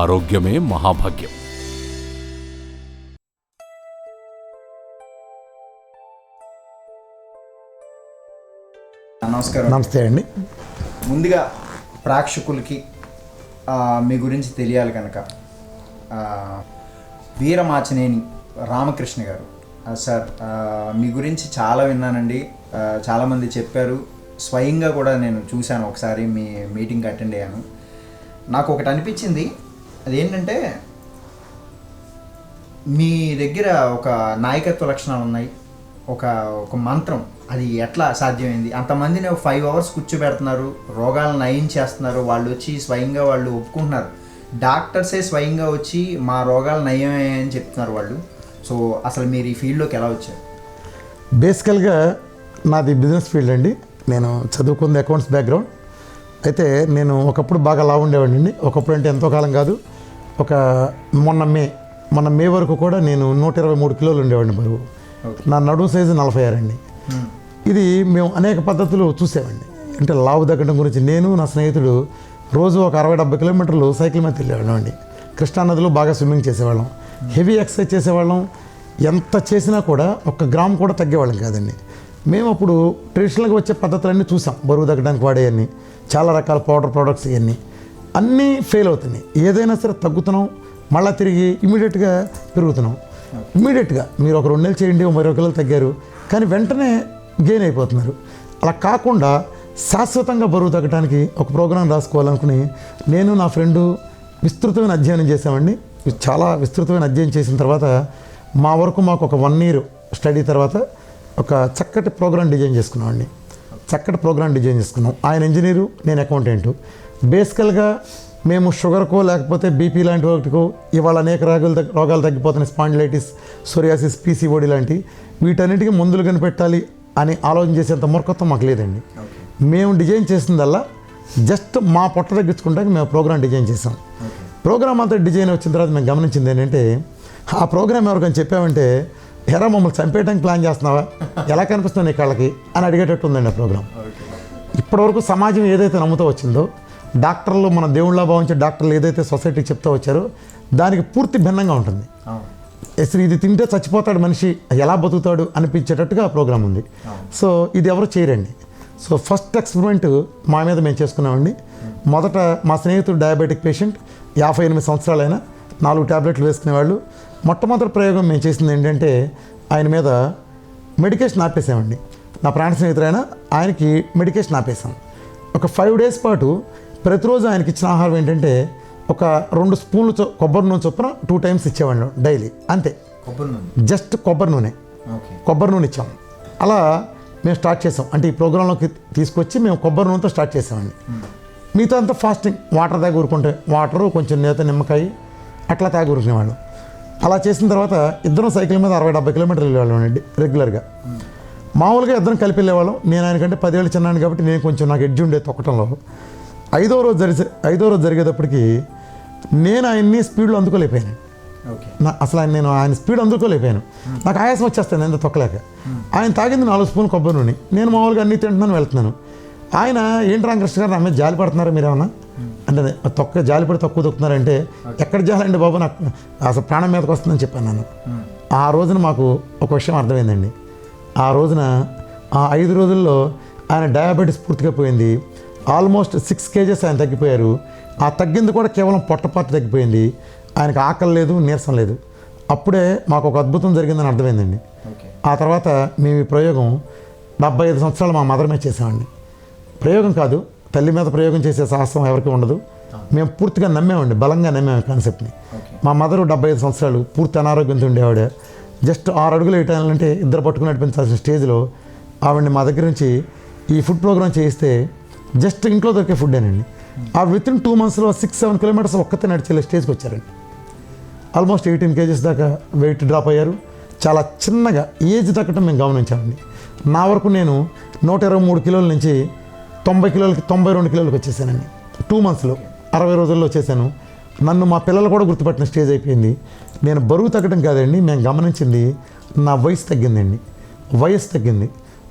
ఆరోగ్యమే మహాభాగ్యం. నమస్కారం. నమస్తే అండి. ముందుగా ప్రేక్షకులకి మీ గురించి తెలియాలి కనుక వీరమాచినేని రామకృష్ణ గారు సార్, మీ గురించి చాలా విన్నానండి, చాలామంది చెప్పారు, స్వయంగా కూడా నేను చూశాను, ఒకసారి మీ మీటింగ్ అటెండ్ అయ్యాను. నాకు ఒకటి అనిపించింది, అదేంటంటే మీ దగ్గర ఒక నాయకత్వ లక్షణాలు ఉన్నాయి, ఒక మంత్రం, అది ఎట్లా సాధ్యమైంది? అంతమందిని 5 hours కూర్చోబెడుతున్నారు, రోగాలను నయం చేస్తున్నారు, వాళ్ళు వచ్చి స్వయంగా వాళ్ళు ఒప్పుకుంటున్నారు, డాక్టర్సే స్వయంగా వచ్చి మా రోగాలు నయమని చెప్తున్నారు వాళ్ళు. సో అసలు మీరు ఈ ఫీల్డ్లోకి ఎలా వచ్చారు? బేసికల్గా నాది బిజినెస్ ఫీల్డ్ అండి. నేను చదువుకుంది అకౌంట్స్ బ్యాక్గ్రౌండ్. అయితే నేను ఒకప్పుడు బాగా లావు ఉండేవాడిని. ఒకప్పుడు అంటే ఎంతో కాలం కాదు, మొన్న మే వరకు కూడా నేను 123 కిలోలు ఉండేవాడిని బరువు. నా నడుము సైజు 46 అండి. ఇది మేము అనేక పద్ధతులు చూసామండి. అంటే లావు తగ్గడం గురించి నేను నా స్నేహితుడు రోజు ఒక 60-70 కిలోమీటర్లు సైకిల్ మీద వెళ్ళేవాళ్ళం అండి. కృష్ణానదిలో బాగా స్విమ్మింగ్ చేసేవాళ్ళం, హెవీ ఎక్సర్సైజ్ చేసేవాళ్ళం. ఎంత చేసినా కూడా 1 గ్రామ్ కూడా తగ్గేవాళ్ళం కాదండి. మేము అప్పుడు ట్రెడిషనల్గా వచ్చే పద్ధతులన్నీ చూసాం, బరువు తగ్గడానికి వాడేవన్నీ, చాలా రకాల పౌడర్ ప్రోడక్ట్స్ ఇవన్నీ అన్నీ ఫెయిల్ అవుతున్నాయి. ఏదైనా సరే తగ్గుతున్నాం, మళ్ళీ తిరిగి ఇమీడియట్గా పెరుగుతున్నాం. ఇమీడియట్గా మీరు ఒక 2 నెలలు చేయండి 20 కిలోలు తగ్గారు, కానీ వెంటనే గెయిన్ అయిపోతున్నారు. అలా కాకుండా శాశ్వతంగా బరువు తగ్గడానికి ఒక ప్రోగ్రాం రాసుకోవాలనుకుని నేను నా ఫ్రెండు విస్తృతమైన అధ్యయనం చేసామండి. చాలా విస్తృతమైన అధ్యయనం చేసిన తర్వాత మా వరకు మాకు ఒక 1 year స్టడీ తర్వాత ఒక చక్కటి ప్రోగ్రాం డిజైన్ చేసుకున్నామండి. ఆయన ఇంజనీరు, నేను అకౌంటెంటు. బేసికల్గా మేము షుగర్కో లేకపోతే బీపీ లాంటి వాటికో ఇవాళ అనేక రోగాలు తగ్గిపోతున్నాయి, స్పాండిలైటిస్, సోరియాసిస్, పీసీఓడి లాంటి వీటన్నిటికీ మందులు కనిపెట్టాలి అని ఆలోచన చేసేంత మూర్ఖత్వం మాకు లేదండి. మేము డిజైన్ చేసిందల్లా జస్ట్ మా పొట్ట తగ్గించుకుంటానికి మేము ప్రోగ్రాం డిజైన్ చేసాం. ప్రోగ్రామ్ అంతా డిజైన్ వచ్చిన తర్వాత మేము గమనించింది ఏంటంటే, ఆ ప్రోగ్రామ్ ఎవరికైనా చెప్పామంటే, ఎరా మమ్మల్ని చంపేయడానికి ప్లాన్ చేస్తున్నావా, ఎలా కనిపిస్తుంది నీ కళ్ళకి అని అడిగేటట్టు ఉందండి ఆ ప్రోగ్రాం. ఇప్పటివరకు సమాజం ఏదైతే నమ్ముతూ వచ్చిందో, డాక్టర్లు మన దేవుళ్ళ భావించే డాక్టర్లు ఏదైతే సొసైటీకి చెప్తూ వచ్చారో దానికి పూర్తి భిన్నంగా ఉంటుంది. అసలు ఇది తింటే చచ్చిపోతాడు మనిషి, ఎలా బతుకుతాడు అనిపించేటట్టుగా ఆ ప్రోగ్రాం ఉంది. సో ఇది ఎవరు చేయరండి. సో ఫస్ట్ ఎక్స్పెరిమెంట్ మా మీద మేము చేసుకున్నామండి. మొదట మా స్నేహితుడు డయాబెటిక్ పేషెంట్, 58 సంవత్సరాలైన 4 టాబ్లెట్లు వేసుకునేవాళ్ళు. మొట్టమొదటి ప్రయోగం మేము చేసింది ఏంటంటే, ఆయన మీద మెడికేషన్ ఆపేసామండి. నా ప్రాణ స్నేహితుడైన ఆయనకి మెడికేషన్ ఆపేసాం. ఒక 5 days పాటు ప్రతిరోజు ఆయనకి ఇచ్చిన ఆహారం ఏంటంటే, ఒక 2 స్పూన్లు కొబ్బరి నూనె చొప్పున 2 times ఇచ్చేవాళ్ళం డైలీ, అంతే. జస్ట్ కొబ్బరి నూనె ఇచ్చాము. అలా మేము స్టార్ట్ చేసాం. అంటే ఈ ప్రోగ్రాంలోకి తీసుకొచ్చి మేము కొబ్బరి నూనెతో స్టార్ట్ చేసామండి. మిగతా అంతా ఫాస్టింగ్, వాటర్ తాగి ఊరుకుంటే వాటరు, కొంచెం నేత నిమ్మకాయ అట్లా తాగి ఊరుకునేవాళ్ళం. అలా చేసిన తర్వాత ఇద్దరం సైకిల్ మీద 60-70 కిలోమీటర్లు వెళ్ళేవాళ్ళం అండి రెగ్యులర్గా. మామూలుగా ఇద్దరం కలిపి వెళ్ళేవాళ్ళం. నేను ఆయనకంటే 10 ఏళ్ళు చిన్నాను కాబట్టి నేను కొంచెం నాకు ఎడ్జ్ ఉండే తొక్కటంలో. 5వ రోజు జరిగేటప్పటికి నేను ఆయన్ని స్పీడ్లో అందుకోలేకపోయాను. నేను ఆయన స్పీడ్ అందుకోలేకపోయాను. నాకు ఆయాసం వచ్చేస్తాను ఎంత తొక్కలేక. ఆయన తాగింది 4 స్పూన్లు కొబ్బరి నూనె. నేను మామూలుగా అన్నీ తింటున్నాను, వెళ్తున్నాను. ఆయన ఏంటి రామకృష్ణ గారు నా మీద జాలి పడుతున్నారా మీరేమన్నా అంటే, జాలిపడి తక్కువ తొక్కుతున్నారంటే, ఎక్కడ జాలండి బాబు, నాకు అసలు ప్రాణం మీదకి వస్తుందని చెప్పాను నేను. ఆ రోజున మాకు ఒక విషయం అర్థమైందండి. ఆ రోజున ఆ 5 రోజుల్లో ఆయన డయాబెటీస్ పూర్తిగా పోయింది. ఆల్మోస్ట్ 6 kgs ఆయన తగ్గిపోయారు. ఆ తగ్గింది కూడా కేవలం పొట్టపాటు తగ్గిపోయింది. ఆయనకు ఆకలి లేదు, నీరసం లేదు. అప్పుడే మాకు ఒక అద్భుతం జరిగిందని అర్థమైందండి. ఆ తర్వాత మేము ఈ ప్రయోగం 75 సంవత్సరాలు మా మదర్ మీద చేసామండి. ప్రయోగం కాదు, తల్లి మీద ప్రయోగం చేసే సాహసం ఎవరికి ఉండదు. మేము పూర్తిగా నమ్మేమండి, బలంగా నమ్మేము కాన్సెప్ట్ని. మా మదరు 75 సంవత్సరాలు పూర్తి అనారోగ్యంతో ఉండేవాడే. జస్ట్ 6 అడుగులు వేయటాలంటే ఇద్దరు పట్టుకుని నడిపించాల్సిన స్టేజ్లో ఆవిడని మా దగ్గర నుంచి ఈ ఫుడ్ ప్రోగ్రామ్ చేయిస్తే జస్ట్ ఇంట్లో దొరికే ఫుడ్డేనండి. ఆ వితిన్ 2 months 6-7 kilometers ఒక్కతే నడిచే స్టేజ్కి వచ్చారండి. ఆల్మోస్ట్ 18 kgs దాకా వెయిట్ డ్రాప్ అయ్యారు. చాలా చిన్నగా ఏజ్ తగ్గటం మేము గమనించామండి. నా వరకు నేను 123 కిలోల నుంచి 90 కిలోలకి 92 కిలోలకు వచ్చేసానండి 2 months 60 రోజుల్లో వచ్చేసాను. నన్ను మా పిల్లలు కూడా గుర్తుపట్టిన స్టేజ్ అయిపోయింది. నేను బరువు తగ్గడం కాదండి, మేము గమనించింది నా వయసు తగ్గిందండి.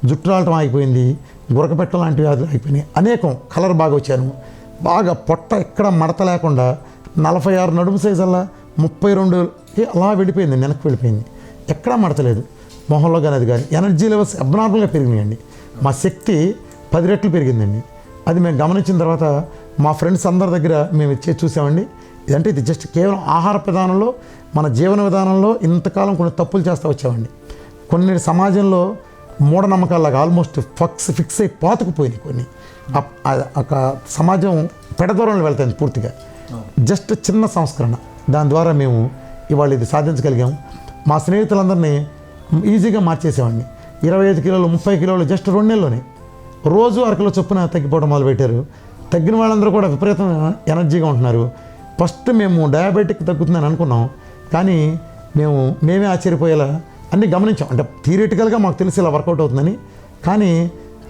జుట్టు రావటం ఆగిపోయింది, గురకపెట్ట లాంటి వ్యాధులు అయిపోయినాయి. అనేకం కలర్ బాగా వచ్చాను, బాగా పొట్ట ఎక్కడ మడత లేకుండా 46 నడుము సైజ్ అలా 32కి అలా వెళ్ళిపోయింది, వెనక్కి వెళ్ళిపోయింది. ఎక్కడా మడతలేదు మొహంలో కానీ, అది కానీ ఎనర్జీ లెవెల్స్ అబ్నార్మల్గా పెరిగినాయండి. మా శక్తి 10 రెట్లు పెరిగిందండి. అది మేము గమనించిన తర్వాత మా ఫ్రెండ్స్ అందరి దగ్గర మేము చూసామండి. ఇదంటే ఇది జస్ట్ కేవలం ఆహార విధానంలో, మన జీవన విధానంలో ఇంతకాలం కొన్ని తప్పులు చేస్తూ వచ్చామండి. కొన్ని సమాజంలో మూఢనమ్మకాలాగా ఆల్మోస్ట్ ఫిక్స్ అయి పాతుకుపోయినాయి కొన్ని. ఒక సమాజం పెడదూరంలో వెళ్తుంది పూర్తిగా. జస్ట్ చిన్న సంస్కరణ, దాని ద్వారా మేము ఇవాళ ఇది సాధించగలిగాం. మా స్నేహితులందరినీ ఈజీగా మార్చేసామండి. 25 కిలోలు 30 కిలోలు జస్ట్ 2 నెలల్లోనే రోజు 1 కిలో చొప్పున తగ్గిపోవడం మొదలుపెట్టారు. తగ్గిన వాళ్ళందరూ కూడా విపరీతంగా ఎనర్జీగా ఉంటున్నారు. ఫస్ట్ మేము డయాబెటిక్ తగ్గుతుందని అనుకున్నాం, కానీ మేమే ఆశ్చర్యపోయేలా అన్నీ గమనించాం. అంటే థియరిటికల్గా మాకు తెలిసి ఇలా వర్కౌట్ అవుతుందని, కానీ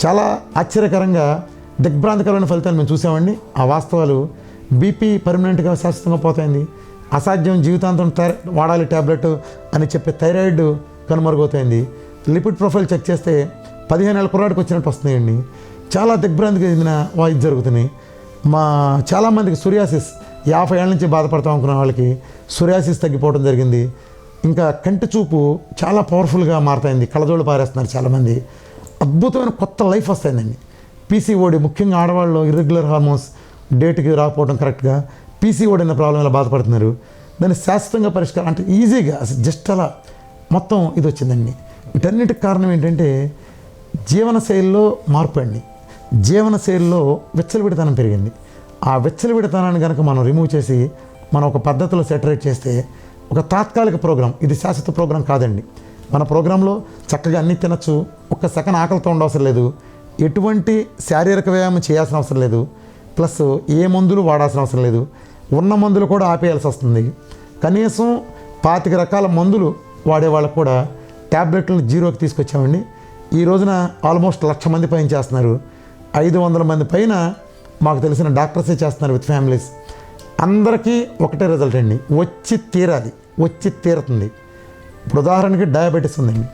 చాలా ఆశ్చర్యకరంగా దిగ్భ్రాంతికరమైన ఫలితాలు మేము చూసామండి. ఆ వాస్తవాలు బీపీ పర్మనెంట్గా శాశ్వతంగా పోతుంది, అసాధ్యం జీవితాంతం వాడాలి ట్యాబ్లెట్ అని చెప్పే థైరాయిడ్ కనుమరుగవుతుంది, లిపిడ్ ప్రొఫైల్ చెక్ చేస్తే 15 ఏళ్ళ కుర్రాడికి వచ్చినట్టు వస్తున్నాయండి. చాలా దిగ్భ్రాంతికి చెందిన ఇది జరుగుతున్నాయి. చాలామందికి సోరియాసిస్ 50 ఏళ్ళ నుంచి బాధపడతాం అనుకున్న వాళ్ళకి సోరియాసిస్ తగ్గిపోవడం జరిగింది. ఇంకా కంటి చూపు చాలా పవర్ఫుల్గా మారుతుంది, కళ్ళజోళ్ళు పారేస్తున్నారు చాలామంది. అద్భుతమైన కొత్త లైఫ్ వస్తుందండి. పీసీఓడి ముఖ్యంగా ఆడవాళ్ళు ఇర్రెగ్యులర్ హార్మోన్స్ డేట్కి రాకపోవడం కరెక్ట్గా పీసీఓడి అనే ప్రాబ్లం ఇలా బాధపడుతున్నారు. దాన్ని శాశ్వతంగా పరిష్కారం అంటే ఈజీగా అసలు జస్ట్ అలా మొత్తం ఇది వచ్చిందండి. వీటన్నిటికి కారణం ఏంటంటే జీవనశైలిలో మార్పు అండి. జీవనశైలిలో విచ్చలవిడితనం పెరిగింది. ఆ విచ్చలవిడితనాన్ని కనుక మనం రిమూవ్ చేసి మనం ఒక పద్ధతిలో సెటరేట్ చేస్తే ఒక తాత్కాలిక ప్రోగ్రాం, ఇది శాశ్వత ప్రోగ్రాం కాదండి. మన ప్రోగ్రాంలో చక్కగా అన్నీ తినచ్చు, ఒక్క సెకండ్ ఆకలితో ఉండవసరం లేదు, ఎటువంటి శారీరక వ్యాయామం చేయాల్సిన అవసరం లేదు, ప్లస్ ఏ మందులు వాడాల్సిన అవసరం లేదు, ఉన్న మందులు కూడా ఆపేయాల్సి వస్తుంది. కనీసం 25 రకాల మందులు వాడే వాళ్ళకు కూడా ట్యాబ్లెట్లను 0కి తీసుకొచ్చామండి. ఈ రోజున ఆల్మోస్ట్ 1,00,000 మంది పైన చేస్తున్నారు. 500 మంది పైన మాకు తెలిసిన డాక్టర్సే చేస్తున్నారు విత్ ఫ్యామిలీస్. అందరికీ ఒకటే రిజల్ట్ అండి, వచ్చి తీరాలి, వచ్చి తీరుతుంది. ఇప్పుడు ఉదాహరణకి డయాబెటీస్ ఉందండి.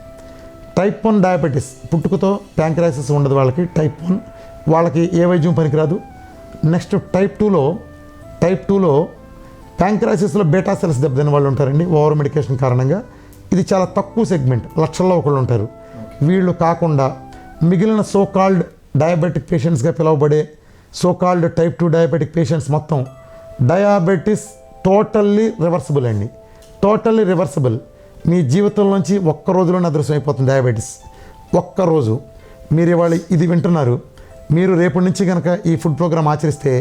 టైప్ 1 డయాబెటీస్ పుట్టుకతో ప్యాంక్రాసిస్ ఉండదు వాళ్ళకి, టైప్ 1 వాళ్ళకి ఏ వైద్యం పనికిరాదు. నెక్స్ట్ టైప్ 2లో ప్యాంక్రాసిస్లో బీటా సెల్స్ దెబ్బతిన్న వాళ్ళు ఉంటారండి ఓవర్ మెడికేషన్ కారణంగా. ఇది చాలా తక్కువ సెగ్మెంట్, లక్షల్లో ఒకళ్ళు ఉంటారు. వీళ్ళు కాకుండా మిగిలిన సోకాల్డ్ డయాబెటిక్ పేషెంట్స్గా పిలువబడే సోకాల్డ్ టైప్ 2 డయాబెటిక్ పేషెంట్స్ మొత్తం డయాబెటీస్ టోటల్లీ రివర్సిబుల్ అండి. Totally reversible. మీ జీవితంలోంచి ఒక్క రోజులోనే అదృశ్యం అయిపోతుంది డయాబెటీస్. ఒక్కరోజు మీరు ఇవాళ ఇది వింటున్నారు, మీరు రేపటి నుంచి కనుక ఈ ఫుడ్ ప్రోగ్రామ్ ఆచరిస్తే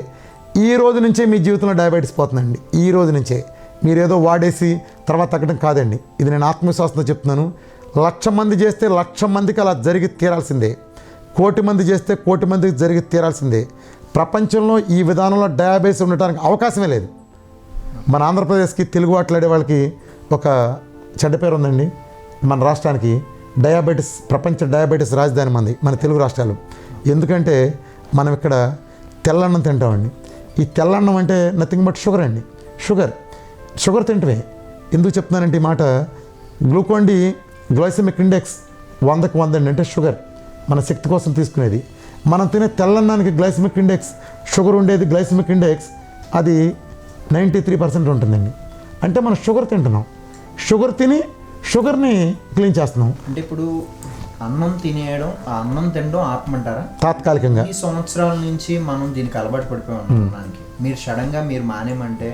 ఈ రోజు నుంచే మీ జీవితంలో డయాబెటీస్ పోతుందండి. ఈ రోజు నుంచే మీరు ఏదో వాడేసి తర్వాత తగ్గడం కాదండి. ఇది నేను ఆత్మవిశ్వాసంతో చెప్తున్నాను. 1,00,000 మంది చేస్తే 1,00,000 మందికి అలా జరిగి తీరాల్సిందే. 1,00,00,000 మంది చేస్తే 1,00,00,000 మందికి జరిగి తీరాల్సిందే. ప్రపంచంలో ఈ విధానంలో డయాబెటీస్ ఉండటానికి అవకాశమే లేదు. మన ఆంధ్రప్రదేశ్కి తెలుగు మాట్లాడే వాళ్ళకి ఒక చెడ్డ పేరు ఉందండి. మన రాష్ట్రానికి డయాబెటీస్, ప్రపంచ డయాబెటీస్ రాజధాని మన తెలుగు రాష్ట్రాలు. ఎందుకంటే మనం ఇక్కడ తెల్లన్నం తింటామండి. ఈ తెల్లన్నం అంటే నథింగ్ బట్ షుగర్ అండి. షుగర్ తింటమే. ఎందుకు చెప్తున్నానంటే ఈ మాట, గ్లూకోన్-డి గ్లైసెమిక్ ఇండెక్స్ 100కి 100 అండి. అంటే షుగర్ మన శక్తి కోసం తీసుకునేది. మనం తినే తెల్లన్నానికి గ్లైసెమిక్ ఇండెక్స్, షుగర్ ఉండేది గ్లైసెమిక్ ఇండెక్స్ అది 93% ఉంటుందండి. అంటే మనం షుగర్ తింటున్నాం. షుగర్ తిని షుగర్ని క్లీన్ చేస్తున్నాం. అంటే ఇప్పుడు అన్నం తినేయడం, ఆ అన్నం తినడం ఆపమంటారా? తాత్కాలికంగా ఈ సంవత్సరాల నుంచి మనం దీనికి అలవాటు పడిపోయి ఉన్నానికి మీరు సడన్గా మీరు మానేమంటే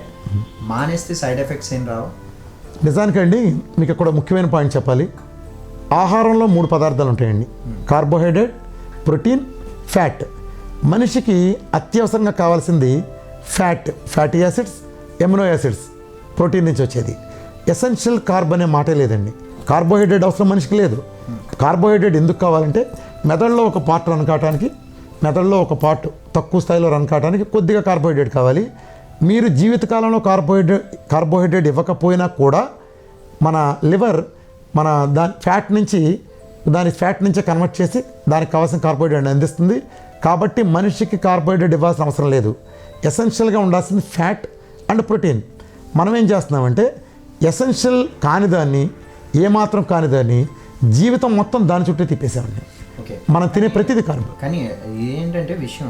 మానేస్తే సైడ్ ఎఫెక్ట్స్ ఏం రావు? నిజానికండి మీకు ఇక్కడ ముఖ్యమైన పాయింట్ చెప్పాలి. ఆహారంలో 3 పదార్థాలు ఉంటాయండి, కార్బోహైడ్రేట్, ప్రోటీన్, ఫ్యాట్. మనిషికి అత్యవసరంగా కావాల్సింది fatty acids, amino acids, protein నుంచి వచ్చేది. ఎసెన్షియల్ కార్బ్ అనే మాటే లేదండి. కార్బోహైడ్రేట్ అవసరం మనిషికి లేదు. కార్బోహైడ్రేట్ ఎందుకు కావాలంటే మెదడులో ఒక పార్ట్ రన్ కావడానికి, మెదడులో ఒక పార్ట్ తక్కువ స్థాయిలో రన్ కావడానికి కొద్దిగా కార్బోహైడ్రేట్ కావాలి. మీరు జీవితకాలంలో కార్బోహైడ్రేట్ ఇవ్వకపోయినా కూడా మన లివర్ దాని ఫ్యాట్ నుంచే కన్వర్ట్ చేసి దానికి కావాల్సిన కార్బోహైడ్రేట్ అందిస్తుంది. కాబట్టి మనిషికి కార్బోహైడ్రేట్ ఇవ్వాల్సిన అవసరం లేదు. ఎసెన్షియల్గా ఉండాల్సింది ఫ్యాట్ అండ్ ప్రోటీన్. మనం ఏం చేస్తున్నామంటే ఎసెన్షియల్ కానిదాన్ని, ఏమాత్రం కానిదాన్ని జీవితం మొత్తం దాని చుట్టూ తిప్పేసామండి. ఓకే, మనం తినే ప్రతిదీ కార్బ్. కానీ ఏంటంటే విషయం,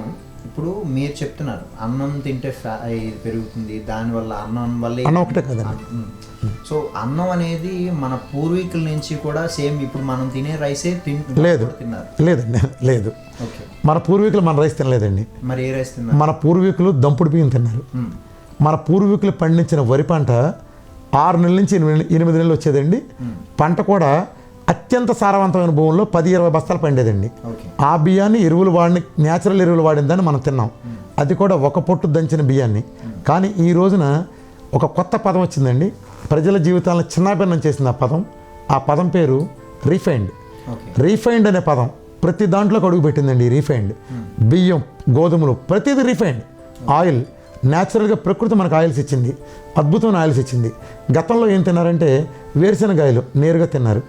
ఇప్పుడు మీరు చెప్తున్నారు అన్నం తింటే ఇది పెరుగుతుంది, దానివల్ల అన్నం వల్ల అన్నం ఒకటే కదండి. సో అన్నం అనేది మన పూర్వీకుల నుంచి కూడా సేమ్ ఇప్పుడు మనం తినే రైసే లేదు తిన్నారు. లేదండి, లేదు. ఓకే, మన పూర్వీకులు మన రైస్ తినలేదండి. మరి ఏ రైస్ తిన్నారు? మన పూర్వీకులు దంపుడు బియ్యం తిన్నారు. మన పూర్వీకులు పండించిన వరి పంట 6 నెలల నుంచి 8 నెలలు వచ్చేదండి. పంట కూడా అత్యంత సారవంతమైన భూముల్లో 10-20 బస్తాలు పండేదండి. ఆ బియ్యాన్ని న్యాచురల్ ఎరువులు వాడిన దాన్ని మనం తిన్నాం. అది కూడా ఒక పొట్టు దంచిన బియ్యాన్ని. కానీ ఈ రోజున ఒక కొత్త పదం వచ్చిందండి, ప్రజల జీవితాలను చిన్నాభిన్నం చేసింది ఆ పదం పేరు రీఫైండ్. రీఫైండ్ అనే పదం ప్రతి దాంట్లోకి అడుగు పెట్టిందండి. రీఫైండ్ బియ్యం, గోధుమలు, ప్రతిదీ రీఫైండ్. ఆయిల్, న్యాచురల్గా ప్రకృతి మనకు ఆయిల్స్ ఇచ్చింది, అద్భుతమైన ఆయిల్స్ ఇచ్చింది. గతంలో ఏం తిన్నారంటే వేరుశనగాయలు నేరుగా తిన్నారు,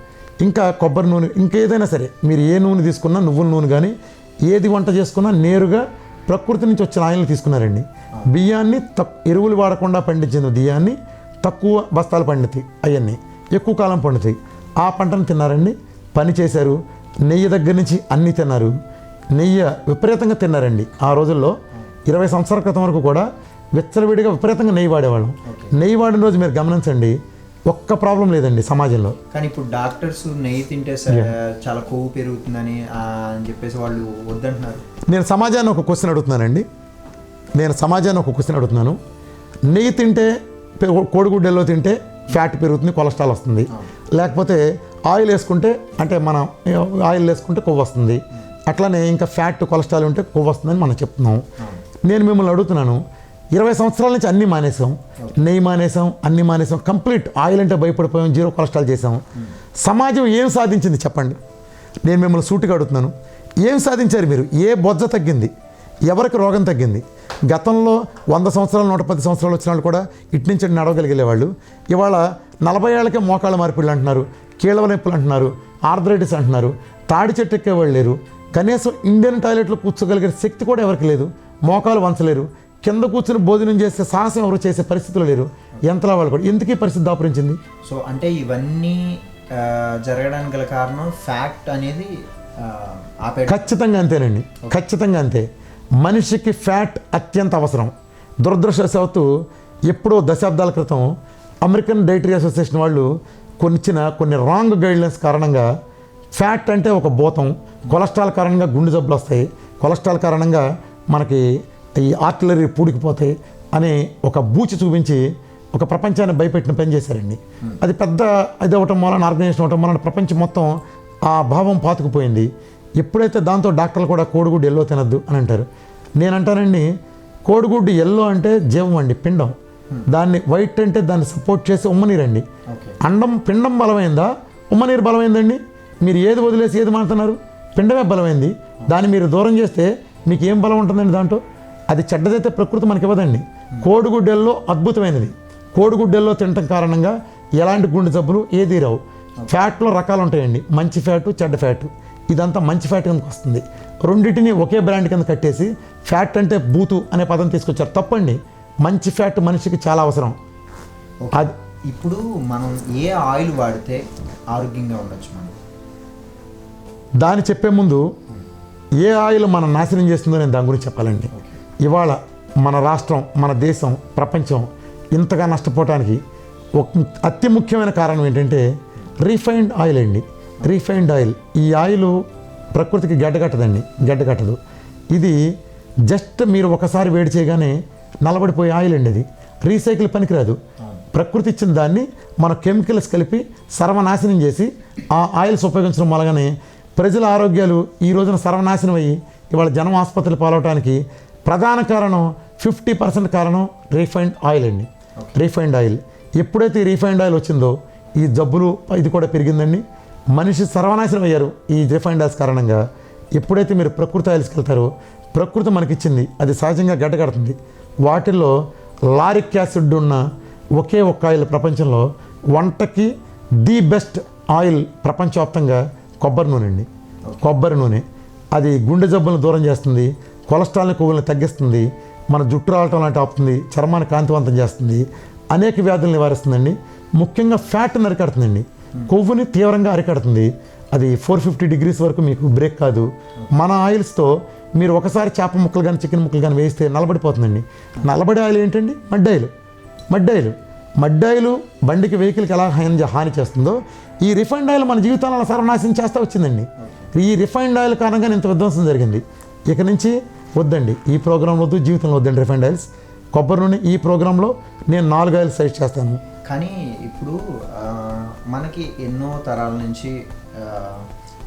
ఇంకా కొబ్బరి నూనె, ఇంకేదైనా సరే మీరు ఏ నూనె తీసుకున్నా, నువ్వుల నూనె కానీ ఏది వంట చేసుకున్నా నేరుగా ప్రకృతి నుంచి వచ్చిన ఆయిల్ని తీసుకున్నారండి. బియ్యాన్ని ఎరువులు వాడకుండా పండించిన బియ్యాన్ని తక్కువ బస్తాలు పండుతాయి, అవన్నీ ఎక్కువ కాలం పండుతాయి. ఆ పంటను తిన్నారండి, పని చేశారు. నెయ్యి దగ్గర నుంచి అన్నీ తిన్నారు. నెయ్యి విపరీతంగా తిన్నారండి. ఆ రోజుల్లో 20 సంవత్సరాల క్రితం వరకు కూడా విచ్చలవిడిగా విపరీతంగా నెయ్యి వాడేవాళ్ళం. నెయ్యి వాడిన రోజు మీరు గమనించండి, ఒక్క ప్రాబ్లం లేదండి సమాజంలో. కానీ ఇప్పుడు డాక్టర్స్ నెయ్యి తింటే చాలా కొవ్వు పెరుగుతుందని అని చెప్పేసి వాళ్ళు వద్దంటున్నారు. నేను సమాజాన్ని ఒక క్వశ్చన్ అడుగుతున్నాను. నెయ్యి తింటే, కోడిగుడ్డల్లో తింటే ఫ్యాట్ పెరుగుతుంది, కొలెస్ట్రాల్ వస్తుంది. లేకపోతే ఆయిల్ వేసుకుంటే, అంటే మనం ఆయిల్ వేసుకుంటే కొవ్వు వస్తుంది. అట్లానే ఇంకా ఫ్యాట్, కొలెస్ట్రాల్ ఉంటే కొవ్వు వస్తుందని మనం చెప్తున్నాం. నేను మిమ్మల్ని అడుగుతున్నాను, 20 సంవత్సరాల నుంచి అన్నీ మానేసాం, నెయ్యి మానేసాం, అన్నీ మానేసాం, కంప్లీట్ ఆయిల్ అంటే భయపడిపోయాం, 0 కొలెస్ట్రాల్ చేసాం. సమాజం ఏం సాధించింది చెప్పండి? నేను మిమ్మల్ని సూటిగా అడుగుతున్నాను, ఏం సాధించారు మీరు? ఏ బొజ్జ తగ్గింది? ఎవరికి రోగం తగ్గింది? గతంలో 100 సంవత్సరాలు 110 సంవత్సరాలు వచ్చిన వాళ్ళు కూడా ఇటు నుంచి నడవగలిగే వాళ్ళు ఇవాళ 40 ఏళ్ళకే మోకాళ్ళ మార్పిళ్ళు అంటున్నారు, కీళ్ళ నొప్పులు అంటున్నారు, ఆర్థరైటిస్ అంటున్నారు. తాడి చెట్టు ఎక్కేవాళ్ళు లేరు, కనీసం ఇండియన్ టాయిలెట్లో కూర్చోగలిగే శక్తి కూడా ఎవరికి లేదు, మోకాలు వంచలేరు, కింద కూర్చొని భోజనం చేసే సాహసం ఎవరు చేసే పరిస్థితులు లేరు. ఎంతలా వాళ్ళు కూడా ఎందుకు ఈ పరిస్థితి దాపురించింది? సో అంటే ఇవన్నీ జరగడానికి గల కారణం ఫ్యాక్ట్ అనేది ఖచ్చితంగా అంతేనండి, ఖచ్చితంగా అంతే. మనిషికి ఫ్యాట్ అత్యంత అవసరం. దురదృష్టవశాత్తు ఎప్పుడో దశాబ్దాల క్రితం అమెరికన్ డైటరీ అసోసియేషన్ వాళ్ళు కొన్ని రాంగ్ గైడ్లైన్స్ కారణంగా ఫ్యాట్ అంటే ఒక భూతం, కొలెస్ట్రాల్ కారణంగా గుండె జబ్బులు వస్తాయి, కొలెస్ట్రాల్ కారణంగా మనకి ఈ ఆర్టిలరీ పూడికిపోతాయి అని ఒక బూచి చూపించి ఒక ప్రపంచాన్ని భయపెట్టిన పని చేశారండి. అది పెద్ద ఇది అవటం వలన, ఆర్గనైజేషన్ అవటం వలన ప్రపంచం మొత్తం ఆ భావం పాతుకుపోయింది. ఎప్పుడైతే దాంతో డాక్టర్లు కూడా కోడిగుడ్డు ఎల్లో తినద్దు అని అంటారు. నేనంటానండి, కోడిగుడ్డు ఎల్లో అంటే జీవం అండి, పిండం. దాన్ని వైట్ అంటే దాన్ని సపోర్ట్ చేసి ఉమ్మనీరు అండి. పిండం బలమైందా, ఉమ్మనీరు బలమైందండి? మీరు ఏది వదిలేసి ఏది మానుతున్నారు? పిండమే బలమైంది. దాన్ని మీరు దూరం చేస్తే మీకు ఏం బలం ఉంటుందండి దాంట్లో? అది చెడ్డదైతే ప్రకృతి మనకి ఇవ్వదండి. కోడిగుడ్డెల్లో అద్భుతమైనది. కోడిగుడ్డెల్లో తినటం కారణంగా ఎలాంటి గుండె జబ్బులు ఏదీ రావు. ఫ్యాట్లో రకాలు ఉంటాయండి, మంచి ఫ్యాటు, చెడ్డ ఫ్యాటు. ఇదంతా మంచి ఫ్యాట్ కిందకి వస్తుంది. రెండింటిని ఒకే బ్రాండ్ కింద కట్టేసి ఫ్యాట్ అంటే బూతు అనే పదం తీసుకొచ్చారు. తప్పండి, మంచి ఫ్యాట్ మనిషికి చాలా అవసరం. అది ఇప్పుడు మనం ఏ ఆయిల్ వాడితే ఆరోగ్యంగా ఉండొచ్చు మనం? దాన్ని చెప్పే ముందు ఏ ఆయిల్ మనం నాశనం చేస్తుందో నేను దాని గురించి చెప్పాలండి. ఇవాళ మన రాష్ట్రం, మన దేశం, ప్రపంచం ఇంతగా నష్టపోవటానికి అతి ముఖ్యమైన కారణం ఏంటంటే రీఫైన్డ్ ఆయిల్ అండి. రీఫైన్డ్ ఆయిల్, ఈ ఆయిల్ ప్రకృతికి గడ్డకట్టదు. ఇది జస్ట్ మీరు ఒకసారి వేడి చేయగానే నలబడిపోయే ఆయిల్ అండి. అది రీసైకిల్ పనికిరాదు. ప్రకృతి ఇచ్చిన దాన్ని మన కెమికల్స్ కలిపి సర్వనాశనం చేసి ఆ ఆయిల్స్ ఉపయోగించడం వల్లగానే ప్రజల ఆరోగ్యాలు ఈ రోజున సర్వనాశనం అయ్యి ఇవాళ జనం ఆసుపత్రులు పాలవటానికి ప్రధాన కారణం 50% కారణం రీఫైన్డ్ ఆయిల్ అండి. రీఫైన్డ్ ఆయిల్ ఎప్పుడైతే ఈ రీఫైన్డ్ ఆయిల్ వచ్చిందో ఈ జబ్బులు ఇది కూడా పెరిగిందండి. మనిషి సర్వనాశనం అయ్యారు ఈ రిఫైన్డ్ ఆయిల్స్ కారణంగా. ఎప్పుడైతే మీరు ప్రకృతి ఆయిల్స్కి వెళ్తారో, ప్రకృతి మనకిచ్చింది అది సహజంగా గడ్డకడుతుంది. వాటిల్లో లారిక్ యాసిడ్ ఉన్న ఒకే ఒక్క ఆయిల్ ప్రపంచంలో, వంటకి ది బెస్ట్ ఆయిల్ ప్రపంచవ్యాప్తంగా కొబ్బరి నూనె అండి. కొబ్బరి నూనె అది గుండె జబ్బులను దూరం చేస్తుంది, కొలెస్ట్రాల్ని, కొవ్వులను తగ్గిస్తుంది, మన జుట్టు రావటం లాంటి ఆపుతుంది, చర్మాన్ని కాంతివంతం చేస్తుంది, అనేక వ్యాధులు నివారిస్తుందండి. ముఖ్యంగా ఫ్యాట్ని అరికడుతుందండి, కొవ్వుని తీవ్రంగా అరికడుతుంది. అది 450 degrees వరకు మీకు బ్రేక్ కాదు. మన ఆయిల్స్తో మీరు ఒకసారి చేప ముక్కలు కానీ చికెన్ ముక్కలు కానీ వేస్తే నలబడిపోతుందండి. నలబడి ఆయిల్ ఏంటండి? మడ్డాయిలు బండికి వెహికల్కి ఎలా హాని చేస్తుందో ఈ రిఫైండ్ ఆయిల్ మన జీవితాలను సర్వనాశనం చేస్తూ వచ్చిందండి. ఈ రిఫైండ్ ఆయిల్ కారణంగా ఇంత విధ్వంసం జరిగింది. ఇక నుంచి వద్దండి, ఈ ప్రోగ్రాం వద్దు, జీవితంలో వద్దండి రిఫైండ్ ఆయిల్స్. కొబ్బరి నూనె ఈ ప్రోగ్రాంలో నేను 4 ఆయిల్స్ సజెస్ట్ చేస్తాను. కానీ ఇప్పుడు మనకి ఎన్నో తరాల నుంచి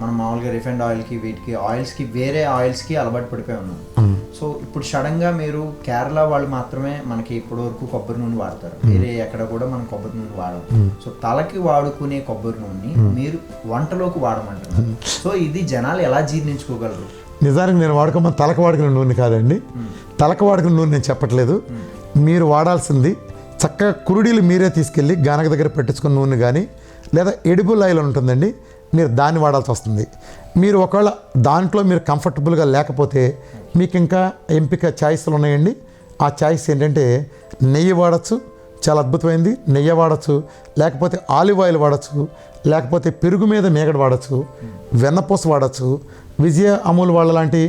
మనం మామూలుగా రిఫైండ్ ఆయిల్కి వీటికి ఆయిల్స్కి వేరే ఆయిల్స్కి అలవాటు పడిపోయి ఉన్నాం. సో ఇప్పుడు సడన్గా మీరు కేరళ వాళ్ళు మాత్రమే మనకి ఇప్పటి వరకు కొబ్బరి నూనె వాడతారు, వేరే ఎక్కడ కూడా మనం కొబ్బరి నూనె వాడము. సో తలకి వాడుకునే కొబ్బరి నూనె మీరు వంటలోకి వాడమంటారు. సో ఇది జనాలు ఎలా జీర్ణించుకోగలరు? నిజానికి నేను వాడుకోమని తలకు వాడుకునే నూనె కాదండి. తలకు వాడుకునే నూనె నేను చెప్పట్లేదు. మీరు వాడాల్సింది చక్కగా కురుడీలు మీరే తీసుకెళ్ళి గానక దగ్గర పెట్టించుకున్న నూనె కానీ లేదా ఎడిబుల్ ఆయిల్ ఉంటుందండి, మీరు దాన్ని వాడాల్సి వస్తుంది. మీరు ఒకవేళ దాంట్లో మీరు కంఫర్టబుల్గా లేకపోతే మీకు ఇంకా ఎంపిక ఛాయిస్లు ఉన్నాయండి. ఆ ఛాయిస్ ఏంటంటే నెయ్యి వాడచ్చు, చాలా అద్భుతమైంది. నెయ్యి వాడచ్చు, లేకపోతే ఆలివ్ ఆయిల్ వాడచ్చు, లేకపోతే పెరుగు మీద మేగడ వాడచ్చు, వెన్నపూస వాడచ్చు, విజయ అమూల్ వాళ్ళ లాంటి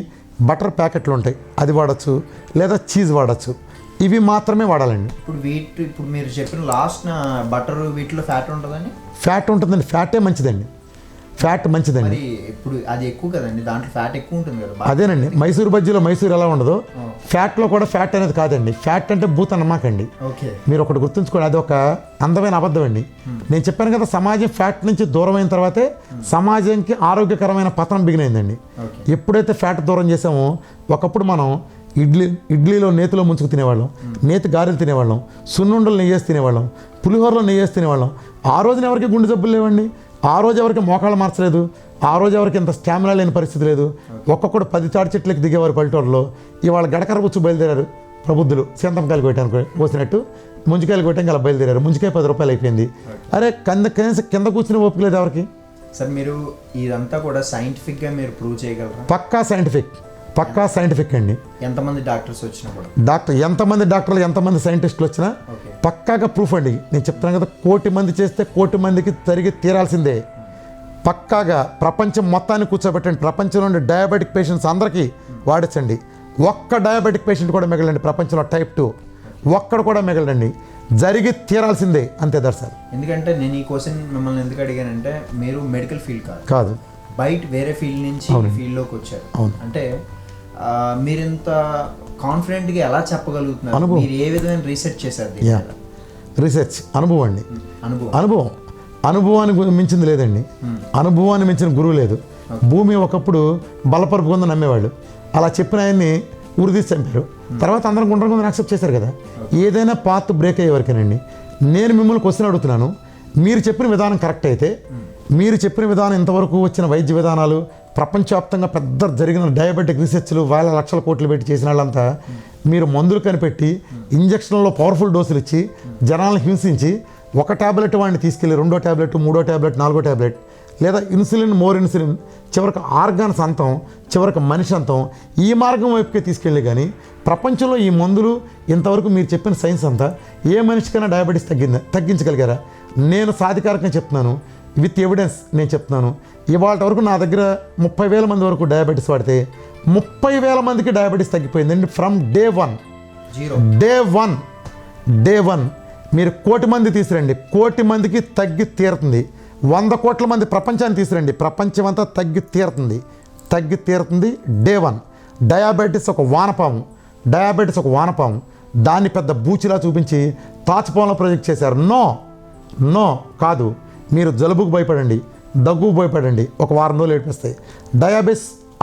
బటర్ ప్యాకెట్లు ఉంటాయి అది వాడచ్చు, లేదా చీజ్ వాడచ్చు. ఇవి మాత్రమే వాడాలండి. ఇప్పుడు మీరు చెప్పిన లాస్ట్ బటర్ వీటిలో ఫ్యాట్ ఉంటుందండి? ఫ్యాట్ ఉంటుందండి, ఫ్యాటే మంచిదండి, ఫ్యాట్ మంచిదండి. ఇప్పుడు అది ఎక్కువ కదండి, దాంట్లో ఫ్యాట్ ఎక్కువ ఉంటుంది కదా. అదేనండి, మైసూర్ బజ్జీలో మైసూర్ ఎలా ఉండదో ఫ్యాట్లో కూడా ఫ్యాట్ అనేది కాదండి. ఫ్యాట్ అంటే భూత నమ్మకండి. మీరు ఒకటి గుర్తుంచుకోండి, అది ఒక అందమైన అబద్ధం అండి. నేను చెప్పాను కదా, సమాజం ఫ్యాట్ నుంచి దూరం అయిన తర్వాతే సమాజంకి ఆరోగ్యకరమైన పతనం బిగినైందండి. ఎప్పుడైతే ఫ్యాట్ దూరం చేసామో, ఒకప్పుడు మనం ఇడ్లీలో నేతిలో ముంచుకు తినేవాళ్ళం, నేతి గారెలు తినేవాళ్ళం, సున్నుండలు నెయ్యేసి తినేవాళ్ళం, పులిహోరలో నెయ్యేసి తినేవాళ్ళం. ఆ రోజున ఎవరికి గుండె జబ్బులు లేవండి, ఆ రోజు ఎవరికి మోకాళ్ళు మార్చలేదు, ఆ రోజు ఎవరికి ఇంత స్టామినా లేని పరిస్థితి లేదు. ఒక్కొక్కడు 10 తాడి చెట్లకి దిగేవారు పల్లెటూరులో. ఇవాళ గడకర పుచ్చు బయలుదేరారు ప్రబుద్ధులు, సీంతంకాయలు కొట్టాను పోసినట్టు ముంజికాయలు కొట్టాక అలా బయలుదేరారు. ముంజికాయ 10 రూపాయలు అయిపోయింది. అరే కింద కూర్చుని ఓపిక లేదు ఎవరికి. సార్ మీరు ఇదంతా కూడా సైంటిఫిక్గా మీరు ప్రూవ్ చేయగలరా? పక్కా సైంటిఫిక్ అండి. ఎంతమంది డాక్టర్స్ వచ్చినా కూడా ఎంతమంది డాక్టర్లు ఎంతమంది సైంటిస్టులు వచ్చినా పక్కాగా ప్రూఫ్ అండి. నేను చెప్తున్నాను కదా, 1,000,000 మంది చేస్తే 1,000,000 మందికి తిరిగి తీరాల్సిందే. పక్కాగా ప్రపంచం మొత్తాన్ని కూర్చోబెట్టండి, ప్రపంచంలో ఉండే డయాబెటిక్ పేషెంట్స్ అందరికీ వాడించండి. ఒక్క డయాబెటిక్ పేషెంట్ కూడా మిగలండి ప్రపంచంలో, టైప్ 2 ఒక్కడు కూడా మిగలండి, జరిగి తీరాల్సిందే, అంతే దర్శనం. ఎందుకంటే నేను ఈ క్వశ్చన్ మిమ్మల్ని ఎందుకు అడిగానంటే, మీరు మెడికల్ ఫీల్డ్ కాదు, బయట వేరే ఫీల్డ్ నుంచి ఫీల్డ్లోకి వచ్చారు. అంటే మీరు ఇంత కాన్ఫిడెంట్గా ఎలా చెప్పగలుగుతున్నారు? మీరు ఏ విధమైన రీసెర్చ్ చేశారు? రీసెర్చ్ అనుభవం అండి. అనుభవాన్ని మించింది లేదండి. అనుభవాన్ని మించిన గురువు లేదు. భూమి ఒకప్పుడు బలపరుపుకుందని నమ్మేవాళ్ళు, అలా చెప్పిన ఆయన్ని ఉరిదీసి చంపారు. తర్వాత అందరం గుండ్రంగా యాక్సెప్ట్ చేశారు కదా. ఏదైనా పాత్ బ్రేక్ అయ్యే వరకేనండి. నేను మిమ్మల్ని క్వశ్చన్ అడుగుతున్నాను, మీరు చెప్పిన విధానం కరెక్ట్ అయితే, మీరు చెప్పిన విధానం ఇంతవరకు వచ్చిన వైద్య విధానాలు, ప్రపంచవ్యాప్తంగా పెద్ద జరిగిన డయాబెటిక్ రీసెర్చ్లు వేల లక్షల కోట్లు పెట్టి చేసిన వాళ్ళంతా మీరు మందులు కనిపెట్టి ఇంజక్షన్లలో పవర్ఫుల్ డోసులు ఇచ్చి జనాలను హింసించి ఒక ట్యాబ్లెట్ వాడిని తీసుకెళ్ళి 2వ ట్యాబ్లెట్, 3వ ట్యాబ్లెట్, 4వ ట్యాబ్లెట్, లేదా ఇన్సులిన్, మోర్ ఇన్సులిన్, చివరికి ఆర్గాన్స్ అంతం, చివరికి మనిషి అంతం, ఈ మార్గం వైపుకే తీసుకెళ్ళి కానీ ప్రపంచంలో ఈ మందులు ఇంతవరకు మీరు చెప్పిన సైన్స్ అంతా ఏ మనిషికైనా డయాబెటీస్ తగ్గించగలిగారా? నేను సాధికారికంగా చెప్తున్నాను, విత్ ఎవిడెన్స్ నేను చెప్తున్నాను. ఇవాళ వరకు నా దగ్గర 30,000 మంది వరకు డయాబెటీస్ వాడితే 30,000 మందికి డయాబెటీస్ తగ్గిపోయిందండి. ఫ్రమ్ డే వన్ మీరు 1,000,000 మంది తీసుకురండి, 1,000,000 మందికి తగ్గి తీరుతుంది. 100 కోట్ల మంది ప్రపంచాన్ని తీసుకురండి, ప్రపంచం అంతా తగ్గి తీరుతుంది. డే 1 డయాబెటీస్ ఒక వానపాము, దాన్ని పెద్ద బూచిలా చూపించి తాచుపాములో ప్రొజెక్ట్ చేశారు. నో కాదు, మీరు జలుబుకు భయపడండి, దగ్గుకు భయపడండి, ఒక వారం రోజులు ఏడిపిస్తాయి.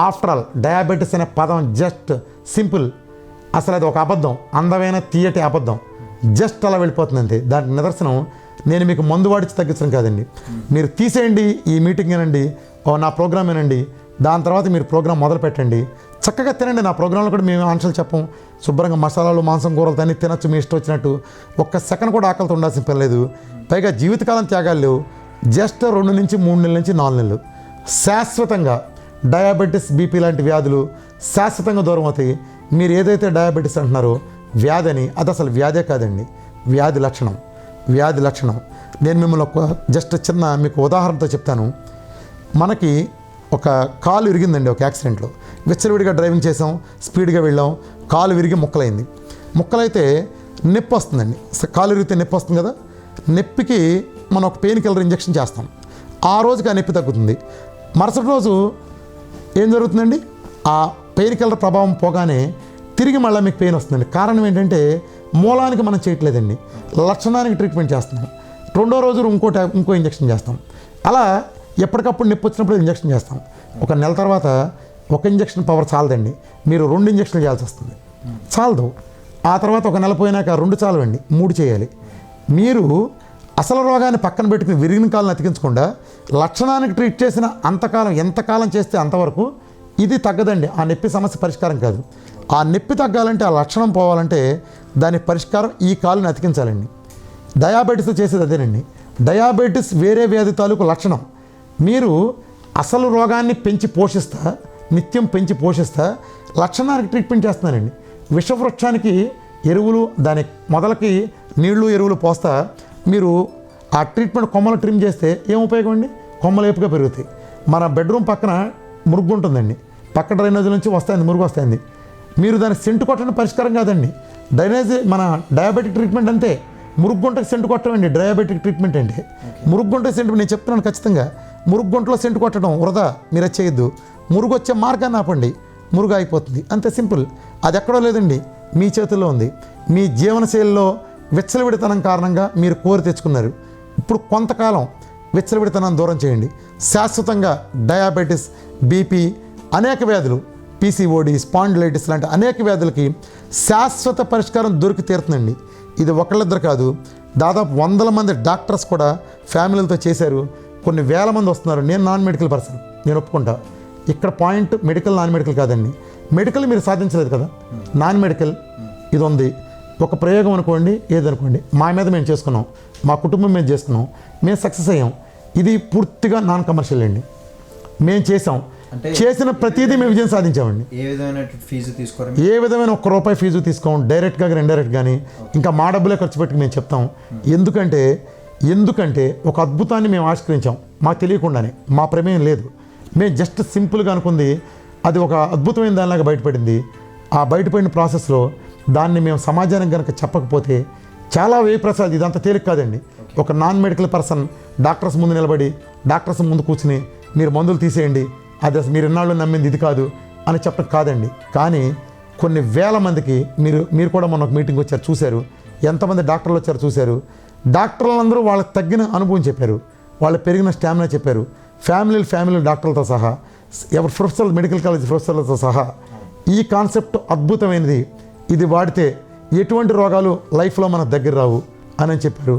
ఆఫ్టర్ ఆల్ డయాబెటీస్ అనే పదం జస్ట్ సింపుల్, అసలు అది ఒక అబద్ధం, అందమైన తీయటి అబద్ధం, జస్ట్ అలా వెళ్ళిపోతుంది అంతే. దానికి నిదర్శనం నేను మీకు మందు వాడిచి తగ్గించడం కాదండి. మీరు తీసేయండి, ఈ మీటింగ్ వినండి, నా ప్రోగ్రామ్ వినండి, దాని తర్వాత మీరు ప్రోగ్రామ్ మొదలు పెట్టండి, చక్కగా తినండి. నా ప్రోగ్రాంలో కూడా మేము ఆన్సర్లు చెప్పం, శుభ్రంగా మసాలాలు, మాంసం, కూరలు అన్నీ తినచ్చు మీ ఇష్టం వచ్చినట్టు. ఒక్క సెకండ్ కూడా ఆకలితో ఉండాల్సిన పని లేదు. పైగా జీవితకాలం త్యాగాలు లేవు, జస్ట్ 2 నుంచి 3 నెలల నుంచి 4 నెలలు శాశ్వతంగా డయాబెటీస్, బీపీ లాంటి వ్యాధులు శాశ్వతంగా దూరం అవుతాయి. మీరు ఏదైతే డయాబెటీస్ అంటున్నారో వ్యాధి అని, అది అసలు వ్యాధే కాదండి, వ్యాధి లక్షణం. నేను మిమ్మల్ని జస్ట్ చిన్న మీకు ఉదాహరణతో చెప్తాను. మనకి ఒక కాలు ఇరిగిందండి ఒక యాక్సిడెంట్లో. విచ్చలవిడిగా డ్రైవింగ్ చేసాం, స్పీడ్గా వెళ్ళాం, కాలు విరిగి ముక్కలైంది. ముక్కలైతే నొప్పి వస్తుందండి. కాలు విరిగితే నొప్పి వస్తుంది కదా, నొప్పికి మనం ఒక పెయిన్ కిల్లర్ ఇంజెక్షన్ చేస్తాం. ఆ రోజుకి ఆ నొప్పి తగ్గుతుంది. మరుసటి రోజు ఏం జరుగుతుందండి, ఆ పెయిన్ కిల్లర్ ప్రభావం పోగానే తిరిగి మళ్ళీ మీకు పెయిన్ వస్తుందండి. కారణం ఏంటంటే మూలానికి మనం చేయట్లేదండి, లక్షణానికి ట్రీట్మెంట్ చేస్తున్నాం. రెండో రోజు ఇంకో ఇంజెక్షన్ చేస్తాం. అలా ఎప్పటికప్పుడు నొప్పి వచ్చినప్పుడు ఇంజెక్షన్ చేస్తాం. ఒక నెల తర్వాత ఒక ఇంజెక్షన్ పవర్ చాలదండి, మీరు 2 ఇంజక్షన్లు చేయాల్సి వస్తుంది. చాలదు. ఆ తర్వాత ఒక నెల పోయినాక 2 చాలవండి, 3 చేయాలి. మీరు అసలు రోగాన్ని పక్కన పెట్టుకుని విరిగిన కాలను అతికించకుండా లక్షణానికి ట్రీట్ చేసిన అంతకాలం, ఎంతకాలం చేస్తే అంతవరకు ఇది తగ్గదండి. ఆ నొప్పి సమస్య పరిష్కారం కాదు. ఆ నొప్పి తగ్గాలంటే, ఆ లక్షణం పోవాలంటే దాని పరిష్కారం ఈ కాలుని అతికించాలండి. డయాబెటీస్ చేసేది అదేనండి. డయాబెటీస్ వేరే వ్యాధి తాలూకు లక్షణం. మీరు అసలు రోగాన్ని పెంచి పోషిస్తా, నిత్యం పెంచి పోషిస్తా లక్షణానికి ట్రీట్మెంట్ చేస్తున్నానండి. విషవృక్షానికి ఎరువులు, దాని మొదలకి నీళ్లు ఎరువులు పోస్తా మీరు ఆ ట్రీట్మెంట్ కొమ్మలు ట్రిమ్ చేస్తే ఏం ఉపయోగం అండి? కొమ్మలు ఏపుగా పెరుగుతాయి. మన బెడ్రూమ్ పక్కన మురుగు ఉంటుందండి, పక్క డ్రైనేజ్ నుంచి వస్తాయండి, మురుగు వస్తాయండి. మీరు దానికి సెంటు కొట్టడం పరిష్కారం కాదండి. డ్రైనేజ్ మన డయాబెటిక్ ట్రీట్మెంట్ అంతే. మురుగుంటకి సెంటు కొట్టమండి డయాబెటిక్ ట్రీట్మెంట్ అంటే. మురుగుంట సెంటు నేను చెప్తున్నాను ఖచ్చితంగా, మురుగుంటలో సెంటు కొట్టడం వృధా, మీరు అది చేయొద్దు. మురుగు వచ్చే మార్గాన్ని ఆపండి, మురుగు అయిపోతుంది, అంతే సింపుల్. అది ఎక్కడో లేదండి, మీ చేతుల్లో ఉంది. మీ జీవనశైలిలో విచ్చలవిడితనం కారణంగా మీరు కోరి తెచ్చుకున్నారు. ఇప్పుడు కొంతకాలం విచ్చలవిడితనం దూరం చేయండి. శాశ్వతంగా డయాబెటీస్, బీపీ, అనేక వ్యాధులు, పీసీఓడి, స్పాండిలైటిస్ లాంటి అనేక వ్యాధులకి శాశ్వత పరిష్కారం దొరికి తీరుతుందండి. ఇది ఒకళ్ళిద్దరు కాదు, దాదాపు 100 మంది డాక్టర్స్ కూడా ఫ్యామిలీలతో చేశారు. కొన్ని వేల మంది వస్తున్నారు. నేను నాన్ మెడికల్ పర్సన్, నేను ఒప్పుకుంటా. ఇక్కడ పాయింట్ మెడికల్ నాన్ మెడికల్ కాదండి. మెడికల్ మీరు సాధించలేదు కదా, నాన్ మెడికల్ ఇది ఉంది. ఒక ప్రయోగం అనుకోండి, ఏదనుకోండి, మా మీద మేము చేసుకున్నాం, మా కుటుంబం మీద చేసుకున్నాం, మేము సక్సెస్ అయ్యాం. ఇది పూర్తిగా నాన్ కమర్షియల్ అండి. మేము చేసాం, చేసిన ప్రతిదీ మేము విజయం సాధించామండి. ఏ విధమైన ఫీజు తీసుకోరు? ఏ విధమైన ₹1 ఫీజు తీసుకోం, డైరెక్ట్గా కానీ ఇండైరెక్ట్ కానీ. ఇంకా మా డబ్బులే ఖర్చు పెట్టి మేము చెప్తాం. ఎందుకంటే ఒక అద్భుతాన్ని మేము ఆవిష్కరించాం, మాకు తెలియకుండానే, మా ప్రమేయం లేదు. మేము జస్ట్ సింపుల్గా అనుకుంది, అది ఒక అద్భుతమైన దానిలాగా బయటపడింది. ఆ బయటపడిన ప్రాసెస్లో దాన్ని మేము సమాజానికి కనుక చెప్పకపోతే చాలా వ్యయప్రసాద్. ఇదంతా తేలిక కాదండి. ఒక నాన్ మెడికల్ పర్సన్ డాక్టర్స్ ముందు నిలబడి, డాక్టర్స్ ముందు కూర్చుని మీరు మందులు తీసేయండి, అది అసలు మీరు ఎన్నాళ్ళు నమ్మింది ఇది కాదు అని చెప్పడం కాదండి. కానీ కొన్ని వేల మందికి మీరు కూడా మొన్న ఒక మీటింగ్ వచ్చారు, చూశారు. ఎంతమంది డాక్టర్లు వచ్చారు చూశారు. డాక్టర్లందరూ వాళ్ళకి తగ్గిన అనుభవం చెప్పారు, వాళ్ళు పెరిగిన స్టామినా చెప్పారు. ఫ్యామిలీ డాక్టర్లతో సహా, ఎవరు ప్రొఫెసర్, మెడికల్ కాలేజ్ ప్రొఫెసర్లతో సహా. ఈ కాన్సెప్ట్ అద్భుతమైనది. ఇది వాడితే ఎటువంటి రోగాలు లైఫ్లో మన దగ్గర రావు అని చెప్పారు.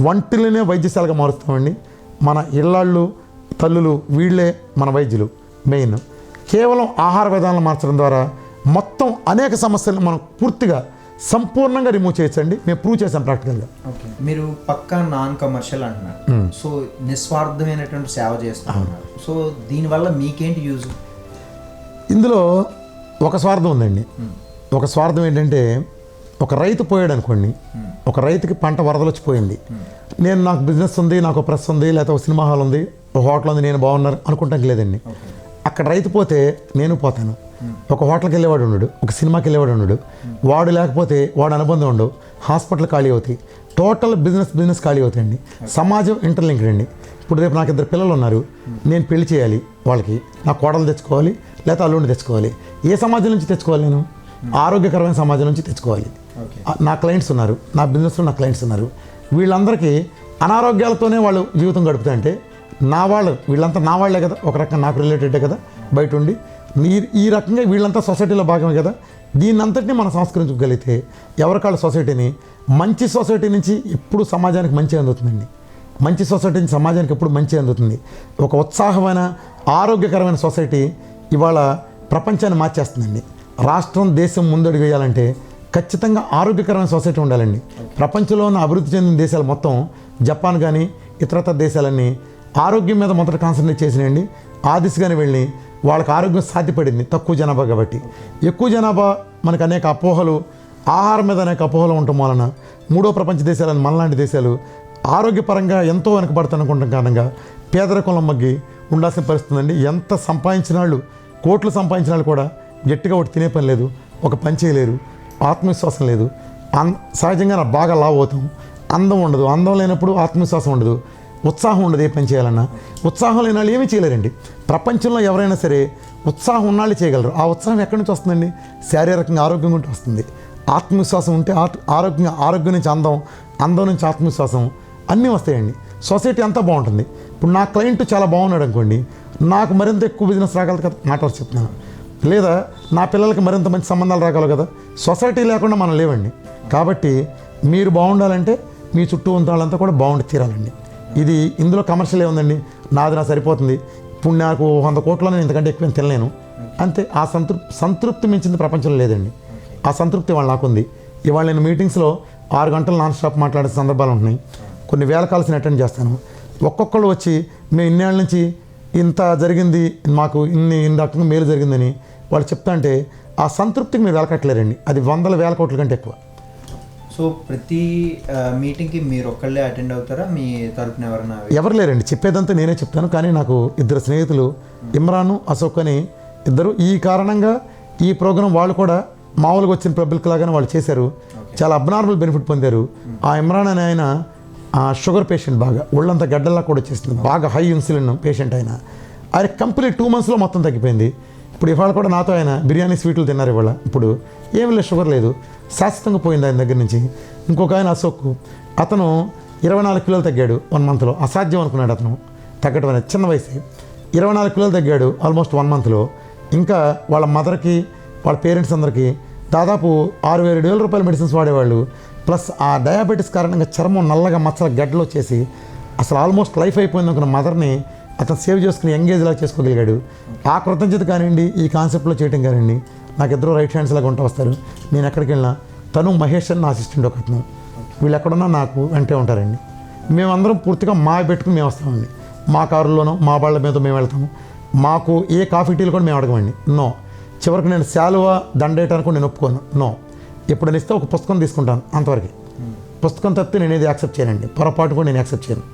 వంటిలోనే వైద్యశాలగా మారుస్తామండి. మన ఇళ్ళాళ్ళు, తల్లులు, వీళ్ళే మన వైద్యులు మెయిన్. కేవలం ఆహార విధానాలు మార్చడం ద్వారా మొత్తం అనేక సమస్యలను మనం పూర్తిగా సంపూర్ణంగా రిమూవ్ చేయొచ్చండి. మేము ప్రూవ్ చేసాం ప్రాక్టికల్గా. ఓకే, మీరు పక్కా నాన్ కమర్షియల్ అంటున్నారు, సో నిస్వార్థమైనటువంటి సేవ చేస్తున్నారు. సో దీనివల్ల మీకేంటి యూజ్? ఇందులో ఒక స్వార్థం ఉందండి. ఒక స్వార్థం ఏంటంటే, ఒక రైతు పోయాడు అనుకోండి, ఒక రైతుకి పంట వరదలు వచ్చిపోయింది. నాకు బిజినెస్ ఉంది, నాకు ప్రెస్ ఉంది, లేకపోతే ఒక సినిమా హాల్ ఉంది, ఒక హోటల్ ఉంది, నేను బాగున్నారు అనుకుంటానికి లేదండి. అక్కడ రైతు పోతే నేను పోతాను. ఒక హోటల్కి వెళ్ళేవాడు ఉండడు, ఒక సినిమాకి వెళ్ళేవాడు ఉండడు, వాడు లేకపోతే వాడు అనుబంధం ఉండవు, హాస్పిటల్ ఖాళీ అవుతాయి, టోటల్ బిజినెస్ ఖాళీ అవుతాయండి. సమాజం ఇంటర్లింక్డ్ అండి. ఇప్పుడు రేపు నాకు 2 పిల్లలు ఉన్నారు, నేను పెళ్లి చేయాలి, వాళ్ళకి నా కోడలు తెచ్చుకోవాలి, లేకపోతే అల్లుడిని తెచ్చుకోవాలి. ఏ సమాజం నుంచి తెచ్చుకోవాలి? నేను ఆరోగ్యకరమైన సమాజం నుంచి తెచ్చుకోవాలి. నా క్లయింట్స్ ఉన్నారు, నా బిజినెస్లో నా క్లయింట్స్ ఉన్నారు. వీళ్ళందరికీ అనారోగ్యాలతోనే వాళ్ళు జీవితం గడుపుతాయంటే వీళ్ళంతా నా వాళ్ళే కదా, ఒక రకంగా నాకు రిలేటెడే కదా బయట ఉండి. ఈ రకంగా వీళ్ళంతా సొసైటీలో భాగమే కదా. దీన్నంతటినీ మనం సంస్కరించగలిగితే ఎవరికాళ్ళ సొసైటీని, మంచి సొసైటీ నుంచి ఎప్పుడు సమాజానికి మంచి అందుతుందండి. మంచి సొసైటీ నుంచి సమాజానికి ఎప్పుడు మంచి అందుతుంది. ఒక ఉత్సాహమైన ఆరోగ్యకరమైన సొసైటీ ఇవాళ ప్రపంచాన్ని మార్చేస్తుందండి. రాష్ట్రం, దేశం ముందడుగు వేయాలంటే ఖచ్చితంగా ఆరోగ్యకరమైన సొసైటీ ఉండాలండి. ప్రపంచంలో ఉన్న అభివృద్ధి చెందిన దేశాలు మొత్తం, జపాన్ కానీ ఇతరత్ర దేశాలన్నీ ఆరోగ్యం మీద మొదట కాన్సన్ట్రేట్ చేసినాయండి. ఆ దిశగానే వెళ్ళి వాళ్ళకి ఆరోగ్యం సాధ్యపడింది, తక్కువ జనాభా కాబట్టి. ఎక్కువ జనాభా మనకు అనేక అపోహలు, ఆహారం మీద అనేక అపోహలు ఉండటం వలన 3వ ప్రపంచ దేశాలను, మనలాంటి దేశాలు ఆరోగ్యపరంగా ఎంతో వెనకబడుతున్నకుంటాం కారణంగా పేదరికంలో మగ్గి ఉండాల్సిన పరిస్థితి ఉందండి. ఎంత సంపాదించిన వాళ్ళు కోట్లు సంపాదించిన వాళ్ళు కూడా గట్టిగా ఒకటి తినే పని లేదు, ఒక పని చేయలేరు, ఆత్మవిశ్వాసం లేదు. సహజంగా నాకు బాగా లావు అవుతాం, అందం ఉండదు, అందం లేనప్పుడు ఆత్మవిశ్వాసం ఉండదు, ఉత్సాహం ఉండదు. ఏ పని చేయాలన్నా ఉత్సాహం లేని వాళ్ళు ఏమీ చేయలేరండి. ప్రపంచంలో ఎవరైనా సరే ఉత్సాహం ఉన్నాళ్ళు చేయగలరు. ఆ ఉత్సాహం ఎక్కడి నుంచి వస్తుందండి? శారీరకంగా ఆరోగ్యం ఉంటే వస్తుంది. ఆత్మవిశ్వాసం ఉంటే ఆరోగ్యం నుంచి అందం నుంచి ఆత్మవిశ్వాసం అన్నీ వస్తాయండి. సొసైటీ అంతా బాగుంటుంది. ఇప్పుడు నా క్లయింట్ చాలా బాగున్నాడు అనుకోండి, నాకు మరింత ఎక్కువ బిజినెస్ రాగలదు కదా, మాట వరకు చెప్తున్నాను. లేదా నా పిల్లలకి మరింత మంచి సంబంధాలు రాగలవు కదా. సొసైటీ లేకుండా మనం లేవండి. కాబట్టి మీరు బాగుండాలంటే మీ చుట్టూ ఉన్న వాళ్ళంతా కూడా బాగుండి తీరాలండి. ఇది ఇందులో కమర్షియల్ ఏముందండి, నాది నా సరిపోతుంది, ఇప్పుడు నాకు 100 కోట్లలో నేను ఇంతకంటే ఎక్కువ తినలేను అంతే. ఆ సంతృప్తి మించింది ప్రపంచంలో లేదండి. ఆ సంతృప్తి ఇవాళ నాకుంది. ఇవాళ నేను మీటింగ్స్లో 6 గంటలు నాన్ స్టాప్ మాట్లాడే సందర్భాలు ఉంటున్నాయి. కొన్ని వేల కాల్స్ని అటెండ్ చేస్తాను. ఒక్కొక్కళ్ళు వచ్చి మేము ఇన్నేళ్ళ నుంచి ఇంత జరిగింది, మాకు ఇన్ని రకంగా మేలు జరిగిందని వాళ్ళు చెప్తా అంటే ఆ సంతృప్తికి మీరు వెలకట్టలేరండి. అది 100,000 కోట్ల కంటే ఎక్కువ. సో ప్రతి మీటింగ్కి మీరు ఒక్కళ్ళే అటెండ్ అవుతారా? మీ తరపున ఎవరు లేరండి, చెప్పేదంతా నేనే చెప్తాను. కానీ నాకు 2 స్నేహితులు, ఇమ్రాను, అశోక్ అని ఇద్దరు, ఈ కారణంగా ఈ ప్రోగ్రాం వాళ్ళు కూడా మామూలుగా వచ్చిన పబ్లిక్ లాగానే వాళ్ళు చేశారు. చాలా అబ్నార్మల్ బెనిఫిట్ పొందారు. ఆ ఇమ్రాన్ అనే ఆయన షుగర్ పేషెంట్, బాగా ఒళ్ళంతా గడ్డల్లా కూడా వచ్చేస్తుంది, బాగా హై ఇన్సులిన్ పేషెంట్. ఆయన కంప్లీట్ 2 monthsలో మొత్తం తగ్గిపోయింది. ఇప్పుడు ఇవాళ కూడా నాతో ఆయన బిర్యానీ స్వీట్లు తిన్నారు. ఇవాళ ఇప్పుడు ఏమి లేదు, షుగర్ లేదు, శాశ్వతంగా పోయింది ఆయన దగ్గర నుంచి. ఇంకొక ఆయన అశోక్, అతను 24 కిలోలు తగ్గాడు 1 monthలో. అసాధ్యం అనుకున్నాడు అతను తగ్గడం అనేది, చిన్న వయసు. 24 కిలోలు తగ్గాడు ఆల్మోస్ట్ 1 monthలో. ఇంకా వాళ్ళ మదర్కి, వాళ్ళ పేరెంట్స్ అందరికీ దాదాపు 6,000-7,000 రూపాయల మెడిసిన్స్ వాడేవాళ్ళు. ప్లస్ ఆ డయాబెటీస్ కారణంగా చర్మం నల్లగా మచ్చల గడ్డలు వచ్చేసి అసలు ఆల్మోస్ట్ లైఫ్ అయిపోయింది అనుకున్న మదర్ని అతను సేవ్ చేసుకుని యంగేజ్ లాగా చేసుకోగలిగాడు. ఆ కృతజ్ఞత కానివ్వండి, ఈ కాన్సెప్ట్లో చేయటం కానివ్వండి, నాకు ఇద్దరు రైట్ హ్యాండ్స్ లాగా ఉంటా వస్తారు. నేను ఎక్కడికి వెళ్ళినా, తను మహేష్ అని నా అసిస్టెంట్ ఒక అతను, వీళ్ళు ఎక్కడున్నా నాకు వెంటే ఉంటారండి. మేమందరం పూర్తిగా మా పెట్టుకుని మేము వస్తామండి. మా కారుల్లోనో మా బాళ్ళ మీద మేము వెళ్తాము. మాకు ఏ కాఫీ టీలు కూడా మేము అడగమండి. నో. చివరికి నేను శాలువా దండేయటానికి కూడా నేను ఒప్పుకోను. నో. ఎప్పుడు ఇస్తే ఒక పుస్తకం తీసుకుంటాను, అంతవరకు. పుస్తకం తప్పితే నేను ఏది యాక్సెప్ట్ చేయనండి. పొరపాటు కూడా నేను యాక్సెప్ట్ చేయను.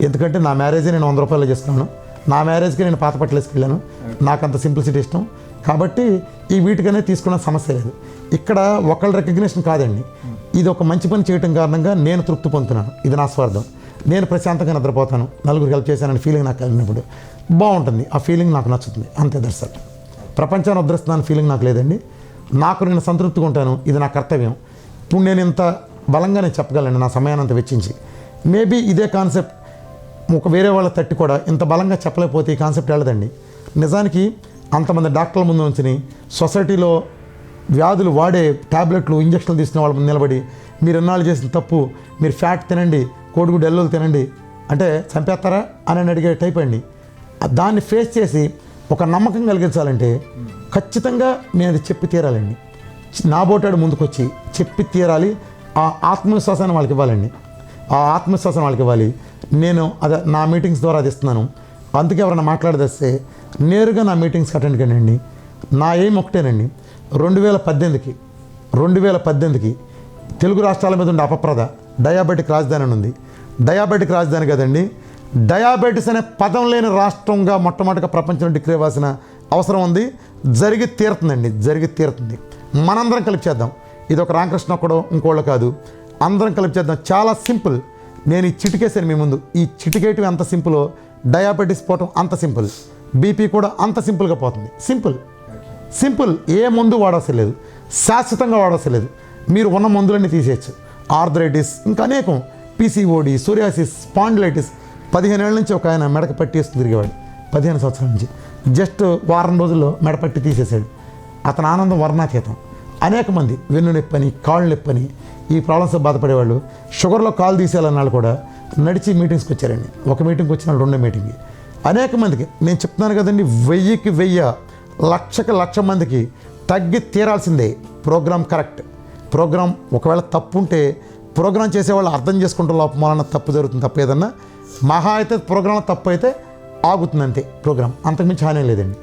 ఎందుకంటే నా మ్యారేజే నేను 100 రూపాయలు చేసుకున్నాను. నా మ్యారేజ్కి నేను పాత బట్టలు వేసుకెళ్ళాను. నాకు అంత సింప్లిసిటీ ఇష్టం. కాబట్టి ఈ వీటికనే తీసుకున్న సమస్య లేదు. ఇక్కడ ఒకళ్ళ రికగ్నిషన్ కాదండి, ఇది ఒక మంచి పని చేయటం కారణంగా నేను తృప్తి పొందుతున్నాను. ఇది నా స్వార్థం. నేను ప్రశాంతంగా నిద్రపోతాను, నలుగురికి హెల్ప్ చేశానని ఫీలింగ్ నాకు కలిగినప్పుడు బాగుంటుంది. ఆ ఫీలింగ్ నాకు నచ్చుతుంది, అంతే. దర్శనం ప్రపంచాన్ని ఉద్ధరిస్తున్నాను ఫీలింగ్ నాకు లేదండి. నాకు నేను సంతృప్తిగా ఉంటాను, ఇది నా కర్తవ్యం. ఇప్పుడు నేను ఇంత బలంగా నేను చెప్పగలను నా సమయాన్ని అంత వెచ్చించి. మేబీ ఇదే కాన్సెప్ట్ ఒక వేరే వాళ్ళ తట్టి కూడా ఇంత బలంగా చెప్పలేకపోతే ఈ కాన్సెప్ట్ వెళ్ళదండి. నిజానికి అంతమంది డాక్టర్ల ముందు నుంచి సొసైటీలో వ్యాధులు వాడే ట్యాబ్లెట్లు, ఇంజక్షన్లు తీసుకునే వాళ్ళ ముందు నిలబడి మీరు ఎన్నాళ్ళు చేసిన తప్పు, మీరు ఫ్యాట్ తినండి, కోడిగుడ్డు ఎల్లులు తినండి అంటే చంపేస్తారా అని అడిగే టైప్ అండి. దాన్ని ఫేస్ చేసి ఒక నమ్మకం కలిగించాలంటే ఖచ్చితంగా నేను అది చెప్పి తీరాలండి. నా బోటాడు ముందుకొచ్చి చెప్పి తీరాలి. ఆ ఆత్మవిశ్వాసాన్ని వాళ్ళకి ఇవ్వాలండి. ఆ ఆత్మవిశ్వాసం వాళ్ళకి ఇవ్వాలి. నేను అది నా మీటింగ్స్ ద్వారా అది ఇస్తున్నాను. అందుకే ఎవరైనా మాట్లాడదస్తే నేరుగా నా మీటింగ్స్కి అటెండ్ కండి. నా ఏం ఒకటేనండి, 2018కి తెలుగు రాష్ట్రాల మీద ఉండే అపప్రద డయాబెటిక్ రాజధాని అని ఉంది. డయాబెటిక్ రాజధాని కదండి, డయాబెటీస్ అనే పదం లేని రాష్ట్రంగా మొట్టమొదటిగా ప్రపంచంలో డిక్లేర్ అవ్వాల్సిన అవసరం ఉంది. జరిగి తీరుతుంది. మనందరం కలిపి చేద్దాం. ఇది ఒక రామకృష్ణ ఒక్కడో ఇంకోళ్ళు కాదు, అందరం కలిపి చేద్దాం. చాలా సింపుల్. నేను ఈ చిటికేసాను మీ ముందు. ఈ చిటికేటివి ఎంత సింపులో డయాబెటీస్ పోవటం అంత సింపుల్. బీపీ కూడా అంత సింపుల్గా పోతుంది. సింపుల్. ఏ మందు వాడవలసిన లేదు, శాశ్వతంగా వాడవలసిన లేదు. మీరు ఉన్న మందులన్నీ తీసేయచ్చు. ఆర్థరైటిస్, ఇంకా అనేకం, పీసీఓడి, సోరియాసిస్, స్పాండిలైటిస్. 15 ఏళ్ళ నుంచి ఒక ఆయన మెడక పట్టి వేసుకుని తిరిగేవాడు. 15 సంవత్సరాల నుంచి జస్ట్ వారం రోజుల్లో మెడపట్టి తీసేశాడు. అతని ఆనందం వర్ణాతీతం. అనేక మంది వెన్ను నొప్పని, కాళ్ళు నొప్పని, ఈ ప్రాబ్లమ్స్తో బాధపడేవాళ్ళు, షుగర్లో కాలు తీసేయాలన్నాళ్ళు కూడా నడిచి మీటింగ్స్కి వచ్చారండి. ఒక మీటింగ్కి వచ్చిన 2వ మీటింగ్కి అనేక మందికి నేను చెప్తున్నాను కదండి, 1000కి 1000, 1,00,000 మందికి తగ్గి తీరాల్సిందే. Programme correct. ప్రోగ్రామ్ ఒకవేళ తప్పు ఉంటే ప్రోగ్రామ్ చేసేవాళ్ళు అర్థం చేసుకుంటే లోపం వలన తప్పు జరుగుతుంది. తప్పు ఏదన్నా మహా అయితే ప్రోగ్రాంలో తప్పు అయితే ఆగుతుంది అంతే. ప్రోగ్రామ్ అంతకుమించి హాని లేదండి.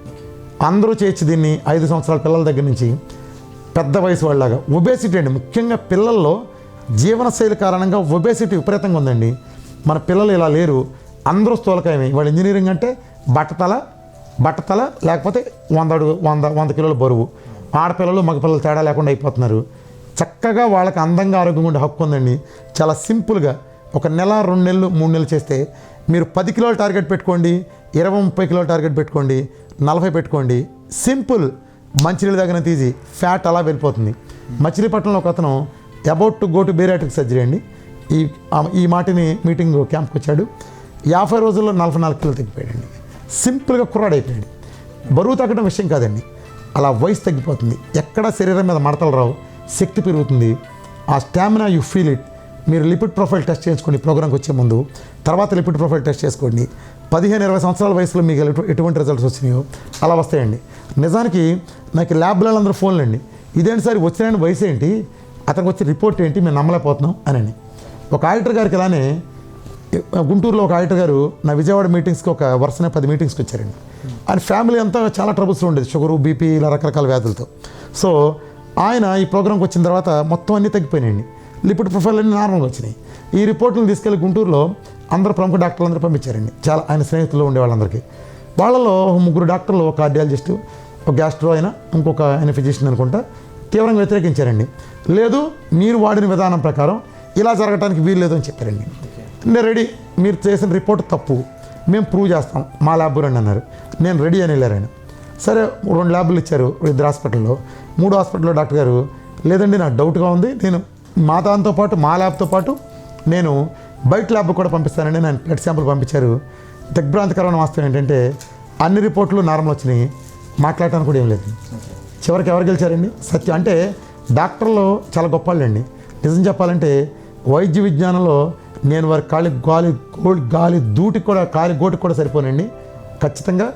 అందరూ చేయొచ్చు దీన్ని. 5 సంవత్సరాల పిల్లల దగ్గర నుంచి పెద్ద వయసు వాళ్ళలాగా. ఒబేసిటీ అండి, ముఖ్యంగా పిల్లల్లో జీవనశైలి కారణంగా ఒబేసిటీ విపరీతంగా ఉందండి. మన పిల్లలు ఇలా లేరు, అందరూ స్థూలకాయమే. వాళ్ళు ఇంజనీరింగ్ అంటే బట్టతల, బట్టతల లేకపోతే 100 కిలోల బరువు, ఆడపిల్లలు మగపిల్లలు తేడా లేకుండా అయిపోతున్నారు. చక్కగా వాళ్ళకి అందంగా ఆరోగ్యంగా ఉండే హక్కు ఉందండి. చాలా సింపుల్గా ఒక నెల 2 నెలలు 3 నెలలు చేస్తే మీరు 10 కిలోల టార్గెట్ పెట్టుకోండి, 20-30 కిలోల టార్గెట్ పెట్టుకోండి, 40 పెట్టుకోండి. సింపుల్. మంచినీళ్ళ దగ్గర తీసి ఫ్యాట్ అలా వెళ్ళిపోతుంది. మచిలీపట్నంలో ఒక అతను about to go to bariatric surgery అండి. ఈ మాటిని మీటింగ్ క్యాంప్కి వచ్చాడు. 50 రోజుల్లో 44 కిలోలు తగ్గిపోయాడండి. సింపుల్గా కుర్రాడైపోయాడు. బరువు తగ్గడం విషయం కాదండి, అలా వయసు తగ్గిపోతుంది. ఎక్కడ శరీరం మీద మడతలు రావు, శక్తి పెరుగుతుంది, ఆ స్టామినా యూ ఫీల్ ఇట్. మీరు లిపిడ్ ప్రొఫైల్ టెస్ట్ చేసుకోండి ప్రోగ్రామ్కి వచ్చే ముందు, తర్వాత లిపిడ్ ప్రొఫైల్ టెస్ట్ చేసుకోండి. 15-20 సంవత్సరాల వయసులో మీకు ఎటువంటి రిజల్ట్స్ వచ్చినాయో అలా వస్తాయండి. నిజానికి నాకు ల్యాబ్లో అందరూ ఫోన్లు అండి, ఇదేంటి సార్ వచ్చిన వయసు ఏంటి, అతనికి వచ్చే రిపోర్ట్ ఏంటి, మేము నమ్మలేకపోతున్నాం అని. ఒక ఆడిటర్ గారికి ఇలానే గుంటూరులో ఒక ఆడిటర్ గారు నా విజయవాడ మీటింగ్స్కి ఒక వరుసనే 10 మీటింగ్స్కి వచ్చారండి. ఆయన ఫ్యామిలీ అంతా చాలా ట్రబుల్స్లో ఉండేది, షుగరు, బీపీ, ఇలా రకరకాల వ్యాధులతో. సో ఆయన ఈ ప్రోగ్రామ్కి వచ్చిన తర్వాత మొత్తం అన్నీ తగ్గిపోయినాయండి. లిపిడ్ ప్రొఫైల్ అన్నీ నార్మల్గా వచ్చినాయి. ఈ రిపోర్ట్లను తీసుకెళ్లి గుంటూరులో అందరూ ప్రముఖ డాక్టర్లు అందరూ పంపించారండి, చాలా ఆయన స్నేహితులు ఉండే వాళ్ళందరికీ. వాళ్ళలో 3 డాక్టర్లు, ఒక కార్డియాలజిస్టు, ఒక గ్యాస్ట్రో అయినా, ఇంకొక ఆయన ఫిజిషియన్ అనుకుంటా, తీవ్రంగా వ్యతిరేకించారండి. లేదు, మీరు వాడిన విధానం ప్రకారం ఇలా జరగడానికి వీలు లేదు అని చెప్పారండి. నేను రెడీ, మీరు చేసిన రిపోర్ట్ తప్పు, మేము ప్రూవ్ చేస్తాం, మా ల్యాబ్ రండి అన్నారు. నేను రెడీ అని వెళ్ళారు ఆయన. సరే 2 ల్యాబులు ఇచ్చారు 2 హాస్పిటల్లో. 3 హాస్పిటల్లో డాక్టర్ గారు లేదండి నాకు డౌట్గా ఉంది, నేను మా దాంతో పాటు మా ల్యాబ్తో పాటు నేను బయట ల్యాబ్ కూడా పంపిస్తానండి. నేను బ్లడ్ శాంపుల్ పంపించారు. దిగ్భ్రాంతికరమైన వాస్తవం ఏంటంటే అన్ని రిపోర్ట్లు నార్మల్ వచ్చినాయి, మాట్లాడటానికి కూడా ఏం లేదు. చివరికి ఎవరు గెలిచారండి? సత్యం. అంటే డాక్టర్లు చాలా గొప్ప వాళ్ళండి. నిజం చెప్పాలంటే వైద్య విజ్ఞానంలో నేను వారి గాలి దూటికి కూడా గోటికి కూడా సరిపోనండి. ఖచ్చితంగా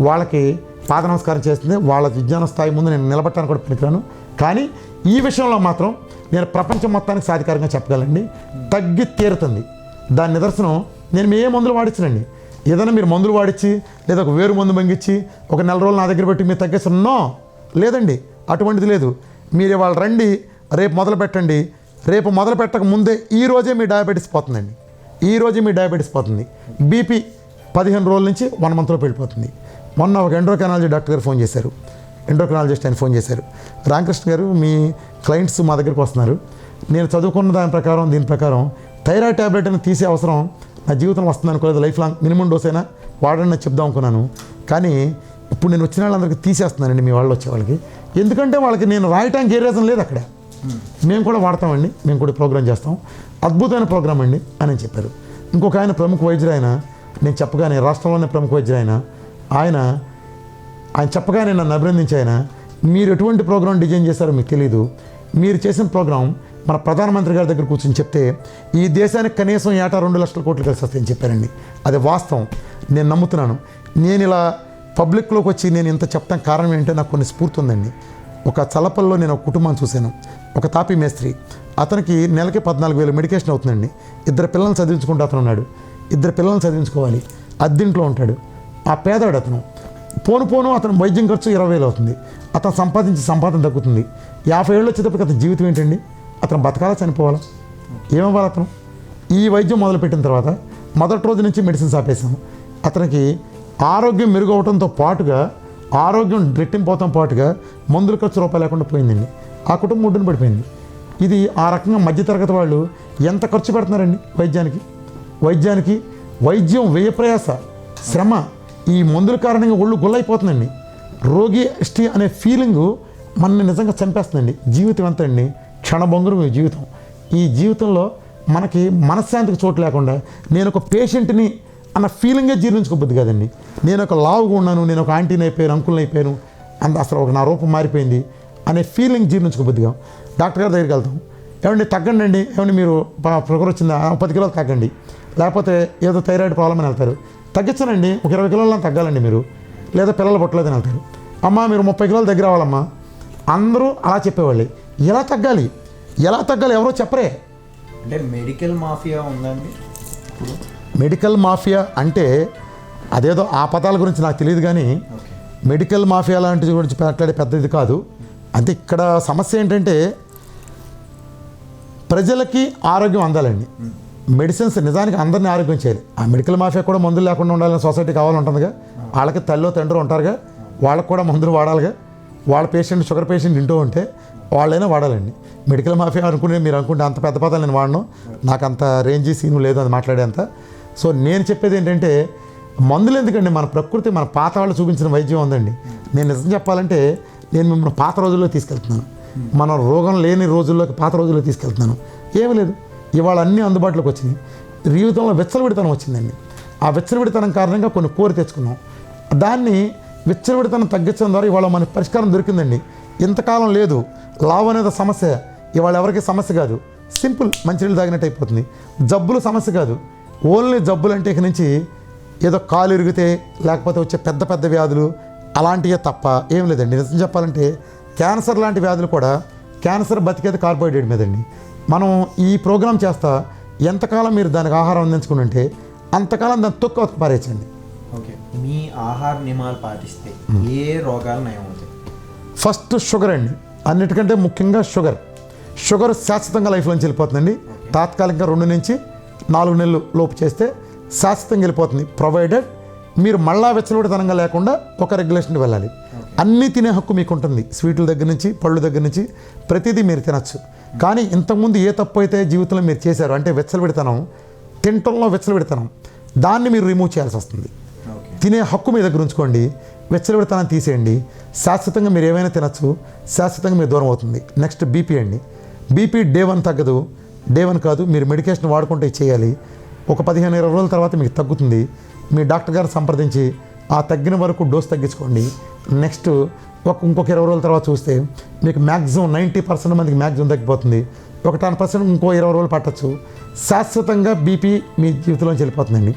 వాళ్ళకి పాద నమస్కారం చేస్తుంది. వాళ్ళ విజ్ఞాన స్థాయి ముందు నేను నిలబట్టడానికి కూడా పనికిరాను. కానీ ఈ విషయంలో మాత్రం నేను ప్రపంచం మొత్తానికి సాధికారంగా చెప్పగలండి, తగ్గి తీరుతుంది. దాని నిదర్శనం నేను ఏ మందులు వాడించనండి. ఏదైనా మీరు మందులు వాడించి లేదా ఒక వేరు మందు మంగిచ్చి ఒక 4 రోజులు నా దగ్గర పెట్టి మీరు తగ్గేస్తాను, నో, లేదండి, అటువంటిది లేదు. మీరు ఇవాళ రండి, రేపు మొదలు పెట్టండి, రేపు మొదలు పెట్టక ముందే ఈ రోజే మీ డయాబెటీస్ పోతుందండి. ఈ రోజే మీ డయాబెటీస్ పోతుంది. బీపీ 15 రోజుల నుంచి 1 మంత్లో వెళ్ళిపోతుంది. మొన్న ఒక ఎండోక్రైనాలజీ డాక్టర్ గారు ఫోన్ చేశారు, ఎండోక్రైనాలజిస్ట్ ఆయన ఫోన్ చేశారు, రామకృష్ణ గారు మీ క్లయింట్స్ మా దగ్గరికి వస్తున్నారు, నేను చదువుకున్న దీని ప్రకారం థైరాయిడ్ ట్యాబ్లెట్ అని తీసే అవసరం నా జీవితం వస్తుంది అనుకోలేదు, లైఫ్ లాంగ్ మినిమం డోస్ అయినా వాడని చెప్దాం అనుకున్నాను. కానీ ఇప్పుడు నేను వచ్చిన వాళ్ళందరికీ తీసేస్తున్నానండి, మీ వాళ్ళు వచ్చే వాళ్ళకి. ఎందుకంటే వాళ్ళకి నేను రాయటానికి ఏ రీజన్ లేదు అక్కడ. మేము కూడా వాడతామండి, మేము కూడా ప్రోగ్రామ్ చేస్తాం, అద్భుతమైన ప్రోగ్రామ్ అండి అని చెప్పారు. ఇంకొక ఆయన ప్రముఖ వైద్యుడు, ఆయన నేను చెప్పగానే రాష్ట్రంలోనే ప్రముఖ వైద్యుడు ఆయన చెప్పగానే నన్ను అభినందించి ఆయన, మీరు ఎటువంటి ప్రోగ్రామ్ డిజైన్ చేశారో మీకు తెలీదు, మీరు చేసిన ప్రోగ్రాం మన ప్రధానమంత్రి గారి దగ్గర కూర్చొని చెప్తే ఈ దేశానికి కనీసం ఏటా 2 లక్షల కోట్లు కలిసి వస్తాయని చెప్పారండి. అది వాస్తవం, నేను నమ్ముతున్నాను. నేను ఇలా పబ్లిక్లోకి వచ్చి నేను ఇంత చెప్తాను కారణం ఏంటంటే నాకు కొన్ని స్ఫూర్తి ఉందండి. ఒక చల్లపల్లిలో నేను ఒక కుటుంబాన్ని చూశాను, ఒక తాపీ మేస్త్రి, అతనికి నెలకి 14,000 మెడికేషన్ అవుతుందండి. 2 పిల్లల్ని చదివించుకుంటూ అతను ఉన్నాడు. 2 పిల్లల్ని చదివించుకోవాలి, అద్దెంట్లో ఉంటాడు. ఆ పేదాడు అతను. పోను అతను వైద్యం ఖర్చు 20,000 అవుతుంది. అతను సంపాదన తగ్గుతుంది. 50 ఏళ్ళు వచ్చేటప్పటికి అతని జీవితం ఏంటండి? అతను బతకాలా, చనిపోవాలా, ఏమవ్వాలి అతను? ఈ వైద్యం మొదలుపెట్టిన తర్వాత మొదటి రోజు నుంచి మెడిసిన్స్ ఆపేసాము. అతనికి ఆరోగ్యం మెరుగవడంతో పాటుగా, ఆరోగ్యం రెట్టింపోవడంతో పాటుగా మందుల ఖర్చు రూపాయి లేకుండా పోయిందండి. ఆ కుటుంబం ఒడ్డున పడిపోయింది. ఇది ఆ రకంగా మధ్యతరగతి వాళ్ళు ఎంత ఖర్చు పెడుతున్నారండి వైద్యానికి? వైద్యం వ్యయ ప్రయాస, శ్రమ, ఈ మందుల కారణంగా ఒళ్ళు గుల్లైపోతుందండి. రోగిష్టి అనే ఫీలింగు మనల్ని నిజంగా చంపేస్తుందండి. జీవితం ఎంత అండి, క్షణభంగురం ఈ జీవితం. ఈ జీవితంలో మనకి మనశ్శాంతికి చోటు లేకుండా నేను ఒక పేషెంట్ని అన్న ఫీలింగే జీర్ణించుకోబుద్ది కాదండి. నేను ఒక లావుగా ఉన్నాను, నేను ఒక ఆంటీని అయిపోయాను, అంకుల్ని అయిపోయాను, అసలు ఒక నా రూపం మారిపోయింది అనే ఫీలింగ్ జీర్ణించుకోబుద్దిగా డాక్టర్ గారి దగ్గరికి వెళ్తాం. ఏమండి తగ్గండి అండి, ఏమండి మీరు షుగర్ వచ్చిందా, 10 కిలోలు తగ్గండి, లేకపోతే ఏదో థైరాయిడ్ ప్రాబ్లం అని వెళ్తారు. తగ్గించనండి, ఒక 20 కిలోలు తగ్గాలండి మీరు, లేదా పిల్లలు పుట్టలేదని వెళ్తారు. అమ్మ మీరు 30 కిలోలు దగ్గర రావాలమ్మా, అందరూ అలా చెప్పేవాళ్ళు. ఎలా తగ్గాలి ఎవరో చెప్పరే. అంటే మెడికల్ మాఫియా ఉందండి. మెడికల్ మాఫియా అంటే అదేదో ఆ పదాల గురించి నాకు తెలియదు, కానీ మెడికల్ మాఫియా లాంటి గురించి మాట్లాడే పెద్ద ఇది కాదు. అంటే ఇక్కడ సమస్య ఏంటంటే ప్రజలకి ఆరోగ్యం అందాలండి. మెడిసిన్స్ నిజానికి అందరినీ ఆరోగ్యం చేయాలి. ఆ మెడికల్ మాఫియా కూడా మందులు లేకుండా ఉండాలని సొసైటీ కావాలంటుందిగా. వాళ్ళకి తల్లిలో తండ్రి ఉంటారుగా, వాళ్ళకి కూడా మందులు వాడాలిగా. వాళ్ళ పేషెంట్ షుగర్ పేషెంట్ ఇంటూ ఉంటే వాళ్ళైనా వాడాలండి. మెడికల్ మాఫియా అనుకునే మీరు అనుకుంటే అంత పెద్ద పదాలు నేను వాడను, నాకు అంత రేంజీ సీను లేదు అది మాట్లాడేంత. సో నేను చెప్పేది ఏంటంటే మందులు ఎందుకండి, మన ప్రకృతి మన పాత వాళ్ళు చూపించిన వైద్యం ఉందండి. నేను నిజం చెప్పాలంటే నేను మిమ్మల్ని పాత రోజుల్లో తీసుకెళ్తున్నాను, మన రోగం లేని రోజుల్లోకి పాత రోజుల్లో తీసుకెళ్తున్నాను. ఏమీ లేదు, ఇవాళ అన్నీ అందుబాటులోకి వచ్చినాయి. జీవితంలో విచ్చలవిడితనం వచ్చిందండి. ఆ విచ్చలవిడితనం కారణంగా కొన్ని కోరి తెచ్చుకున్నాం. దాన్ని విచ్చలవిడితనం తగ్గించడం ద్వారా ఇవాళ మనకి పరిష్కారం దొరికిందండి. ఇంతకాలం లేదు, లావు అనేది సమస్య, ఇవాళ ఎవరికి సమస్య కాదు. సింపుల్, మంచినీళ్ళు తాగినట్టు అయిపోతుంది. జబ్బులు సమస్య కాదు, ఓన్లీ జబ్బులు అంటే ఇక నుంచి ఏదో కాలు ఇరిగితే లేకపోతే వచ్చే పెద్ద పెద్ద వ్యాధులు అలాంటివే తప్ప ఏం లేదండి. నిజం చెప్పాలంటే క్యాన్సర్ లాంటి వ్యాధులు కూడా, క్యాన్సర్ బతికేది కార్బోహైడ్రేట్ మీదండి. మనం ఈ ప్రోగ్రాం చేస్తా ఎంతకాలం మీరు దానికి ఆహారం అందించుకుని ఉంటే అంతకాలం దాన్ని తొక్కు పారేయచ్చండి. ఓకే, మీ ఆహార నియమాలు పాటిస్తే ఏ రోగాలు నయం అవుతాయి? ఫస్ట్ షుగర్ అండి, అన్నిటికంటే ముఖ్యంగా షుగర్ శాశ్వతంగా లైఫ్లోంచి వెళ్ళిపోతుందండి. తాత్కాలికంగా 2 నుంచి 4 నెలలు లోపు చేస్తే శాశ్వతంగా వెళ్ళిపోతుంది, ప్రొవైడెడ్ మీరు మళ్ళా వెచ్చలవిడితనంగా లేకుండా ఒక రెగ్యులేషన్కి వెళ్ళాలి. అన్నీ తినే హక్కు మీకు ఉంటుంది, స్వీట్ల దగ్గర నుంచి పళ్ళు దగ్గర నుంచి ప్రతిదీ మీరు తినచ్చు. కానీ ఇంతకుముందు ఏ తప్పు అయితే జీవితంలో మీరు చేశారు అంటే విచ్చలవిడితనం, తినటంలో విచ్చలవిడితనం, దాన్ని మీరు రిమూవ్ చేయాల్సి వస్తుంది. తినే హక్కు మీ దగ్గర ఉంచుకోండి, విచ్చలవిడితనం తీసేయండి, శాశ్వతంగా మీరు ఏమైనా తినచ్చు, శాశ్వతంగా మీరు దూరం అవుతుంది. నెక్స్ట్ బీపీ అండి. బీపీ డే 1 తగ్గదు, డే 1 కాదు, మీరు మెడికేషన్ వాడుకుంటే చేయాలి. ఒక 15-20 రోజుల తర్వాత మీకు తగ్గుతుంది. మీ డాక్టర్ గారిని సంప్రదించి ఆ తగ్గిన వరకు డోస్ తగ్గించుకోండి. నెక్స్ట్ ఇంకొక 20 రోజుల తర్వాత చూస్తే మీకు మ్యాక్సిమం 90% మందికి మ్యాక్సిమం తగ్గిపోతుంది. ఒక 10% ఇంకో 20 రోజులు పట్టచ్చు. శాశ్వతంగా బీపీ మీ జీవితంలోంచి వెళ్ళిపోతుందండి.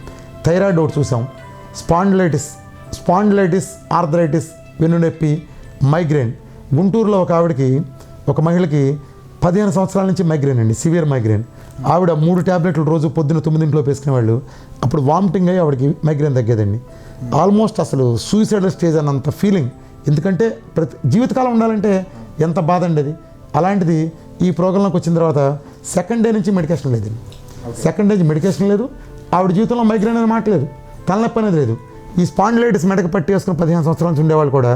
థైరాయిడ్ ఒకటి చూసాం, స్పాండిలైటిస్, ఆర్థరైటిస్, వెన్నునొప్పి, మైగ్రేన్. గుంటూరులో ఒక మహిళకి 15 సంవత్సరాల నుంచి మైగ్రేన్ అండి, సివియర్ మైగ్రేన్. ఆవిడ 3 ట్యాబ్లెట్లు రోజు పొద్దున్న 9 వేసుకునేవాళ్ళు. అప్పుడు వామిటింగ్ అయ్యి ఆవిడకి మైగ్రేన్ తగ్గేదండి. ఆల్మోస్ట్ అసలు సూసైడల్ స్టేజ్ అన్నంత ఫీలింగ్. ఎందుకంటే జీవితకాలం ఉండాలంటే ఎంత బాధ అండి అది. అలాంటిది ఈ ప్రోగ్రాంలోకి వచ్చిన తర్వాత సెకండ్ డే నుంచి మెడికేషన్ లేదండి. సెకండ్ డే మెడికేషన్ లేదు, ఆవిడ జీవితంలో మైగ్రేన్ అనేది మాట్లేదు, తలనొప్పి అనేది లేదు. ఈ స్పాండిలైటిస్ మెడకు పట్టి వేసుకుని 15 సంవత్సరాల నుంచి ఉండేవాళ్ళు కూడా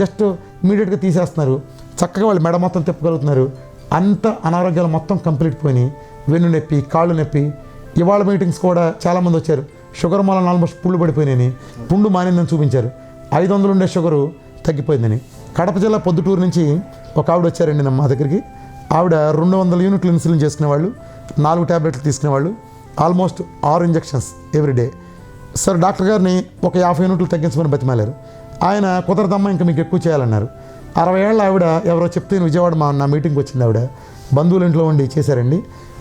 జస్ట్ ఇమీడియట్గా తీసేస్తున్నారు, చక్కగా వాళ్ళు మెడ మొత్తం తిప్పగలుగుతున్నారు. అంత అనారోగ్యాలు మొత్తం కంప్లీట్ పోయినాయి. వెన్ను నొప్పి, కాళ్ళు నొప్పి. ఇవాళ మీటింగ్స్ కూడా చాలామంది వచ్చారు, షుగర్ మూలన ఆల్మోస్ట్ పుండు పడిపోయినాయి, పుండు మానిందని చూపించారు. 500 ఉండే షుగరు తగ్గిపోయిందని. కడప జిల్లా పొద్దుటూరు నుంచి ఒక ఆవిడ వచ్చారండి మా దగ్గరికి. ఆవిడ 200 యూనిట్లు ఇన్సులిన్ చేసుకునేవాళ్ళు, 4 ట్యాబ్లెట్లు తీసుకునేవాళ్ళు, almost 6 injections everyday. Sir doctor గారిని ఒక 50 యూనిట్లు తగ్గించమని బతిమాలారు. ఆయన కుదరదమ్మా ఇంకా మీకు ఎక్కువ చేయాలన్నారు. 60 ఏళ్ళ ఆవిడ ఎవరో చెప్తే విజయవాడ నా మీటింగ్కి వచ్చింది. ఆవిడ బంధువుల ఇంట్లో ఉండి చేశారండి.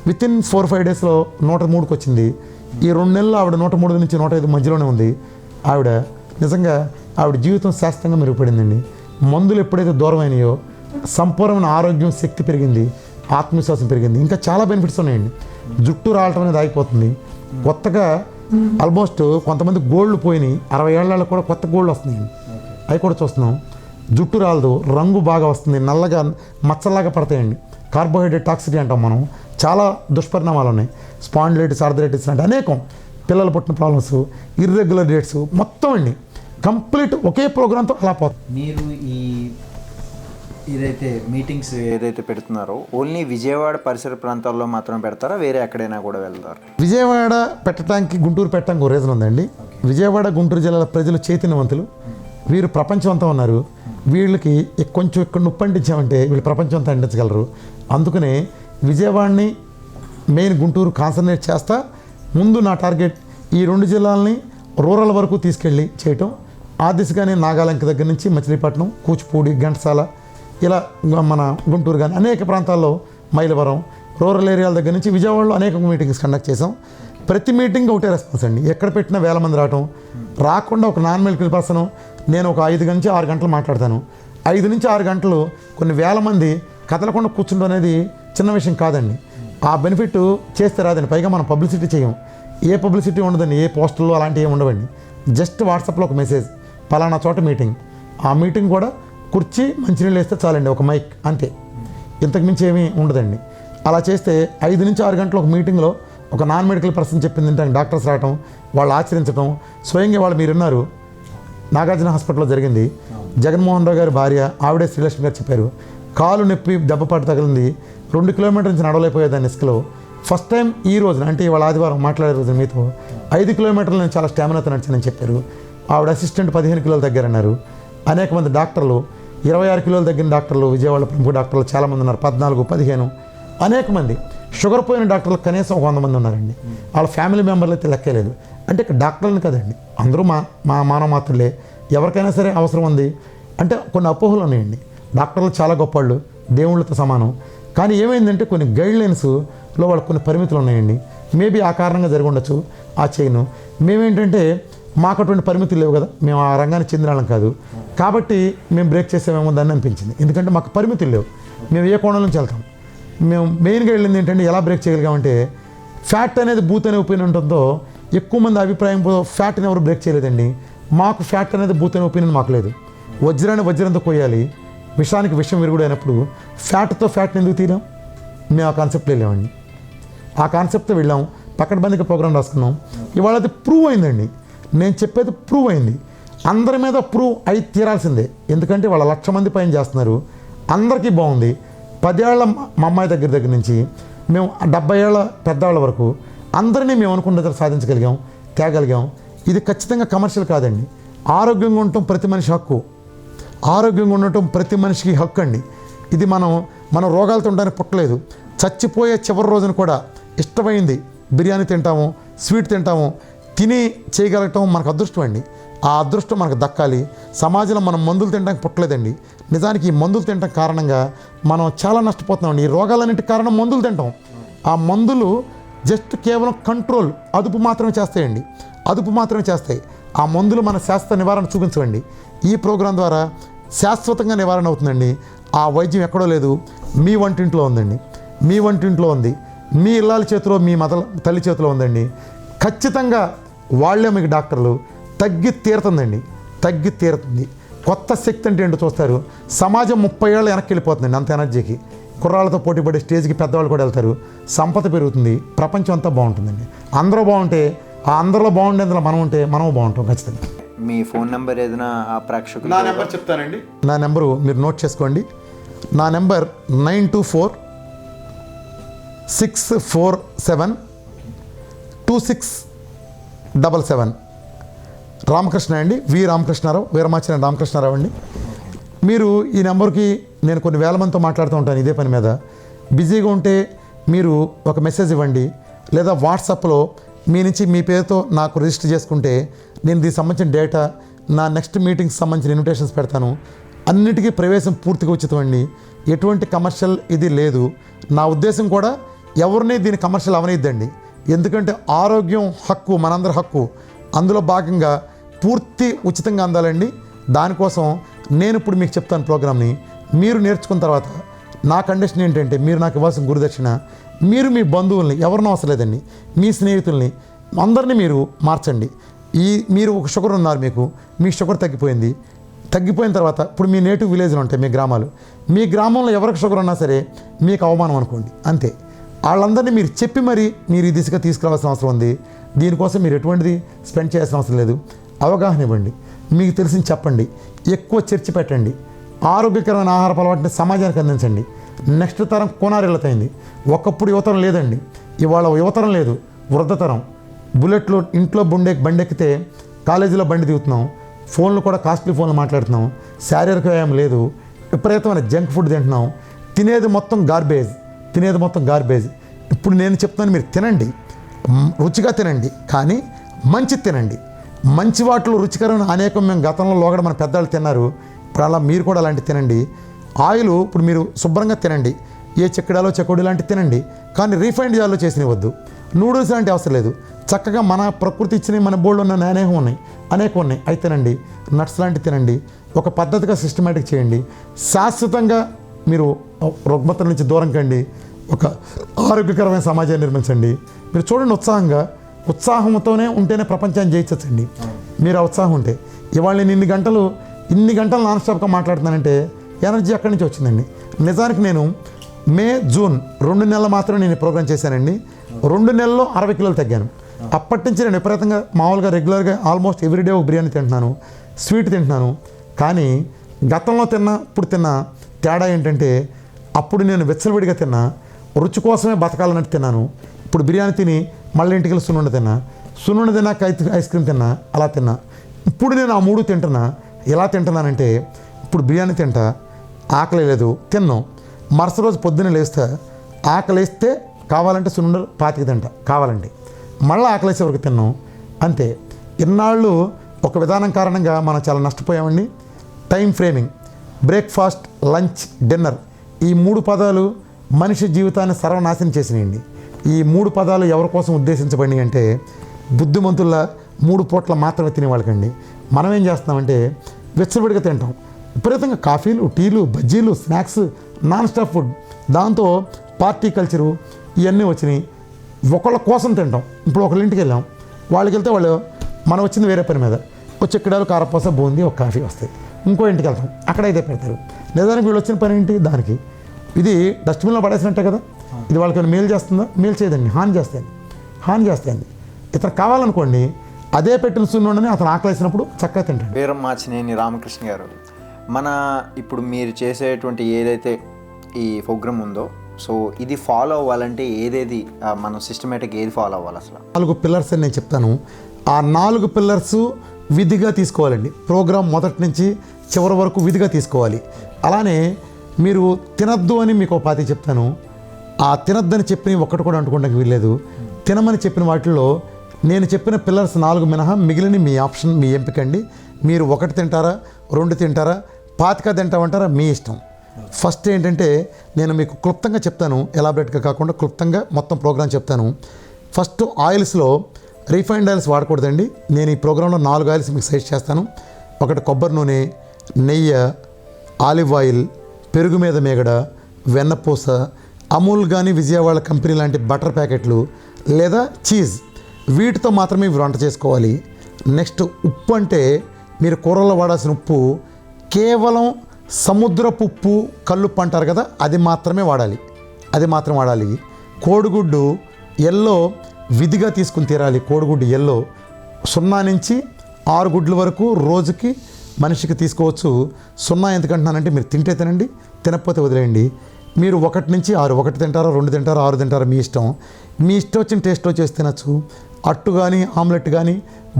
వితిన్ 4-5 డేస్లో 103కి వచ్చింది. ఈ 2 నెలలు ఆవిడ 103 నుంచి 105 మధ్యలోనే ఉంది. ఆవిడ నిజంగా ఆవిడ జీవితం శాశ్వతంగా మెరుగుపడిందండి. మందులు ఎప్పుడైతే దూరం అయినాయో సంపూర్ణమైన ఆరోగ్యం, శక్తి పెరిగింది, ఆత్మవిశ్వాసం పెరిగింది. ఇంకా చాలా బెనిఫిట్స్ ఉన్నాయండి. జుట్టు రావటం అనేది ఆగిపోతుంది. కొత్తగా ఆల్మోస్ట్ కొంతమంది గోల్డ్ పోయినాయి, 60 ఏళ్ళలో కూడా కొత్త గోల్డ్ వస్తున్నాయండి, అవి కూడా చూస్తున్నాం. జుట్టు రాలదు, రంగు బాగా వస్తుంది, నల్లగా మచ్చల్లాగా పడతాయండి. కార్బోహైడ్రేట్ టాక్సిటీ అంటాం మనం. చాలా దుష్పరిణామాలు ఉన్నాయి. స్పాండిలైటిస్, ఆర్థరైటిస్ లాంటి అనేకం, పిల్లలు పుట్టిన ప్రాబ్లమ్స్, ఇర్రెగ్యులర్ డేట్స్ మొత్తం అండి కంప్లీట్ ఒకే ప్రోగ్రాంతో అలా పోతుంది. మీరు ఏదైతే మీటింగ్స్ ఏదైతే పెడుతున్నారో ఓన్లీ విజయవాడ పరిసర ప్రాంతాల్లో మాత్రం పెడతారా, వేరే ఎక్కడైనా కూడా వెళ్తారు? విజయవాడ పెట్టడానికి, గుంటూరు పెట్టడానికి ఒక రీజన్ ఉందండి. విజయవాడ, గుంటూరు జిల్లాల ప్రజలు చైతన్యవంతులు, వీరు ప్రపంచం అంతా ఉన్నారు. వీళ్ళకి కొంచెం ఇక్కడ నొప్పి అంటించామంటే వీళ్ళు ప్రపంచం అంతా అంటించగలరు. అందుకనే విజయవాడని మెయిన్ గుంటూరు కాన్సన్ట్రేట్ చేస్తా. ముందు నా టార్గెట్ ఈ 2 జిల్లాలని రూరల్ వరకు తీసుకెళ్ళి చేయటం. ఆ దిశగానే నాగాలంక దగ్గర నుంచి మచిలీపట్నం, కూచిపూడి, ఘంటసాల, ఇలా మన గుంటూరు కానీ అనేక ప్రాంతాల్లో, మైలవరం, రూరల్ ఏరియాల దగ్గర నుంచి విజయవాడలో అనేక మీటింగ్స్ కండక్ట్ చేసాం. ప్రతి మీటింగ్ ఒకటే రెస్పాన్స్ అండి. ఎక్కడ పెట్టినా 1000 మంది రాకుండా ఒక నాన్ మెడికల్ పర్సన్ నేను ఒక 5 నుంచి 6 గంటలు మాట్లాడతాను. 5 నుంచి 6 గంటలు కొన్ని 1000 మంది కదలకుండా కూర్చుంటం అనేది చిన్న విషయం కాదండి. ఆ బెనిఫిట్ చేస్తే రాదండి. పైగా మనం పబ్లిసిటీ చేయం, ఏ పబ్లిసిటీ ఉండదండి, ఏ పోస్టుల్లో అలాంటివి ఏమి ఉండవండి. జస్ట్ వాట్సాప్లో ఒక మెసేజ్, పలానా చోట మీటింగ్. ఆ మీటింగ్ కూడా కుర్చీ, మంచినీళ్ళు వేస్తే చాలండి, ఒక మైక్, అంతే, ఇంతకుమించి ఏమీ ఉండదండి. అలా చేస్తే 5 నుంచి 6 గంటలు ఒక మీటింగ్లో ఒక నాన్ మెడికల్ పర్సన్ చెప్పింది అంటే డాక్టర్స్ రావటం, వాళ్ళు ఆచరించడం, స్వయంగా వాళ్ళు మీరున్నారు నాగార్జున హాస్పిటల్లో జరిగింది. జగన్మోహన్ రావు గారి భార్య ఆవిడే శ్రీలక్ష్మి గారు చెప్పారు, కాలు నొప్పి దెబ్బపాటు తగిలింది, 2 కిలోమీటర్ల నుంచి నడవలేకపోయేదాన్ని ఇసుకలో. ఫస్ట్ టైం ఈ రోజున అంటే ఇవాళ ఆదివారం మాట్లాడే రోజు మీతో 5 కిలోమీటర్లు నేను చాలా స్టామినాతో నడిచానని చెప్పారు. ఆవిడ అసిస్టెంట్ 15 కిలోలు తగ్గారన్నారు. అనేక మంది డాక్టర్లు 26 కిలోలు తగ్గిన డాక్టర్లు, విజయవాడ ప్రముఖ డాక్టర్లు చాలామంది ఉన్నారు, 14, 15 అనేక మంది. షుగర్ పోయిన డాక్టర్లు కనీసం 100 మంది ఉన్నారండి. వాళ్ళ ఫ్యామిలీ మెంబర్లు అయితే లెక్కలేదు. అంటే ఇక్కడ డాక్టర్లని కదండి, అందరూ మా మానవ మాత్రలే. ఎవరికైనా సరే అవసరం ఉంది అంటే కొన్ని అపోహలు ఉన్నాయండి. డాక్టర్లు చాలా గొప్పవాళ్ళు, దేవుళ్ళతో సమానం. కానీ ఏమైందంటే కొన్ని గైడ్లైన్స్లో వాళ్ళకి కొన్ని పరిమితులు ఉన్నాయండి. మేబీ ఆ కారణంగా జరిగి ఉండొచ్చు ఆ చైను. మేమేంటంటే మాకు అటువంటి పరిమితులు లేవు కదా, మేము ఆ రంగానికి చెందిన వాళ్ళం కాదు కాబట్టి మేము బ్రేక్ చేసేమేమో దాన్ని అనిపించింది. ఎందుకంటే మాకు పరిమితులు లేవు, మేము ఏ కోణం నుంచి వెళ్తాం. మేము మెయిన్గా వెళ్ళింది ఏంటంటే ఎలా బ్రేక్ చేయగలిగామంటే, ఫ్యాట్ అనేది బూత్ అనే ఒపీనియన్ ఉంటుందో ఎక్కువ మంది అభిప్రాయం ఫ్యాట్ని ఎవరు బ్రేక్ చేయలేదండి. మాకు ఫ్యాట్ అనేది బూత్ అనే ఒపీనియన్ మాకు లేదు. వజ్రాన్ని వజ్రంతో కొయ్యాలి, విషానికి విషం విరుగుడు అయినప్పుడు ఫ్యాట్తో ఫ్యాట్ని ఎందుకు తీరాం? మేము ఆ కాన్సెప్ట్ వెళ్ళామండి. ఆ కాన్సెప్ట్తో వెళ్ళాం, పక్కడబందిగా ప్రోగ్రామ్ రాసుకున్నాం. ఇవాళ అది ప్రూవ్ అయిందండి. నేను చెప్పేది ప్రూవ్ అయింది. అందరి మీద ప్రూవ్ అయి తీరాల్సిందే. ఎందుకంటే వాళ్ళ 1,00,000 మంది పైన చేస్తున్నారు, అందరికీ బాగుంది. 10 ఏళ్ల మా అమ్మాయి దగ్గర నుంచి మేము 70 ఏళ్ల పెద్దవాళ్ళ వరకు అందరినీ మేము అనుకున్నది సాధించగలిగాం, తేగలిగాం. ఇది ఖచ్చితంగా కమర్షియల్ కాదండి. ఆరోగ్యంగా ఉండటం ప్రతి మనిషి హక్కు, ఆరోగ్యంగా ఉండటం ప్రతి మనిషికి హక్కు అండి. ఇది మనం రోగాలతో ఉండడానికి పుట్టలేదు. చచ్చిపోయే చివరి రోజున కూడా ఇష్టమైంది బిర్యానీ తింటాము, స్వీట్ తింటాము, తిని చేయగలగటం మనకు అదృష్టం అండి. ఆ అదృష్టం మనకు దక్కాలి. సమాజంలో మనం మందులు తినడానికి పుట్టలేదండి. నిజానికి ఈ మందులు తినడం కారణంగా మనం చాలా నష్టపోతున్నామండి. ఈ రోగాలన్నింటికి కారణం మందులు తింటాం. ఆ మందులు జస్ట్ కేవలం కంట్రోల్, అదుపు మాత్రమే చేస్తాయండి, అదుపు మాత్రమే చేస్తాయి. ఆ మందులు మన శాశ్వత నివారణ చూపించవండి. ఈ ప్రోగ్రాం ద్వారా శాశ్వతంగా నివారణ అవుతుందండి. ఆ వైద్యం ఎక్కడో లేదు, మీ వంటింట్లో ఉందండి, మీ వంటింట్లో ఉంది, మీ ఇళ్ళాల చేతిలో, మీ తల్లి చేతిలో ఉందండి. ఖచ్చితంగా వాళ్ళే మీకు డాక్టర్లు. తగ్గి తీరుతుందండి, తగ్గి తీరుతుంది. కొత్త శక్తి అంటే ఏంటో చూస్తారు. సమాజం 30 ఏళ్ళు వెనక్కి వెళ్ళిపోతుందండి అంత ఎనర్జీకి. కుర్రాళ్ళతో పోటీపడే స్టేజ్కి పెద్దవాళ్ళు కూడా వెళ్తారు. సంపద పెరుగుతుంది, ప్రపంచం అంతా బాగుంటుందండి. అందరూ బాగుంటే, ఆ అందరిలో బాగుండేందులో మనం ఉంటే మనం బాగుంటాం ఖచ్చితంగా. మీ ఫోన్ నెంబర్ ఏదైనా ఆ ప్రేక్షకులు? నా నెంబర్ చెప్తానండి. నా నెంబరు మీరు నోట్ చేసుకోండి. నా నెంబర్ 924-647-2677. రామకృష్ణ అండి, రామకృష్ణారావు, వీరమాచిన రామకృష్ణారావు అండి. మీరు ఈ నెంబర్కి నేను కొన్ని వేల మందితో మాట్లాడుతూ ఉంటాను ఇదే పని మీద. బిజీగా ఉంటే మీరు ఒక మెసేజ్ ఇవ్వండి, లేదా వాట్సాప్లో మీ నుంచి మీ పేరుతో నాకు రిజిస్టర్ చేసుకుంటే నేను దీనికి సంబంధించిన డేటా, నా నెక్స్ట్ మీటింగ్కి సంబంధించిన ఇన్విటేషన్స్ పెడతాను. అన్నిటికీ ప్రవేశం పూర్తిగా ఉచితం అండి. ఎటువంటి కమర్షియల్ ఇది లేదు. నా ఉద్దేశం కూడా ఎవరిని దీన్ని కమర్షియల్ అవనిద్దండి. ఎందుకంటే ఆరోగ్యం హక్కు, మనందరి హక్కు. అందులో భాగంగా పూర్తి ఉచితంగా అందాలండి. దానికోసం నేను ఇప్పుడు మీకు చెప్తాను ప్రోగ్రామ్ని. మీరు నేర్చుకున్న తర్వాత నా కండిషన్ ఏంటంటే, మీరు నాకు ఇవ్వాల్సిన గురుదక్షిణ, మీరు మీ బంధువుల్ని, ఎవరినో అవసరం లేదండి, మీ స్నేహితుల్ని అందరినీ మీరు మార్చండి. మీరు ఒక షుగర్ ఉన్నారు, మీ షుగర్ తగ్గిపోయిన తర్వాత ఇప్పుడు మీ నేటివ్ విలేజ్లు ఉంటాయి, మీ గ్రామాలు, మీ గ్రామంలో ఎవరికి షుగర్ ఉన్నా సరే మీకు అవమానం అనుకోండి, అంతే. వాళ్ళందరినీ మీరు చెప్పి మరి మీరు ఈ దిశగా తీసుకురావాల్సిన అవసరం ఉంది. దీనికోసం మీరు ఎటువంటిది స్పెండ్ చేయాల్సిన అవసరం లేదు. అవగాహన ఇవ్వండి, మీకు తెలిసింది చెప్పండి, ఎక్కువ చర్చ పెట్టండి, ఆరోగ్యకరమైన ఆహార అలవాటుని సమాజానికి అందించండి. నెక్స్ట్ తరం కోనారిల్లతైంది. ఒకప్పుడు యువతరం లేదండి, ఇవాళ యువతరం లేదు, వృద్ధతరం. బుల్లెట్లో ఇంట్లో బండెక్కితే కాలేజీలో బండి దిగుతున్నాం, ఫోన్లు కూడా కాస్ట్లీ ఫోన్లు మాట్లాడుతున్నాం, శారీరక వ్యాయామం లేదు, విపరీతమైన జంక్ ఫుడ్ తింటున్నాం, తినేది మొత్తం గార్బేజ్. ఇప్పుడు నేను చెప్తాను, మీరు తినండి, రుచిగా తినండి, కానీ మంచి తినండి. మంచి వాటిలో రుచికరమైన అనేకం మేము గతంలో లోగడ మన పెద్దవాళ్ళు తిన్నారు. ఇప్పుడు అలా మీరు కూడా అలాంటి తినండి. ఆయిల్ ఇప్పుడు మీరు శుభ్రంగా తినండి, ఏ చెక్కడాలో చెకోడి లాంటి తినండి, కానీ రీఫైండ్ జాల్లో చేసినవి వద్దు. నూడిల్స్ లాంటి అవసరం లేదు. చక్కగా మన ప్రకృతి ఇచ్చినవి, మన బోర్డు ఉన్న అనేకం ఉన్నాయి, అవి తినండి. నట్స్ లాంటివి తినండి. ఒక పద్ధతిగా సిస్టమేటిక్ చేయండి. శాశ్వతంగా మీరు రుగ్మతల నుంచి దూరం కండి. ఒక ఆరోగ్యకరమైన సమాజాన్ని నిర్మించండి. మీరు చూడండి, ఉత్సాహంతోనే ఉంటేనే ప్రపంచాన్ని జయించండి. మీరు ఆ ఉత్సాహం ఉంటే. ఇవాళ నేను ఇన్ని గంటలు నాన్ స్టాప్గా మాట్లాడుతున్నానంటే ఎనర్జీ అక్కడి నుంచి వచ్చిందండి. నిజానికి నేను మే, జూన్ 2 నెలలు మాత్రమే నేను ప్రోగ్రామ్ చేశానండి. 2 నెలల్లో 60 కిలోలు తగ్గాను. అప్పటి నుంచి నేను విపరీతంగా మామూలుగా రెగ్యులర్గా ఆల్మోస్ట్ ఎవ్రీడే ఒక బిర్యానీ తింటున్నాను, స్వీట్ తింటున్నాను. కానీ గతంలో ఇప్పుడు తిన్న తేడా ఏంటంటే, అప్పుడు నేను వెచ్చలవిడిగా తిన్నా, రుచి కోసమే బతకాలన్నట్టు తిన్నాను. ఇప్పుడు బిర్యానీ తిని మళ్ళీ ఇంటికి వెళ్ళి సున్నుండ తిన్నాక ఐస్ క్రీమ్ తిన్నా, అలా తిన్నా. ఇప్పుడు నేను ఆ 3 తింటున్నా. ఎలా తింటున్నానంటే, ఇప్పుడు బిర్యానీ తింటా, ఆకలి లేదు తిన్నాం, మరుసటి రోజు పొద్దున్నే లేస్తా, ఆకలి వేస్తే కావాలంటే సున్నుండలు 25 తింటా, కావాలంటే మళ్ళీ ఆకలేసే వరకు తిన్నాం, అంతే. ఇన్నాళ్ళు ఒక విధానం కారణంగా మనం చాలా నష్టపోయామండి. Time framing, breakfast, lunch, dinner, ఈ 3 పదాలు మనిషి జీవితాన్ని సర్వనాశనం చేసినాయండి. ఈ 3 పదాలు ఎవరి కోసం ఉద్దేశించబడి అంటే, బుద్ధిమంతుల 3 పూట్ల మాత్రమే తినేవాళ్ళకండి. మనం ఏం చేస్తున్నామంటే వెచ్చబడిగా తింటాం, విపరీతంగా కాఫీలు, టీలు, బజ్జీలు, స్నాక్స్, నాన్ స్టాప్ ఫుడ్, దాంతో పార్టీ కల్చరు ఇవన్నీ వచ్చినాయి. ఒకళ్ళ కోసం తింటాం. ఇప్పుడు ఒకళ్ళ ఇంటికి వెళ్ళాం, వాళ్ళకి వెళ్తే వాళ్ళు మనం వచ్చింది వేరే పని మీద, వచ్చి ఎక్కడాలు కారపూస, బూందీ, ఒక కాఫీ వస్తాయి. ఇంకో ఇంటికి వెళ్తాం, అక్కడ అయితే పెడతారు. నిజానికి వీళ్ళు వచ్చిన పని ఏంటి? దానికి ఇది డస్ట్బిన్లో పడేసినట్టే కదా. ఇది వాళ్ళకి మేలు చేస్తుందా? మేలు చేయదండి, హాని చేస్తాయండి. ఇతను కావాలనుకోండి, అదే పెట్టిన సున్నుండని అతను ఆకలేసినప్పుడు చక్కగా తింటాడు. వీరం మార్చినేని రామకృష్ణ గారు, మన ఇప్పుడు మీరు చేసేటువంటి ఏదైతే ఈ ప్రోగ్రామ్ ఉందో, సో ఇది ఫాలో అవ్వాలంటే ఏదేది మనం సిస్టమేటిక్ ఏది ఫాలో అవ్వాలి అసలు? 4 పిల్లర్స్ అని నేను చెప్తాను. ఆ 4 పిల్లర్స్ విధిగా తీసుకోవాలండి. ప్రోగ్రాం మొదటి నుంచి చివరి వరకు విధిగా తీసుకోవాలి. అలానే మీరు తినద్దు అని మీకు 10 చెప్తాను. ఆ తినద్దని చెప్పిన ఒక్కటి కూడా అంటుకోవడానికి వీల్లేదు. తినమని చెప్పిన వాటిల్లో నేను చెప్పిన పిల్లర్స్ 4 మినహా మిగిలిన మీ ఆప్షన్, మీ ఎంపిక అండి. మీరు 1 తింటారా, 2 తింటారా, 25 తింటామంటారా, మీ ఇష్టం. ఫస్ట్ ఏంటంటే నేను మీకు క్లుప్తంగా చెప్తాను, ఎలాబరేట్గా కాకుండా క్లుప్తంగా మొత్తం ప్రోగ్రాం చెప్తాను. ఫస్ట్ ఆయిల్స్లో రిఫైన్డ్ ఆయిల్స్ వాడకూడదండి. నేను ఈ ప్రోగ్రాంలో 4 ఆయిల్స్ మీకు సజెస్ట్ చేస్తాను. 1 కొబ్బరి నూనె, నెయ్యి, ఆలివ్ ఆయిల్, పెరుగు మీద మేగడ, వెన్నపూస, అమూల్ కానీ విజయవాడ కంపెనీ లాంటి బటర్ ప్యాకెట్లు లేదా చీజ్, వీటితో మాత్రమే వంట చేసుకోవాలి. నెక్స్ట్ ఉప్పు అంటే మీరు కూరల్లో వాడాల్సిన ఉప్పు కేవలం సముద్రపు ఉప్పు, కల్లుప్పు అంటారు కదా, అది మాత్రమే వాడాలి. కోడిగుడ్డు ఎల్లో విధిగా తీసుకుని తీరాలి. కోడిగుడ్డు ఎల్లో 0 నుంచి 6 గుడ్ల వరకు రోజుకి మనిషికి తీసుకోవచ్చు. 0 ఎందుకంటున్నానంటే మీరు తింటే తినండి, తినకపోతే వదిలేయండి. మీరు 1 నుంచి 6, 1 తింటారా, 2 తింటారా, 6 తింటారా, మీ ఇష్టం. మీ ఇష్టం వచ్చిన టేస్ట్లో చేసి తినచ్చు. అట్టు కానీ, ఆమ్లెట్ కానీ,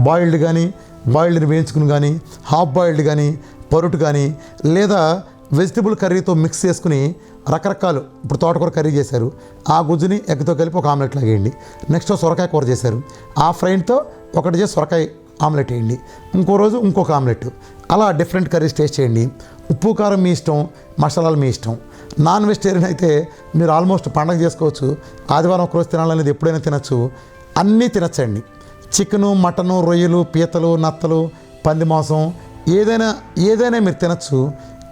బాయిల్డ్ కానీ, బాయిల్డ్ని వేయించుకుని కానీ, హాఫ్ బాయిల్డ్ కానీ, పరుటు కానీ, లేదా వెజిటబుల్ కర్రీతో మిక్స్ చేసుకుని రకరకాలు, ఇప్పుడు తోటకూర కర్రీ చేశారు, ఆ గుజ్జుని ఎగ్తో కలిపి ఒక ఆమ్లెట్ లాగేయండి. నెక్స్ట్ సొరకాయ కూర చేశారు, ఆ ఫ్రైడ్తో ఒకటి చేసి సొరకాయ ఆమ్లెట్ వేయండి. ఇంకో రోజు ఇంకొక ఆమ్లెట్, అలా డిఫరెంట్ కర్రీస్ టేస్ట్ చేయండి. ఉప్పు కారం మీ ఇష్టం, మసాలాలు మీ ఇష్టం. నాన్ వెజిటేరియన్ అయితే మీరు ఆల్మోస్ట్ పండగ చేసుకోవచ్చు. ఆదివారం ఒకరోజు తినాలనేది ఎప్పుడైనా తినచ్చు, అన్నీ తినచ్చండి. చికెను, మటను, రొయ్యలు, పీతలు, నత్తలు, పంది మాంసం, ఏదైనా మీరు తినచ్చు.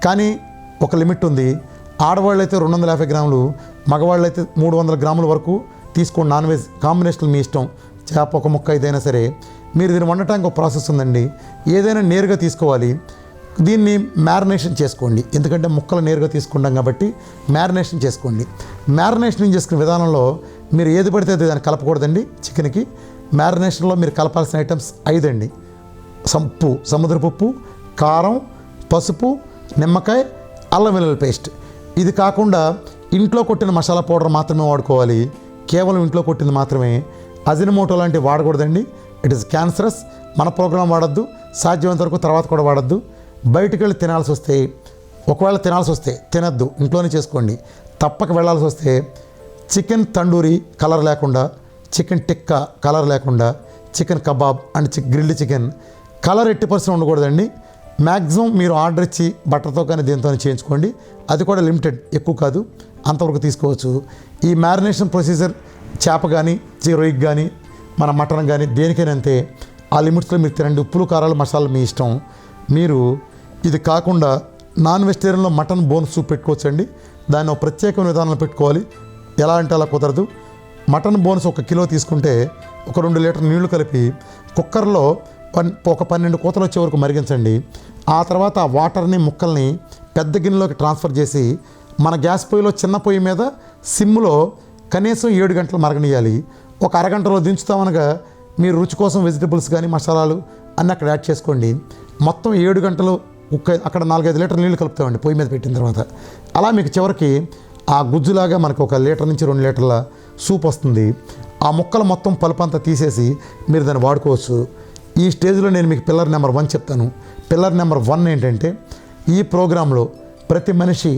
కానీ ఒక లిమిట్ ఉంది. ఆడవాళ్ళు అయితే 250 గ్రాములు, మగవాళ్ళు అయితే 300 గ్రాముల వరకు తీసుకోండి. నాన్ వెజ్ కాంబినేషన్ మీ ఇష్టం. చేప ఒక ముక్క ఏదైనా సరే. మీరు దీన్ని వండటానికి ఒక ప్రాసెస్ ఉందండి. ఏదైనా నేరుగా తీసుకోవాలి, దీన్ని మ్యారినేషన్ చేసుకోండి. ఎందుకంటే ముక్కలు నేరుగా తీసుకుంటాం కాబట్టి మ్యారినేషన్ చేసుకోండి. మ్యారినేషన్ చేసుకునే విధానంలో మీరు ఏది పడితే అది దాన్ని కలపకూడదండి. చికెన్కి మ్యారినేషన్లో మీరు కలపాల్సిన ఐటమ్స్ 5 అండి. సముద్రపు ఉప్పు, కారం, పసుపు, నిమ్మకాయ, అల్లం వెల్లుల్లి పేస్ట్. ఇది కాకుండా ఇంట్లో కొట్టిన మసాలా పౌడర్ మాత్రమే వాడుకోవాలి. కేవలం ఇంట్లో కొట్టింది మాత్రమే. అజినమోటో లాంటివి వాడకూడదండి. It is cancerous. మన ప్రోగ్రాం వాడద్దు, సాధ్యమైనంత వరకు తర్వాత కూడా వాడద్దు. బయటికి వెళ్ళి తినాల్సి వస్తే, ఒకవేళ తినాల్సి వస్తే తినద్దు, ఇంట్లోనే చేసుకోండి. తప్పక వెళ్ళాల్సి వస్తే చికెన్ తండూరి కలర్ లేకుండా, చికెన్ టిక్కా కలర్ లేకుండా, chicken kebab and grilled chicken colour 80% ఉండకూడదండి. మ్యాక్సిమం మీరు ఆర్డర్ ఇచ్చి బట్టర్తో కానీ దీంతో చేయించుకోండి. అది కూడా లిమిటెడ్, ఎక్కువ కాదు, అంతవరకు తీసుకోవచ్చు. ఈ మ్యారినేషన్ ప్రొసీజర్ చేప కానీ, రొయ్యకి కానీ, మన మటన్ కానీ దేనికైనా అంతే. ఆ లిమిట్స్లో మీరు తినండి. ఉప్పులు, కారాలు, మసాలాలు మీ ఇష్టం. మీరు ఇది కాకుండా నాన్ వెజిటేరియన్లో మటన్ బోన్ సూప్ పెట్టుకోవచ్చండి. దాన్ని ఒక ప్రత్యేకమైన విధానంలో పెట్టుకోవాలి. ఎలా అంటే అలా కుదరదు. మటన్ బోన్స్ 1 కిలో తీసుకుంటే ఒక 2 లీటర్ నీళ్లు కలిపి కుక్కర్లో ఒక 12 కూతలు వచ్చే వరకు మరిగించండి. ఆ తర్వాత ఆ వాటర్ని, ముక్కల్ని పెద్ద గిన్నెలోకి ట్రాన్స్ఫర్ చేసి మన గ్యాస్ పొయ్యిలో చిన్న పొయ్యి మీద సిమ్లో కనీసం 7 గంటలు మరగనియాలి. ఒక అరగంటలో దించుతామనగా మీరు రుచి కోసం వెజిటబుల్స్ కానీ మసాలాలు అన్నీ అక్కడ యాడ్ చేసుకోండి. మొత్తం 7 గంటలు అక్కడ 4-5 లీటర్ల నీళ్ళు కలుపుతామండి పొయ్యి మీద పెట్టిన తర్వాత. అలా మీకు చివరికి ఆ గుజ్జులాగా మనకు 1 లీటర్ నుంచి 2 లీటర్ల సూప్ వస్తుంది. ఆ ముక్కలు మొత్తం పలుపు అంతా తీసేసి మీరు దాన్ని వాడుకోవచ్చు. ఈ స్టేజ్లో నేను మీకు పిల్లర్ నెంబర్ 1 చెప్తాను. పిల్లర్ నెంబర్ 1 ఏంటంటే, ఈ ప్రోగ్రాంలో ప్రతి మనిషి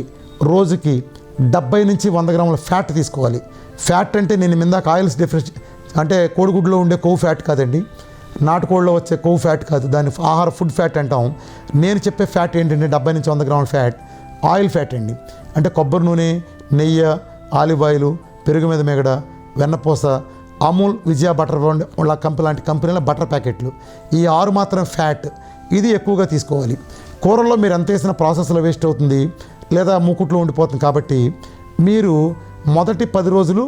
రోజుకి 70 నుంచి 100 గ్రాముల ఫ్యాట్ తీసుకోవాలి. ఫ్యాట్ అంటే నేను ఇందాక ఆయిల్స్ డిఫరెన్స్ అంటే కోడిగుడ్లో ఉండే కొవ్వు ఫ్యాట్ కాదండి, నాటుకోళ్ళలో వచ్చే కొవ్వు ఫ్యాట్ కాదు, దాన్ని ఆహార ఫుడ్ ఫ్యాట్ అంటాం. నేను చెప్పే ఫ్యాట్ ఏంటంటే 70 నుంచి 100 గ్రాముల ఫ్యాట్ ఆయిల్ ఫ్యాట్ అండి. అంటే కొబ్బరి నూనె, నెయ్యి, ఆలివ్ ఆయిల్, పెరుగు మీద మేగడ, వెన్నపూస, అమూల్, విజయ బటర్ కంపెనీ లాంటి కంపెనీల బటర్ ప్యాకెట్లు, ఈ 6 మాత్రం ఫ్యాట్. ఇది ఎక్కువగా తీసుకోవాలి. కూరల్లో మీరు ఎంత వేసిన ప్రాసెస్లో వేస్ట్ అవుతుంది లేదా మూకుట్లో ఉండిపోతుంది. కాబట్టి మీరు మొదటి 10 రోజులు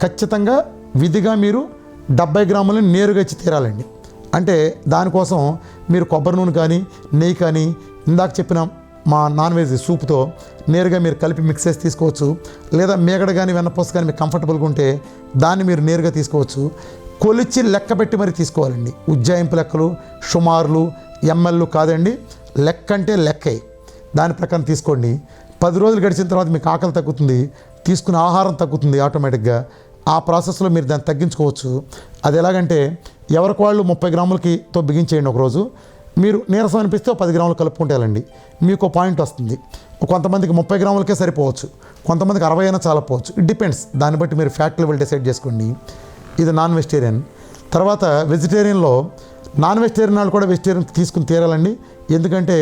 ఖచ్చితంగా విధిగా మీరు 70 గ్రాములని నేరుగా ఇచ్చి తీరాలండి. అంటే దానికోసం మీరు కొబ్బరి నూనె కానీ నెయ్యి కానీ ఇందాక చెప్పిన మా నాన్ వెజ్ సూప్తో నేరుగా మీరు కలిపి మిక్స్ చేసి తీసుకోవచ్చు. లేదా మేగడ కానీ వెన్నపూస కానీ మీకు కంఫర్టబుల్గా ఉంటే దాన్ని మీరు నేరుగా తీసుకోవచ్చు. కొలిచి లెక్క పెట్టి మరి తీసుకోవాలండి. ఉజ్జాయింపు లెక్కలు, సుమారులు, ఎంఎల్లు కాదండి, లెక్క అంటే లెక్కే. దాని ప్రకారం తీసుకోండి. 10 రోజులు గడిచిన తర్వాత మీకు ఆకలి తగ్గుతుంది, తీసుకునే ఆహారం తగ్గుతుంది ఆటోమేటిక్గా. ఆ ప్రాసెస్లో మీరు దాన్ని తగ్గించుకోవచ్చు. అది ఎలాగంటే ఎవరికి వాళ్ళు 30 గ్రాములతో బిగించేయండి ఒకరోజు. మీరు నీరసం అనిపిస్తే 10 గ్రాములు కలుపుకుంటేలండి మీకు పాయింట్ వస్తుంది. కొంతమందికి 30 గ్రాములకే సరిపోవచ్చు, కొంతమందికి 60 అయినా చాలా పోవచ్చు. It depends. దాన్ని బట్టి మీరు ఫ్యాట్ లెవెల్ డిసైడ్ చేసుకోండి. ఇది నాన్ వెజిటేరియన్. తర్వాత వెజిటేరియన్లో నాన్ వెజిటేరియన్ వాళ్ళు కూడా వెజిటేరియన్ తీసుకుని తీరాలండి. ఎందుకంటే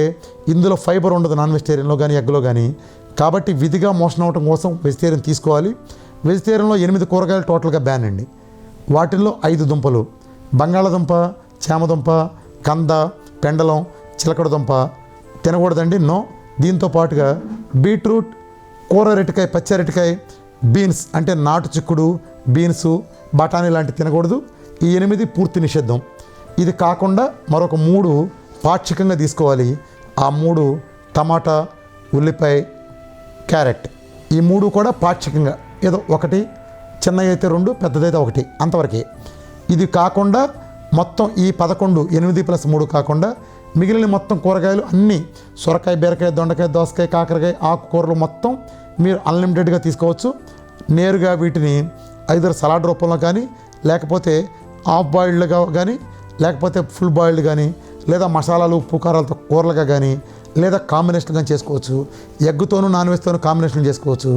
ఇందులో ఫైబర్ ఉండదు నాన్ వెజిటేరియన్లో కానీ ఎగ్లో కానీ. కాబట్టి విధిగా మోషన్ అవటం కోసం వెజిటేరియన్ తీసుకోవాలి. వెజిటేరియన్లో 8 కూరగాయలు టోటల్గా బ్యాన్ అండి. వాటిల్లో 5 దుంపలు, బంగాళాదుంప, చామదుంప, కంద, పెండలం, చిలకడ దుంప తినకూడదండి, నో. దీంతో పాటుగా బీట్రూట్, కూర అరటికాయ, పచ్చి అరటికాయ, బీన్స్ అంటే నాటు చిక్కుడు, బీన్సు, బఠానీ లాంటివి తినకూడదు. ఈ 8 పూర్తి నిషిద్ధం. ఇది కాకుండా మరొక 3 పాక్షికంగా తీసుకోవాలి. ఆ 3 టమాటా, ఉల్లిపాయ, క్యారెట్. ఈ 3 కూడా పాక్షికంగా, ఏదో ఒకటి, చిన్నవి అయితే 2, పెద్దదైతే 1 అంతవరకే. ఇది కాకుండా మొత్తం ఈ 11, 8+3 కాకుండా మిగిలిన మొత్తం కూరగాయలు అన్నీ, సొరకాయ, బీరకాయ, దొండకాయ, దోసకాయ, కాకరకాయ, ఆకుకూరలు మొత్తం మీరు అన్లిమిటెడ్గా తీసుకోవచ్చు. నేరుగా వీటిని ఐదర్ సలాడ్ రూపంలో కానీ, లేకపోతే హాఫ్ బాయిల్డ్గా కానీ, లేకపోతే ఫుల్ బాయిల్డ్ కానీ, లేదా మసాలాలు, ఉప్పు కారాలతో కూరలుగా కానీ, లేదా కాంబినేషన్ కానీ చేసుకోవచ్చు. ఎగ్గుతోనూ నాన్ వెజ్తోనూ కాంబినేషన్ చేసుకోవచ్చు.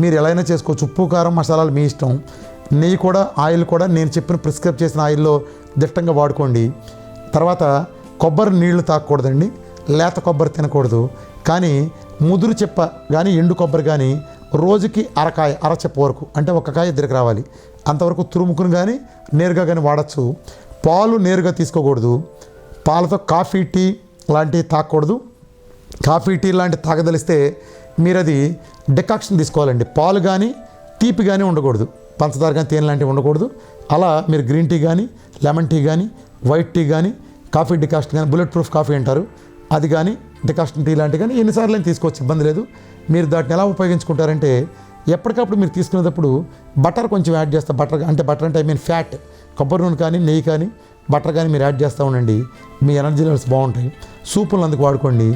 మీరు ఎలా అయినా చేసుకోవచ్చు. ఉప్పు, కారం, మసాలాలు మీ ఇష్టం. నెయ్యి కూడా, ఆయిల్ కూడా నేను చెప్పిన ప్రిస్క్రైబ్ చేసిన ఆయిల్లో దిట్టంగా వాడుకోండి. తర్వాత కొబ్బరి నీళ్లు తాగకూడదండి, లేత కొబ్బరి తినకూడదు. కానీ ముదురు చెప్ప కానీ ఎండు కొబ్బరి కానీ రోజుకి అరచెప్ప వరకు, అంటే 1 కాయ ఇద్దరికి రావాలి అంతవరకు తురుముకుని కానీ నేరుగా కానీ వాడచ్చు. పాలు నేరుగా తీసుకోకూడదు. పాలతో కాఫీ, టీ లాంటివి తాగకూడదు. కాఫీ, టీ లాంటివి తాగదలిస్తే మీరు అది డికాక్షన్ తీసుకోవాలండి. పాలు కానీ తీపి కానీ ఉండకూడదు, పంచదార కానీ తేనె లాంటివి ఉండకూడదు. అలా మీరు గ్రీన్ టీ కానీ, లెమన్ టీ కానీ, వైట్ టీ కానీ, కాఫీ డికాషన్ కానీ, బుల్లెట్ ప్రూఫ్ కాఫీ అంటారు, అది కానీ, డికాషన్ టీ లాంటివి కానీ ఎన్నిసార్లు అయినా తీసుకోవచ్చు, ఇబ్బంది లేదు. మీరు దాటిని ఎలా ఉపయోగించుకుంటారంటే ఎప్పటికప్పుడు మీరు తీసుకునేటప్పుడు బటర్ కొంచెం యాడ్ చేస్తారు. బటర్ అంటే ఐ మీన్ ఫ్యాట్, కొబ్బరి నూనె కానీ, నెయ్యి కానీ, బటర్ కానీ మీరు యాడ్ చేస్తూ ఉండండి. మీ ఎనర్జీ లెవెల్స్ బాగుంటాయి. సూపులను అందుకు వాడుకోండి.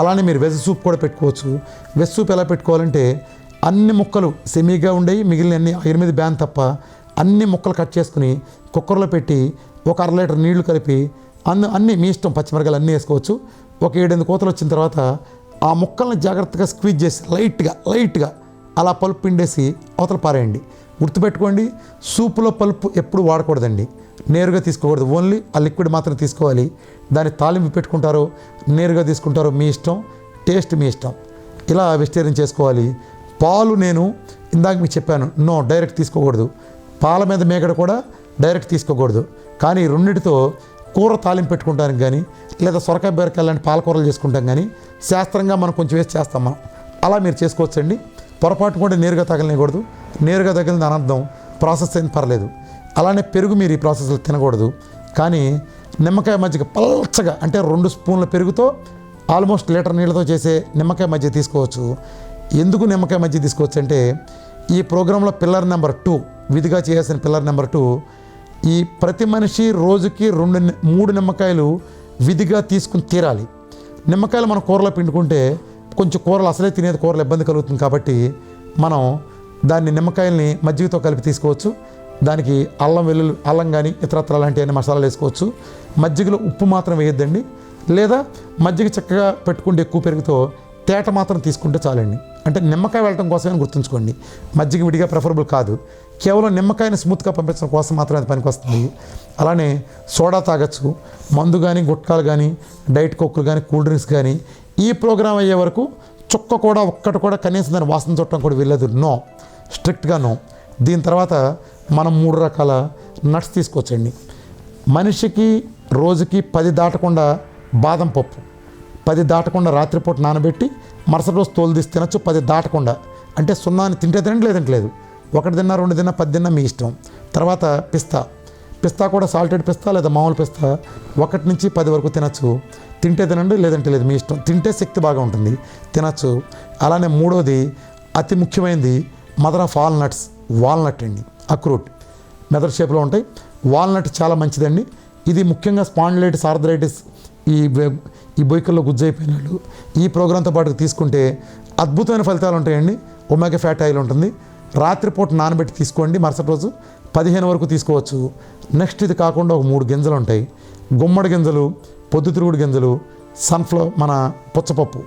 అలానే మీరు వెజ్ సూప్ కూడా పెట్టుకోవచ్చు. వెజ్ సూప్ ఎలా పెట్టుకోవాలంటే అన్ని ముక్కలు సెమీగా ఉండేవి, మిగిలిన 8 బ్యాన్ తప్ప అన్ని ముక్కలు కట్ చేసుకుని కుక్కర్లో పెట్టి 1 అర లీటర్ నీళ్లు కలిపి అన్నీ మీ ఇష్టం, పచ్చిమిరకాయలు అన్నీ వేసుకోవచ్చు. ఒక 7-8 కోతలు వచ్చిన తర్వాత ఆ ముక్కల్ని జాగ్రత్తగా స్క్వీజ్ చేసి లైట్గా అలా పలుపు పిండేసి అవతల పారేయండి. గుర్తుపెట్టుకోండి, సూపులో పలుపు ఎప్పుడు వాడకూడదండి, నేరుగా తీసుకోకూడదు. ఓన్లీ ఆ లిక్విడ్ మాత్రం తీసుకోవాలి. దాన్ని తాలింపు పెట్టుకుంటారో నేరుగా తీసుకుంటారో మీ ఇష్టం, టేస్ట్ మీ ఇష్టం. ఇలా వెజిటేరియన్ చేసుకోవాలి. పాలు నేను ఇందాక మీకు చెప్పాను, నో, డైరెక్ట్ తీసుకోకూడదు. పాల మీద మేకడ కూడా డైరెక్ట్ తీసుకోకూడదు. కానీ రెండిటితో కూర తాలింపు పెట్టుకుంటానికి కానీ, లేదా సొరకాయ, బీరకాయ లాంటి పాలకూరలు చేసుకుంటాం కానీ శాస్త్రంగా మనం కొంచెం వేసి చేస్తాం మనం. అలా మీరు చేసుకోవచ్చండి. పొరపాటు కూడా నేరుగా తగలనియకూడదు. నేరుగా తగిలింది అనర్థం, ప్రాసెస్ అయిన పర్లేదు. అలానే పెరుగు మీరు ఈ ప్రాసెస్లో తినకూడదు. కానీ నిమ్మకాయ మజ్జిగ పల్చగా, అంటే 2 స్పూన్ల పెరుగుతో ఆల్మోస్ట్ లీటర్ నీళ్ళతో చేసే నిమ్మకాయ మజ్జిగ తీసుకోవచ్చు. ఎందుకు నిమ్మకాయ మజ్జిగ తీసుకోవచ్చు అంటే ఈ ప్రోగ్రాంలో పిల్లర్ నెంబర్ 2, విధిగా చేయాల్సిన పిల్లర్ నెంబర్ 2, ఈ ప్రతి మనిషి రోజుకి 3 నిమ్మకాయలు విధిగా తీసుకుని తీరాలి. నిమ్మకాయలు మనం కూరలో పిండుకుంటే కొంచెం కూరలు అసలే తినేది కూరలు ఇబ్బంది కలుగుతుంది కాబట్టి మనం దాన్ని నిమ్మకాయల్ని మజ్జిగతో కలిపి తీసుకోవచ్చు. దానికి అల్లం కానీ ఇతరత్ర లాంటి అన్ని మసాలాలు వేసుకోవచ్చు. మజ్జిగలో ఉప్పు మాత్రం వేయొద్దండి. లేదా మజ్జిగ చక్కగా పెట్టుకుంటే ఎక్కువ పెరుగుతో తేట మాత్రం తీసుకుంటే చాలండి. అంటే నిమ్మకాయ వెళ్ళటం కోసమే గుర్తుంచుకోండి, మజ్జిగ విడిగా ప్రిఫరబుల్ కాదు. కేవలం నిమ్మకాయని స్మూత్గా పంపించడం కోసం మాత్రం అది పనికి వస్తుంది. అలానే సోడా తాగొచ్చు, మందు కానీ గుట్కాలు కానీ డైట్ కోక్లు కానీ కూల్ డ్రింక్స్ కానీ ఈ ప్రోగ్రాం అయ్యే వరకు చుక్క కూడా ఒక్కటి కూడా కనీసం దాన్ని వాసన చూడటం కూడా వెళ్ళదు. నో, స్ట్రిక్ట్గా నో. దీని తర్వాత మనం 3 రకాల నట్స్ తీసుకోవచ్చండి. మనిషికి రోజుకి 10 దాటకుండా బాదం పప్పు, 10 దాటకుండా రాత్రిపూట నానబెట్టి మరుసటి రోజు తోలు తీసి తినచ్చు. 10 దాటకుండా అంటే 0 తింటే తినండి, లేదంటే లేదు. 1 తిన్నా 2 తిన్నా 10 తిన్నా మీ ఇష్టం. తర్వాత పిస్తా కూడా సాల్టెడ్ పిస్తా లేదా మామూలు పిస్తా 1 నుంచి 10 వరకు తినచ్చు. తింటే తినండి, లేదంటే లేదు, మీ ఇష్టం. తింటే శక్తి బాగా ఉంటుంది, తినచ్చు. అలానే 3వది అతి ముఖ్యమైనది mother of all nuts, walnut అండి. అక్రూట్ మెదడు షేప్లో ఉంటాయి. వాల్నట్ చాలా మంచిదండి. ఇది ముఖ్యంగా స్పాండిలైటిస్, ఆర్థరైటిస్, ఈ బొయ్కల్లో గుజ్జైపోయిన వాళ్ళు ఈ ప్రోగ్రాంతో పాటు తీసుకుంటే అద్భుతమైన ఫలితాలు ఉంటాయండి. ఒమేగా ఫ్యాటీ ఆయిల్ ఉంటుంది. రాత్రిపూట నానబెట్టి తీసుకోండి, మరుసటి రోజు 15 వరకు తీసుకోవచ్చు. నెక్స్ట్ ఇది కాకుండా ఒక 3 గింజలు ఉంటాయి. గుమ్మడి గింజలు, పొద్దుతిరుగుడు గింజలు, మన పుచ్చపప్పు.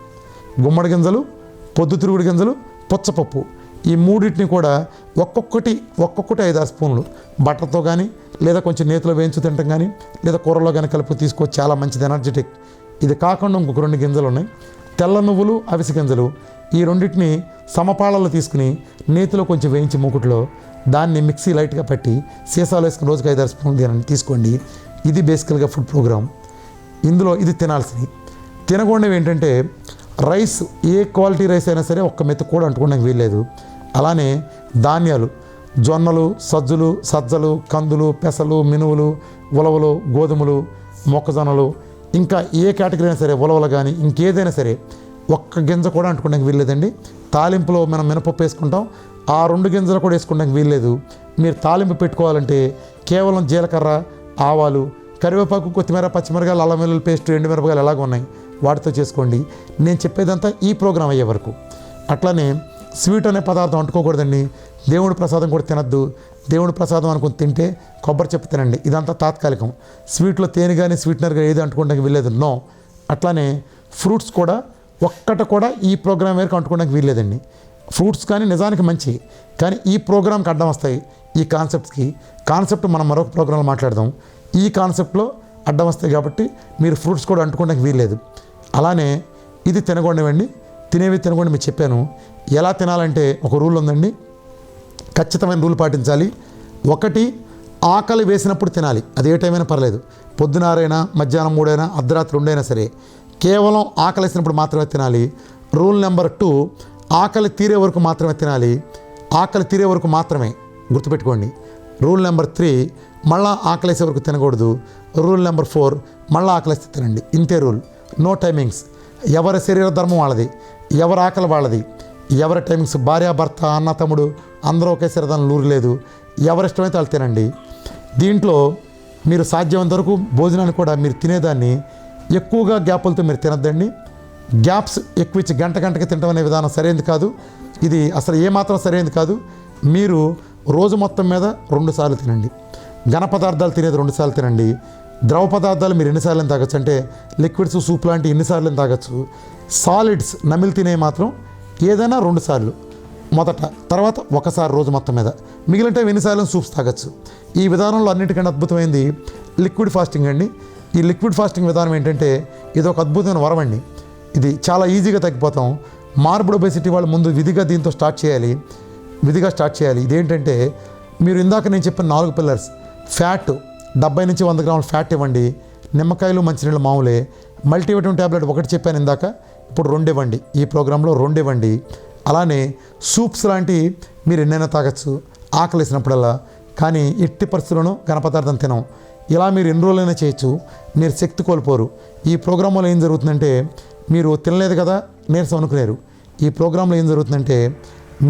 గుమ్మడి గింజలు, పొద్దుతిరుగుడు గింజలు, పుచ్చపప్పు, ఈ 3టిని కూడా ఒక్కొక్కటి 5-6 స్పూన్లు బటర్తో కానీ లేదా కొంచెం నేతిలో వేయించు తింటాం కానీ లేదా కూరలో కానీ కలిపి తీసుకోవచ్చు. చాలా మంచిది, ఎనర్జెటిక్. ఇది కాకుండా ఇంకొక 2 గింజలు ఉన్నాయి, తెల్ల నువ్వులు, అవిసె గింజలు. ఈ రెండింటిని సమపాళల్లో తీసుకుని నేతిలో కొంచెం వేయించి మూకుట్లో దాన్ని మిక్సీ లైట్గా పట్టి సీసాలు వేసుకుని రోజుకి 5-6 స్పూన్లు తినండి, తీసుకోండి. ఇది బేసికల్గా ఫుడ్ ప్రోగ్రామ్. ఇందులో ఇది తినాల్సినవి. తినకూడనివి ఏంటంటే రైస్, ఏ క్వాలిటీ రైస్ అయినా సరే ఒక్క మెత్తు కూడా అంటుకోవడానికి వీల్లేదు. అలానే ధాన్యాలు, జొన్నలు, సజ్జలు, కందులు, పెసలు, మినువులు, ఉలవలు, గోధుమలు, మొక్కజొన్నలు, ఇంకా ఏ కేటగిరీ అయినా సరే ఉలవలు కానీ ఇంకేదైనా సరే ఒక్క గింజ కూడా అంటుకోవడానికి వీల్లేదండి. తాలింపులో మనం మినపప్పు వేసుకుంటాం, ఆ 2 గింజలు కూడా వేసుకోవడానికి వీల్లేదు. మీరు తాలింపు పెట్టుకోవాలంటే కేవలం జీలకర్ర, ఆవాలు, కరివేపాకు, కొత్తిమీర, పచ్చిమిరకాయలు, అల్లం వెల్లుల్లి పేస్ట్, ఎండుమిరపకాయలు ఎలాగ ఉన్నాయి వాటితో చేసుకోండి. నేను చెప్పేదంతా ఈ ప్రోగ్రాం అయ్యే వరకు. అట్లానే స్వీట్ అనే పదార్థం అంటుకోకూడదండి. దేవుడి ప్రసాదం కూడా తినద్దు. దేవుడి ప్రసాదం అనుకుని తింటే కొబ్బరి చెప్పు తినండి, ఇదంతా తాత్కాలికం. స్వీట్లో తేనె కానీ స్వీట్నర్గా ఏది అంటుకోవడానికి వీల్లేదు, నో. అట్లానే ఫ్రూట్స్ కూడా ఒక్కటి కూడా ఈ ప్రోగ్రాం వరకు అంటుకోవడానికి వీల్లేదండి. ఫ్రూట్స్ కానీ నిజానికి మంచి, కానీ ఈ ప్రోగ్రాంకి అడ్డం వస్తాయి. ఈ కాన్సెప్ట్ మనం మరొక ప్రోగ్రాంలో మాట్లాడదాం. ఈ కాన్సెప్ట్లో అడ్డం వస్తాయి కాబట్టి మీరు ఫ్రూట్స్ కూడా అంటుకోవడానికి వీల్లేదు. అలానే ఇది తినకూడనివ్వండి, తినేవి తినకుండా మీకు చెప్పాను. ఎలా తినాలంటే ఒక రూల్ ఉందండి, ఖచ్చితమైన రూల్ పాటించాలి. 1, ఆకలి వేసినప్పుడు తినాలి, అది ఏ టైం అయినా పర్లేదు. పొద్దున 6 మధ్యాహ్నం 3 అర్ధరాత్రి 2 సరే, కేవలం ఆకలి వేసినప్పుడు మాత్రమే తినాలి. రూల్ నెంబర్ 2, ఆకలి తీరే వరకు మాత్రమే తినాలి. ఆకలి తీరే వరకు మాత్రమే, గుర్తుపెట్టుకోండి. రూల్ నెంబర్ 3, మళ్ళా ఆకలేసే వరకు తినకూడదు. రూల్ నెంబర్ 4, మళ్ళీ ఆకలిస్తే తినండి. ఇంతే రూల్, నో టైమింగ్స్. ఎవరి శరీర ధర్మం వాళ్ళది, ఎవరి ఆకలి వాళ్ళది, ఎవరి టైమింగ్స్. భార్య, భర్త, అన్న, తమ్ముడు అందరూ ఒకే శరీరం లూరు లేదు. ఎవరిష్టమైతే వాళ్ళు తినండి. దీంట్లో మీరు సాధ్యమైనంత వరకు భోజనాన్ని కూడా మీరు తినేదాన్ని ఎక్కువగా గ్యాపులతో మీరు తినద్దండి. గ్యాప్స్ ఎక్కువ ఇచ్చి గంటకి తినడం అనే విధానం సరైనది కాదు. ఇది అసలు ఏమాత్రం సరైనది కాదు. మీరు రోజు మొత్తం మీద 2 సార్లు తినండి. ఘన పదార్థాలు తినేది 2 సార్లు తినండి. ద్రవ పదార్థాలు మీరు ఎన్నిసార్లు తాగొచ్చు అంటే లిక్విడ్స్, సూప్ లాంటి ఎన్నిసార్లు తాగొచ్చు. సాలిడ్స్ నమిలి తినే మాత్రం ఏదైనా 2 సార్లు మొదట, తర్వాత 1 సారి రోజు మొత్తం మీద. మిగిలిన టైం ఎన్నిసార్లు సూప్స్ తాగొచ్చు. ఈ విధానంలో అన్నిటికంటే అద్భుతమైంది లిక్విడ్ ఫాస్టింగ్ అండి. ఈ లిక్విడ్ ఫాస్టింగ్ విధానం ఏంటంటే ఇది ఒక అద్భుతమైన వరం అండి. ఇది చాలా ఈజీగా తగ్గిపోతాం. మార్బుడ్ ఒబేసిటీ వాళ్ళు ముందు విధిగా దీంతో స్టార్ట్ చేయాలి. ఇదేంటంటే మీరు ఇందాక నేను చెప్పిన 4 పిల్లర్స్. ఫ్యాట్ 70 నుంచి 100 గ్రాముల ఫ్యాట్ ఇవ్వండి. నిమ్మకాయలు, మంచినీళ్ళు మామూలే. మల్టీవిటమిన్ ట్యాబ్లెట్ 1 చెప్పాను ఇందాక, ఇప్పుడు 2 ఇవ్వండి. ఈ ప్రోగ్రాంలో 2 ఇవ్వండి. అలానే సూప్స్ లాంటి మీరు ఎన్నైనా తాగొచ్చు ఆకలి వేసినప్పుడల్లా, కానీ ఎట్టి పరిస్థితుల్లోనూ ఘనపదార్థం తినం. ఇలా మీరు ఎన్ని రోజులైనా చేయొచ్చు, మీరు శక్తి కోల్పోరు. ఈ ప్రోగ్రాంలో ఏం జరుగుతుందంటే మీరు తినలేదు కదా నీరసం అనుకునేరు. ఈ ప్రోగ్రాంలో ఏం జరుగుతుందంటే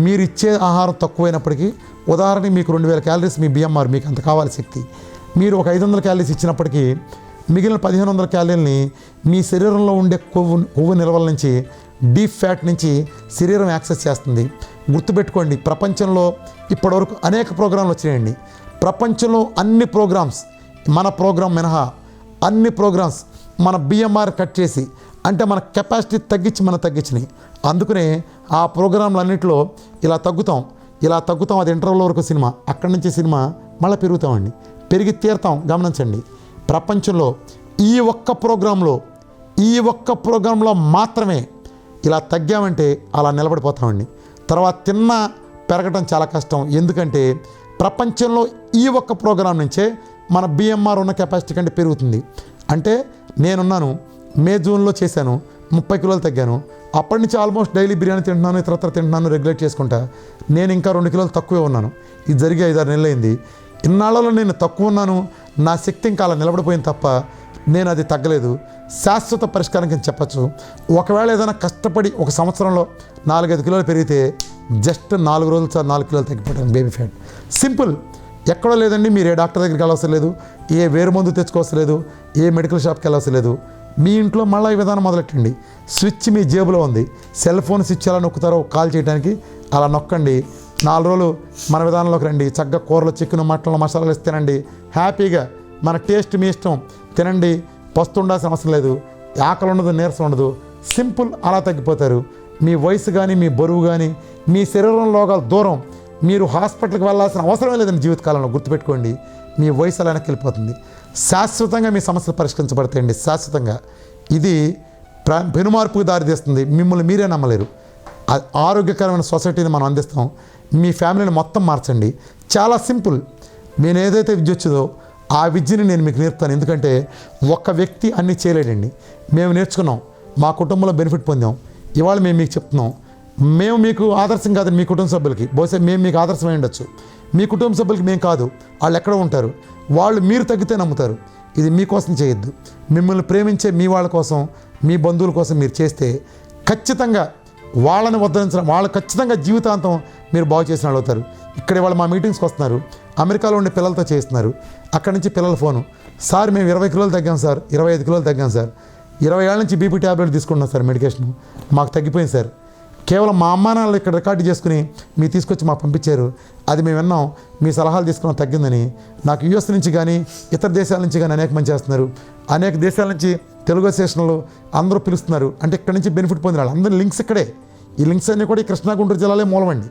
మీరు ఇచ్చే ఆహారం తక్కువైనప్పటికీ, ఉదాహరణకి మీకు 2000 క్యాలరీస్ మీ బిఎంఆర్, మీకు అంత కావాలి శక్తి, మీరు ఒక 500 క్యాలరీస్ ఇచ్చినప్పటికీ మిగిలిన 1500 క్యాలరీలని మీ శరీరంలో ఉండే కొవ్వు నిల్వల నుంచి, డీప్ ఫ్యాట్ నుంచి శరీరం యాక్సెస్ చేస్తుంది. గుర్తుపెట్టుకోండి, ప్రపంచంలో ఇప్పటివరకు అనేక ప్రోగ్రాంలు వచ్చినాయండి. ప్రపంచంలో అన్ని ప్రోగ్రామ్స్, మన ప్రోగ్రామ్ మినహా అన్ని ప్రోగ్రామ్స్ మన బిఎంఆర్ కట్ చేసి, అంటే మన కెపాసిటీ తగ్గించినాయి. అందుకనే ఆ ప్రోగ్రాంలన్నింటిలో ఇలా తగ్గుతాం, అది ఇంటర్వల్ వరకు సినిమా, అక్కడి నుంచి సినిమా మళ్ళీ పెరుగుతామండి, పెరిగి తీరుతాం. గమనించండి, ప్రపంచంలో ఈ ఒక్క ప్రోగ్రాంలో మాత్రమే ఇలా తగ్గామంటే అలా నిలబడిపోతామండి. తర్వాత పెరగటం చాలా కష్టం. ఎందుకంటే ప్రపంచంలో ఈ ఒక్క ప్రోగ్రాం నుంచే మన బిఎంఆర్ ఉన్న కెపాసిటీ కంటే పెరుగుతుంది. అంటే నేనున్నాను, మే జూన్లో చేశాను, 30 కిలోలు తగ్గాను. అప్పటి నుంచి ఆల్మోస్ట్ డైలీ బిర్యానీ తింటున్నాను, ఇతరత్ర తింటున్నాను, రెగ్యులేట్ చేసుకుంటా. నేను ఇంకా 2 కిలోలు తక్కువే ఉన్నాను. ఇది జరిగి 5-6 నెలలు అయింది. ఇన్నాళ్ళలో నేను తక్కువ ఉన్నాను, నా శక్తి ఇంకా అలా నిలబడిపోయింది తప్ప నేను అది తగ్గలేదు. శాశ్వత పరిష్కారం కింద చెప్పచ్చు. ఒకవేళ ఏదైనా కష్టపడి ఒక సంవత్సరంలో 4-5 కిలోలు పెరిగితే జస్ట్ 4 రోజులు 4 కిలోలు తగ్గిపోతాను. బేబీ ఫ్యాట్ సింపుల్, ఎక్కడో లేదండి. మీరు ఏ డాక్టర్ దగ్గరికి వెళ్ళవసరం లేదు, ఏ వేరు మందు తెచ్చుకోవసరం లేదు, ఏ మెడికల్ షాప్కి వెళ్ళవసరం లేదు. మీ ఇంట్లో మళ్ళీ ఈ విధానం మొదలెట్టండి. స్విచ్ మీ జేబులో ఉంది, సెల్ ఫోన్ స్విచ్ ఎలా నొక్కుతారో కాల్ చేయడానికి అలా నొక్కండి. 4 రోజులు మన విధానంలోకి రండి. చక్కగా కూరలు, చికెన్, మటన్లు, మసాలాలు వేసి తినండి. హ్యాపీగా మన టేస్ట్ మీ ఇష్టం తినండి. పస్తు ఉండాల్సిన అవసరం లేదు, ఆకలి ఉండదు, నీరసం ఉండదు. సింపుల్, అలా తగ్గిపోతారు. మీ వయసు కానీ, మీ బరువు కానీ, మీ శరీరంలో దూరం, మీరు హాస్పిటల్కి వెళ్ళాల్సిన అవసరమే లేదండి జీవితకాలంలో. గుర్తుపెట్టుకోండి, మీ వయసు అలా వెనక్కి వెళ్ళిపోతుంది. శాశ్వతంగా మీ సమస్యలు పరిష్కరించబడతాయండి. శాశ్వతంగా ఇది పెనుమార్పుకు దారితీస్తుంది. మిమ్మల్ని మీరే నమ్మలేరు. ఆరోగ్యకరమైన సొసైటీని మనం అందిస్తాం. మీ ఫ్యామిలీని మొత్తం మార్చండి. చాలా సింపుల్. నేను ఏదైతే విద్య వచ్చిందో ఆ విద్యని నేను మీకు నేర్పుతాను. ఎందుకంటే ఒక్క వ్యక్తి అన్నీ చేయలేడండి. మేము నేర్చుకున్నాం, మా కుటుంబంలో బెనిఫిట్ పొందాం. ఇవాళ మేము మీకు చెప్తున్నాం. మేము మీకు ఆదర్శం కాదండి, మీ కుటుంబ సభ్యులకి. బహుశా మేము మీకు ఆదర్శమై ఉండొచ్చు, మీ కుటుంబ సభ్యులకి మేము కాదు. వాళ్ళు ఎక్కడ ఉంటారు, వాళ్ళు మీరు తగ్గితే నమ్ముతారు. ఇది మీకోసం చేయొద్దు, మిమ్మల్ని ప్రేమించే మీ వాళ్ళ కోసం, మీ బంధువుల కోసం మీరు చేస్తే ఖచ్చితంగా వాళ్ళని వద్దరించడం, వాళ్ళు ఖచ్చితంగా జీవితాంతం మీరు బాగు చేసిన వాళ్ళు అవుతారు. ఇక్కడ వాళ్ళు మా మీటింగ్స్కి వస్తున్నారు, అమెరికాలో ఉండే పిల్లలతో చేస్తున్నారు. అక్కడి నుంచి పిల్లల ఫోను, సార్ మేము 20 కిలోలు తగ్గాం సార్, 25 కిలోలు తగ్గాం సార్, 20 ఏళ్ళ నుంచి బీపీ ట్యాబ్లెట్ తీసుకుంటున్నాం సార్, మెడికేషన్ మాకు తగ్గిపోయింది సార్. కేవలం మా అమ్మా నాన్నలు ఇక్కడ రికార్డు చేసుకుని మీరు తీసుకొచ్చి మాకు పంపించారు. అది మేము విన్నాం, మీ సలహాలు తీసుకున్నాం, తగ్గిందని. నాకు యూఎస్ నుంచి కానీ ఇతర దేశాల నుంచి కానీ అనేక మంది చేస్తున్నారు. అనేక దేశాల నుంచి తెలుగు అసోసియేషన్లు అందరూ పిలుస్తున్నారు. అంటే ఇక్కడ నుంచి బెనిఫిట్ పొందిన వాళ్ళు అందరూ లింక్స్ ఇక్కడే. ఈ లింక్స్ అన్నీ కూడా ఈ కృష్ణా గుంటూరు జిల్లాలే మూలమండి.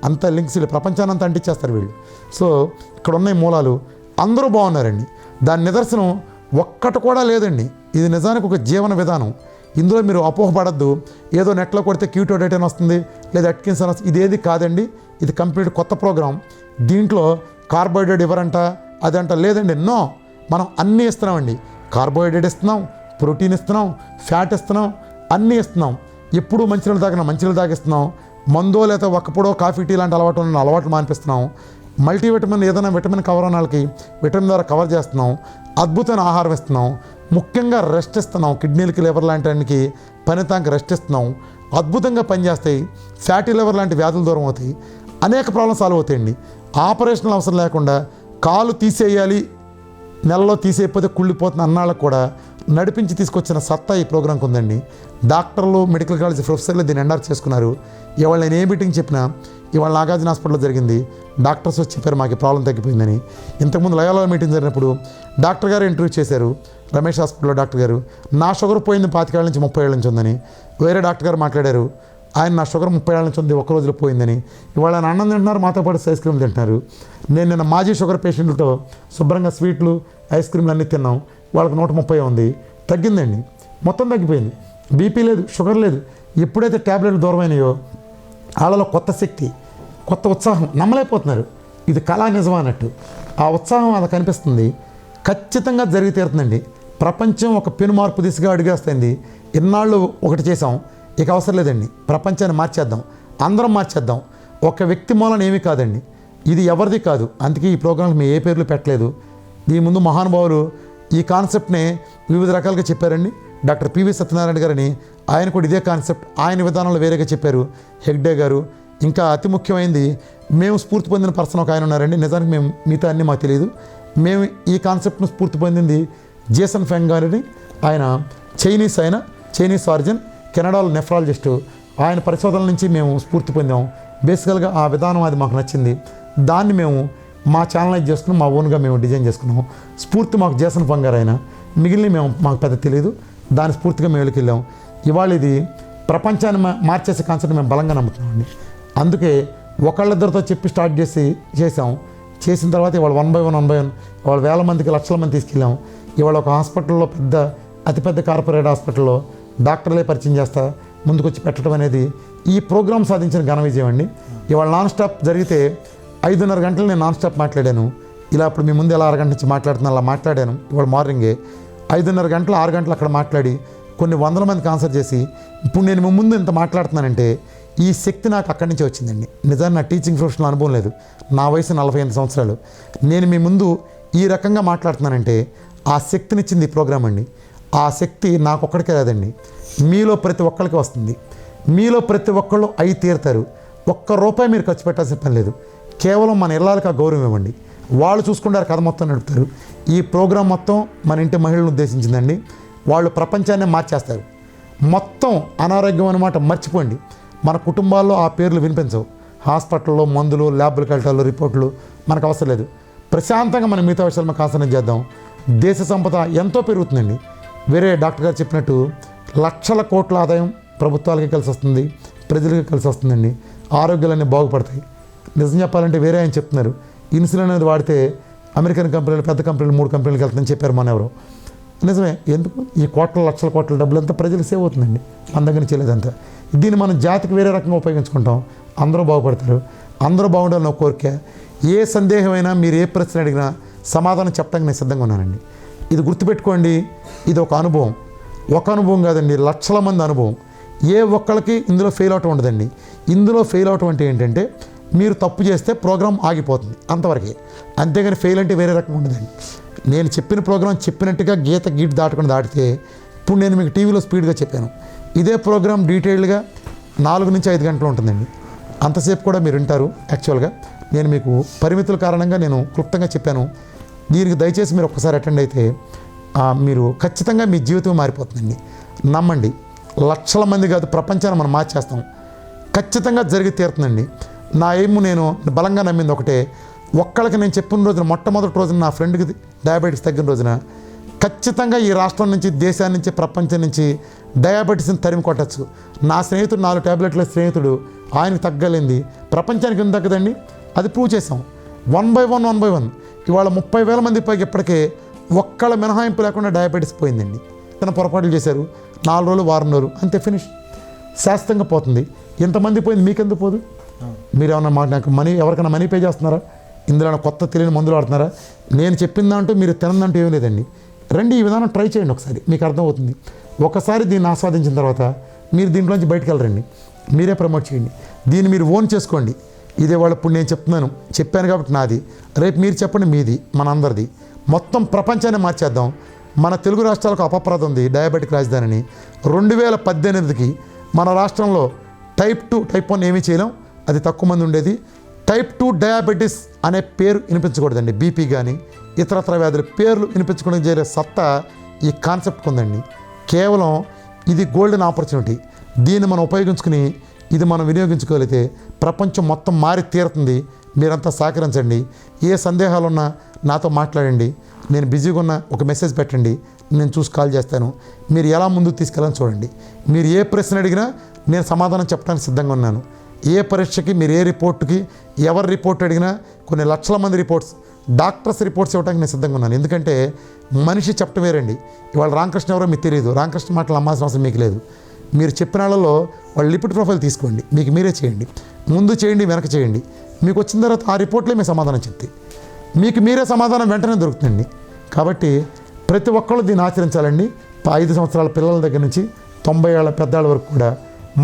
అంత లింక్స్ ప్రపంచాన్ని అంతా అంటించేస్తారు వీళ్ళు. సో ఇక్కడ ఉన్న మూలాలు అందరూ బాగున్నారండి. దాని నిదర్శనం ఒక్కటి కూడా లేదండి. ఇది నిజానికి ఒక జీవన విధానం. ఇందులో మీరు అపోహపడద్దు. ఏదో నెట్లో కొడితే క్యూటో డేట్ అని వస్తుంది, లేదా అట్కిన్స్ అని వస్తుంది. ఇదేది కాదండి. ఇది కంప్లీట్ కొత్త ప్రోగ్రాం. దీంట్లో కార్బోహైడ్రేట్ ఇవ్వరంట, అదంట లేదండి. ఎన్నో మనం అన్నీ ఇస్తున్నామండి. కార్బోహైడ్రేట్ ఇస్తున్నాం, ప్రోటీన్ ఇస్తున్నాం, ఫ్యాట్ ఇస్తున్నాం, అన్నీ ఇస్తున్నాం. ఎప్పుడూ మంచినీళ్ళు తాగిస్తున్నాం. మందో లేదా ఒక్కప్పుడో కాఫీ టీ లాంటి అలవాట్లు మానిపిస్తున్నాం. మల్టీవిటమిన్ ఏదైనా విటమిన్ కవర్ అన్న వాళ్ళకి విటమిన్ ద్వారా కవర్ చేస్తున్నాం. అద్భుతమైన ఆహారం ఇస్తున్నాం. ముఖ్యంగా రెస్ట్ ఇస్తున్నాం. కిడ్నీలకి, లివర్ లాంటి వాటికి పనితానికి రెస్ట్ ఇస్తున్నాం. అద్భుతంగా పనిచేస్తాయి. ఫ్యాటీ లివర్ లాంటి వ్యాధులు దూరం అవుతాయి. అనేక ప్రాబ్లమ్స్ సాల్వ్ అవుతాయండి. ఆపరేషన్లు అవసరం లేకుండా కాలు తీసేయాలి, నెలలో తీసేయకపోతే కుళ్ళిపోతున్న అన్నాళ్ళకు కూడా నడిపించి తీసుకొచ్చిన సత్తా ఈ ప్రోగ్రాంకి ఉందండి. డాక్టర్లు, మెడికల్ కాలేజ్ ప్రొఫెసర్లు దీన్ని ఎండార్ చేసుకున్నారు. ఇవాళ నేను ఏ మీటింగ్ చెప్పినా, ఇవాళ నాగార్జున హాస్పిటల్లో జరిగింది, డాక్టర్స్ వచ్చి చెప్పారు మాకు ప్రాబ్లం తగ్గిపోయిందని. ఇంతకుముందు లయోలా మీటింగ్ జరిగినప్పుడు డాక్టర్ గారు ఇంటర్వ్యూ చేశారు, రమేష్ హాస్పిటల్లో డాక్టర్ గారు. నా షుగర్ పోయింది 25 ఏళ్ళ నుంచి 30 ఏళ్ళ నుంచి ఉందని. వేరే డాక్టర్ గారు మాట్లాడారు, ఆయన నా షుగర్ 30 ఏళ్ళ నుంచి ఉంది, ఒక్క రోజులో పోయిందని. ఇవాళ ఆయన అన్నం తింటున్నారు, మాతో పాటు ఐస్ క్రీమ్ తింటున్నారు. నేను నిన్న మాజీ షుగర్ పేషెంట్లతో శుభ్రంగా స్వీట్లు, ఐస్ క్రీమ్లు అన్నీ తిన్నాం. వాళ్ళకి 130 ఉంది, తగ్గిందండి, మొత్తం తగ్గిపోయింది. బీపీ లేదు, షుగర్ లేదు. ఎప్పుడైతే ట్యాబ్లెట్లు దూరమైనాయో వాళ్ళలో కొత్త శక్తి, కొత్త ఉత్సాహం, నమ్మలేకపోతున్నారు ఇది కళా నిజమా అన్నట్టు. ఆ ఉత్సాహం అలా కనిపిస్తుంది. ఖచ్చితంగా జరిగి తీరుతుందండి. ప్రపంచం ఒక పెను మార్పు దిశగా అడిగేస్తుంది. ఇన్నాళ్ళు ఒకటి చేసాం, ఇక అవసరం లేదండి. ప్రపంచాన్ని మార్చేద్దాం, అందరం మార్చేద్దాం. ఒక వ్యక్తి మూలన ఏమీ కాదండి, ఇది ఎవరిది కాదు. అందుకే ఈ ప్రోగ్రాంకి మేము ఏ పేర్లు పెట్టలేదు. దీని ముందు మహానుభావులు ఈ కాన్సెప్ట్ని వివిధ రకాలుగా చెప్పారండి. డాక్టర్ పివి సత్యనారాయణ గారని, ఆయన కూడా ఇదే కాన్సెప్ట్ ఆయన విధానంలో వేరేగా చెప్పారు. హెగ్డే గారు, ఇంకా అతి ముఖ్యమైనది, మేము స్ఫూర్తి పొందిన పర్సన్ ఒక ఆయన ఉన్నారండి. నిజానికి మేము మిగతా అన్నీ మాకు తెలియదు. మేము ఈ కాన్సెప్ట్ను స్ఫూర్తి పొందింది జేసన్ ఫెంగ్ గారిని. ఆయన చైనీస్ ఆరిజిన్, కెనడాలో నెఫ్రాలజిస్టు. ఆయన పరిశోధనల నుంచి మేము స్ఫూర్తి పొందాం. బేసికల్గా ఆ విధానం అది మాకు నచ్చింది. దాన్ని మేము మా ఛానలైజ్ చేసుకుని మా ఓన్గా మేము డిజైన్ చేసుకున్నాము. స్ఫూర్తి మాకు జేసన్ ఫెంగ్ గారు అయినా, మిగిలిన మాకు పెద్ద తెలియదు. దాని స్ఫూర్తిగా మేము వెళ్ళికెళ్ళాం. ఇవాళ ఇది ప్రపంచాన్ని మార్చేసే కాన్సెప్ట్ మేము బలంగా నమ్ముతున్నామండి. అందుకే ఒకళ్ళిద్దరితో చెప్పి స్టార్ట్ చేసిన తర్వాత ఇవాళ 1 by 1 ఇవాళ వేల మందికి, లక్షల మంది తీసుకెళ్ళాం. ఇవాళ ఒక హాస్పిటల్లో అతిపెద్ద కార్పొరేట్ హాస్పిటల్లో డాక్టర్లే పరిచయం చేస్తా ముందుకొచ్చి పెట్టడం అనేది ఈ ప్రోగ్రాం సాధించిన ఘన విజయం అండి. ఇవాళ నాన్ స్టాప్ జరిగితే 5:30 గంటలు నేను నాన్ స్టాప్ మాట్లాడాను. ఇలా ఇప్పుడు మీ ముందు ఎలా 6 గంటల నుంచి మాట్లాడుతున్నా అలా మాట్లాడాను. ఇవాళ మార్నింగే 5:30 గంటలు 6 గంటలు అక్కడ మాట్లాడి కొన్ని వందల మందికి ఆన్సర్ చేసి ఇప్పుడు నేను మీ ముందు ఇంత మాట్లాడుతున్నానంటే ఈ శక్తి నాకు అక్కడి నుంచి వచ్చిందండి. నిజాన్ని నా టీచింగ్ ప్రొఫెషనల్ అనుభవం లేదు. నా వయసు 48 సంవత్సరాలు. నేను మీ ముందు ఈ రకంగా మాట్లాడుతున్నానంటే ఆ శక్తినిచ్చింది ఈ ప్రోగ్రాం అండి. ఆ శక్తి నాకొక్కడికే రాదండి, మీలో ప్రతి ఒక్కరికి వస్తుంది. మీలో ప్రతి ఒక్కళ్ళు అయి తీరుతారు. ₹1 మీరు ఖర్చు పెట్టాల్సిన పని లేదు. కేవలం మన ఇళ్ళకి ఆ గౌరవం ఇవ్వండి. వాళ్ళు చూసుకుంటారు, కథ మొత్తం నడుపుతారు. ఈ ప్రోగ్రాం మొత్తం మన ఇంటి మహిళలను ఉద్దేశించిందండి. వాళ్ళు ప్రపంచాన్ని మార్చేస్తారు. మొత్తం అనారోగ్యం అన్నమాట మర్చిపోండి. మన కుటుంబాల్లో ఆ పేర్లు వినిపించవు. హాస్పిటల్లో మందులు, ల్యాబ్లకు వెళ్ళటాలు, రిపోర్ట్లు మనకు అవసరం లేదు. ప్రశాంతంగా మనం మిగతా విషయాలు కాన్సన్ట్రేట్ చేద్దాం. దేశ సంపద ఎంతో పెరుగుతుందండి. వేరే డాక్టర్ గారు చెప్పినట్టు లక్షల కోట్ల ఆదాయం ప్రభుత్వాలకి కలిసి వస్తుంది, ప్రజలకి కలిసి వస్తుందండి. ఆరోగ్యాలన్నీ బాగుపడతాయి. నిజం చెప్పాలంటే వేరే ఆయన చెప్తున్నారు, ఇన్సులిన్ అనేది వాడితే అమెరికన్ కంపెనీలు, పెద్ద కంపెనీలు 3 కంపెనీలకు వెళ్తుందని చెప్పారు మన ఎవరు. నిజమే. ఎందుకు? ఈ లక్షల కోట్ల డబ్బులు అంతా ప్రజలకు సేవ్ అవుతుందండి. మన దగ్గర నుంచి లేదంతా. దీన్ని మనం జాతికి వేరే రకంగా ఉపయోగించుకుంటాం. అందరూ బాగుపడతారు. అందరూ బాగుండాలని ఒక కోరిక. ఏ సందేహమైనా, మీరు ఏ ప్రశ్న అడిగినా సమాధానం చెప్పడానికి నేను సిద్ధంగా ఉన్నానండి. ఇది గుర్తుపెట్టుకోండి. ఇది ఒక అనుభవం. ఒక అనుభవం కాదండి, లక్షల మంది అనుభవం. ఏ ఒక్కళ్ళకి ఇందులో ఫెయిల్ అవటం ఉండదండి. ఇందులో ఫెయిల్ అవటం అంటే ఏంటంటే, మీరు తప్పు చేస్తే ప్రోగ్రాం ఆగిపోతుంది, అంతవరకే. అంతేగాని ఫెయిల్ అంటే వేరే రకం ఉండదండి. నేను చెప్పిన ప్రోగ్రాం చెప్పినట్టుగా గీత దాటకుండా దాటితే, ఇప్పుడు నేను మీకు టీవీలో స్పీడ్గా చెప్పాను. ఇదే ప్రోగ్రాం డీటెయిల్డ్గా 4 నుంచి 5 గంటలు ఉంటుందండి. అంతసేపు కూడా మీరు వింటారు. యాక్చువల్గా నేను మీకు పరిమితుల కారణంగా నేను క్లుప్తంగా చెప్పాను. దీనికి దయచేసి మీరు ఒక్కసారి అటెండ్ అయితే మీరు ఖచ్చితంగా మీ జీవితం మారిపోతుందండి. నమ్మండి. లక్షల మంది కాదు, ప్రపంచాన్ని మనం మార్చేస్తాం. ఖచ్చితంగా జరిగి తీరుతుందండి. నా ఏమో నేను బలంగా నమ్మింది ఒకటే, ఒక్కళ్ళకి నేను చెప్పిన రోజున, మొట్టమొదటి రోజున నా ఫ్రెండ్కి డయాబెటీస్ తగ్గిన రోజున ఖచ్చితంగా ఈ రాష్ట్రం నుంచి, దేశాన్ని నుంచి, ప్రపంచం నుంచి డయాబెటీస్ని తరిమి కొట్టచ్చు. నా స్నేహితుడు 4 ట్యాబ్లెట్ల స్నేహితుడు, ఆయనకు తగ్గలింది, ప్రపంచానికి ఎందుకు తగ్గదండి? అది ప్రూవ్ చేసాం. 1 by 1 ఇవాళ 30,000 మంది పైకి ఇప్పటికే ఒక్కళ్ళ మినహాయింపు లేకుండా డయాబెటీస్ పోయిందండి. తన పొరపాట్లు చేశారు, 4 రోజులు, వారం రోజులు, అంతే, ఫినిష్. శాశ్వతంగా పోతుంది. ఇంతమంది పోయింది, మీకెందుకు పోదు? మీరు ఏమన్నా నాకు ఎవరికైనా మనీ పే చేస్తున్నారా? ఇందులో కొత్త తెలియని మందులు వాడుతున్నారా? నేను చెప్పిందంటూ మీరు తినందంటూ ఏమీ లేదండి. రండి, ఈ విధానం ట్రై చేయండి ఒకసారి, మీకు అర్థమవుతుంది. ఒకసారి దీన్ని ఆస్వాదించిన తర్వాత మీరు దీంట్లోంచి బయటకు వెళ్ళరండి. మీరే ప్రమోట్ చేయండి. దీన్ని మీరు ఓన్ చేసుకోండి. ఇదే వాళ్ళు ఇప్పుడు నేను చెప్పాను కాబట్టి నాది, రేపు మీరు చెప్పండి మీది, మనందరిది. మొత్తం ప్రపంచాన్ని మార్చేద్దాం. మన తెలుగు రాష్ట్రాలకు అపప్రద ఉంది డయాబెటిక్ రాజధానిని. 2018కి మన రాష్ట్రంలో టైప్ 2, టైప్ 1 ఏమీ చేయలేం, అది తక్కువ మంది ఉండేది. టైప్ 2 డయాబెటీస్ అనే పేరు వినిపించకూడదండి. బీపీ కానీ ఇతరత్ర వ్యాధుల పేర్లు వినిపించుకోవడం చేయలే సత్తా ఈ కాన్సెప్ట్ ఉందండి. కేవలం ఇది గోల్డెన్ ఆపర్చునిటీ. దీన్ని మనం ఉపయోగించుకుని, ఇది మనం వినియోగించుకోగలిగితే ప్రపంచం మొత్తం మారి తీరుతుంది. మీరంతా సహకరించండి. ఏ సందేహాలున్నా నాతో మాట్లాడండి. నేను బిజీగా ఉన్న ఒక మెసేజ్ పెట్టండి, నేను చూసి కాల్ చేస్తాను. మీరు ఎలా ముందుకు తీసుకెళ్ళాలని చూడండి. మీరు ఏ ప్రశ్న అడిగినా నేను సమాధానం చెప్పడానికి సిద్ధంగా ఉన్నాను. ఏ పరీక్షకి, మీరు ఏ రిపోర్ట్కి, ఎవరి రిపోర్ట్ అడిగినా, కొన్ని లక్షల మంది రిపోర్ట్స్, డాక్టర్స్ రిపోర్ట్స్ ఇవ్వడానికి నేను సిద్ధంగా ఉన్నాను. ఎందుకంటే మనిషి చెప్పటం వేరండి. ఇవాళ రామకృష్ణ ఎవరో మీకు తెలియదు, రామకృష్ణ మాటలు అమ్మాల్సిన అవసరం మీకు లేదు. మీరు చెప్పిన వాళ్ళలో వాళ్ళ లిపిడ్ ప్రొఫైల్ తీసుకోండి, మీకు మీరే చేయండి. ముందు చేయండి, వెనక చేయండి. మీకు వచ్చిన తర్వాత ఆ రిపోర్ట్లే మీ సమాధానం చెప్తాయి. మీకు మీరే సమాధానం వెంటనే దొరుకుతుందండి. కాబట్టి ప్రతి ఒక్కళ్ళు దీన్ని ఆచరించాలండి. 5 సంవత్సరాల పిల్లల దగ్గర నుంచి 90 ఏళ్ళ పెద్దాళ్ళ వరకు కూడా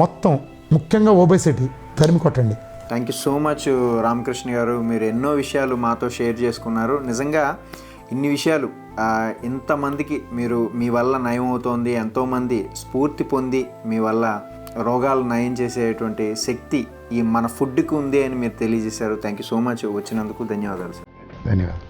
మొత్తం, ముఖ్యంగా ఒబేసిటీ తరిమి కొట్టండి. Thank you so much Ramakrishna గారు. మీరు ఎన్నో విషయాలు మాతో షేర్ చేసుకున్నారు. నిజంగా ఇన్ని విషయాలు ఇంతమందికి మీరు, మీ వల్ల నయం అవుతోంది, ఎంతోమంది స్ఫూర్తి పొంది మీ వల్ల రోగాలు నయం చేసేటువంటి శక్తి ఈ మన ఫుడ్కి ఉంది అని మీరు తెలియజేశారు. థ్యాంక్ యూ సో మచ్ వచ్చినందుకు. ధన్యవాదాలు సార్. ధన్యవాదాలు.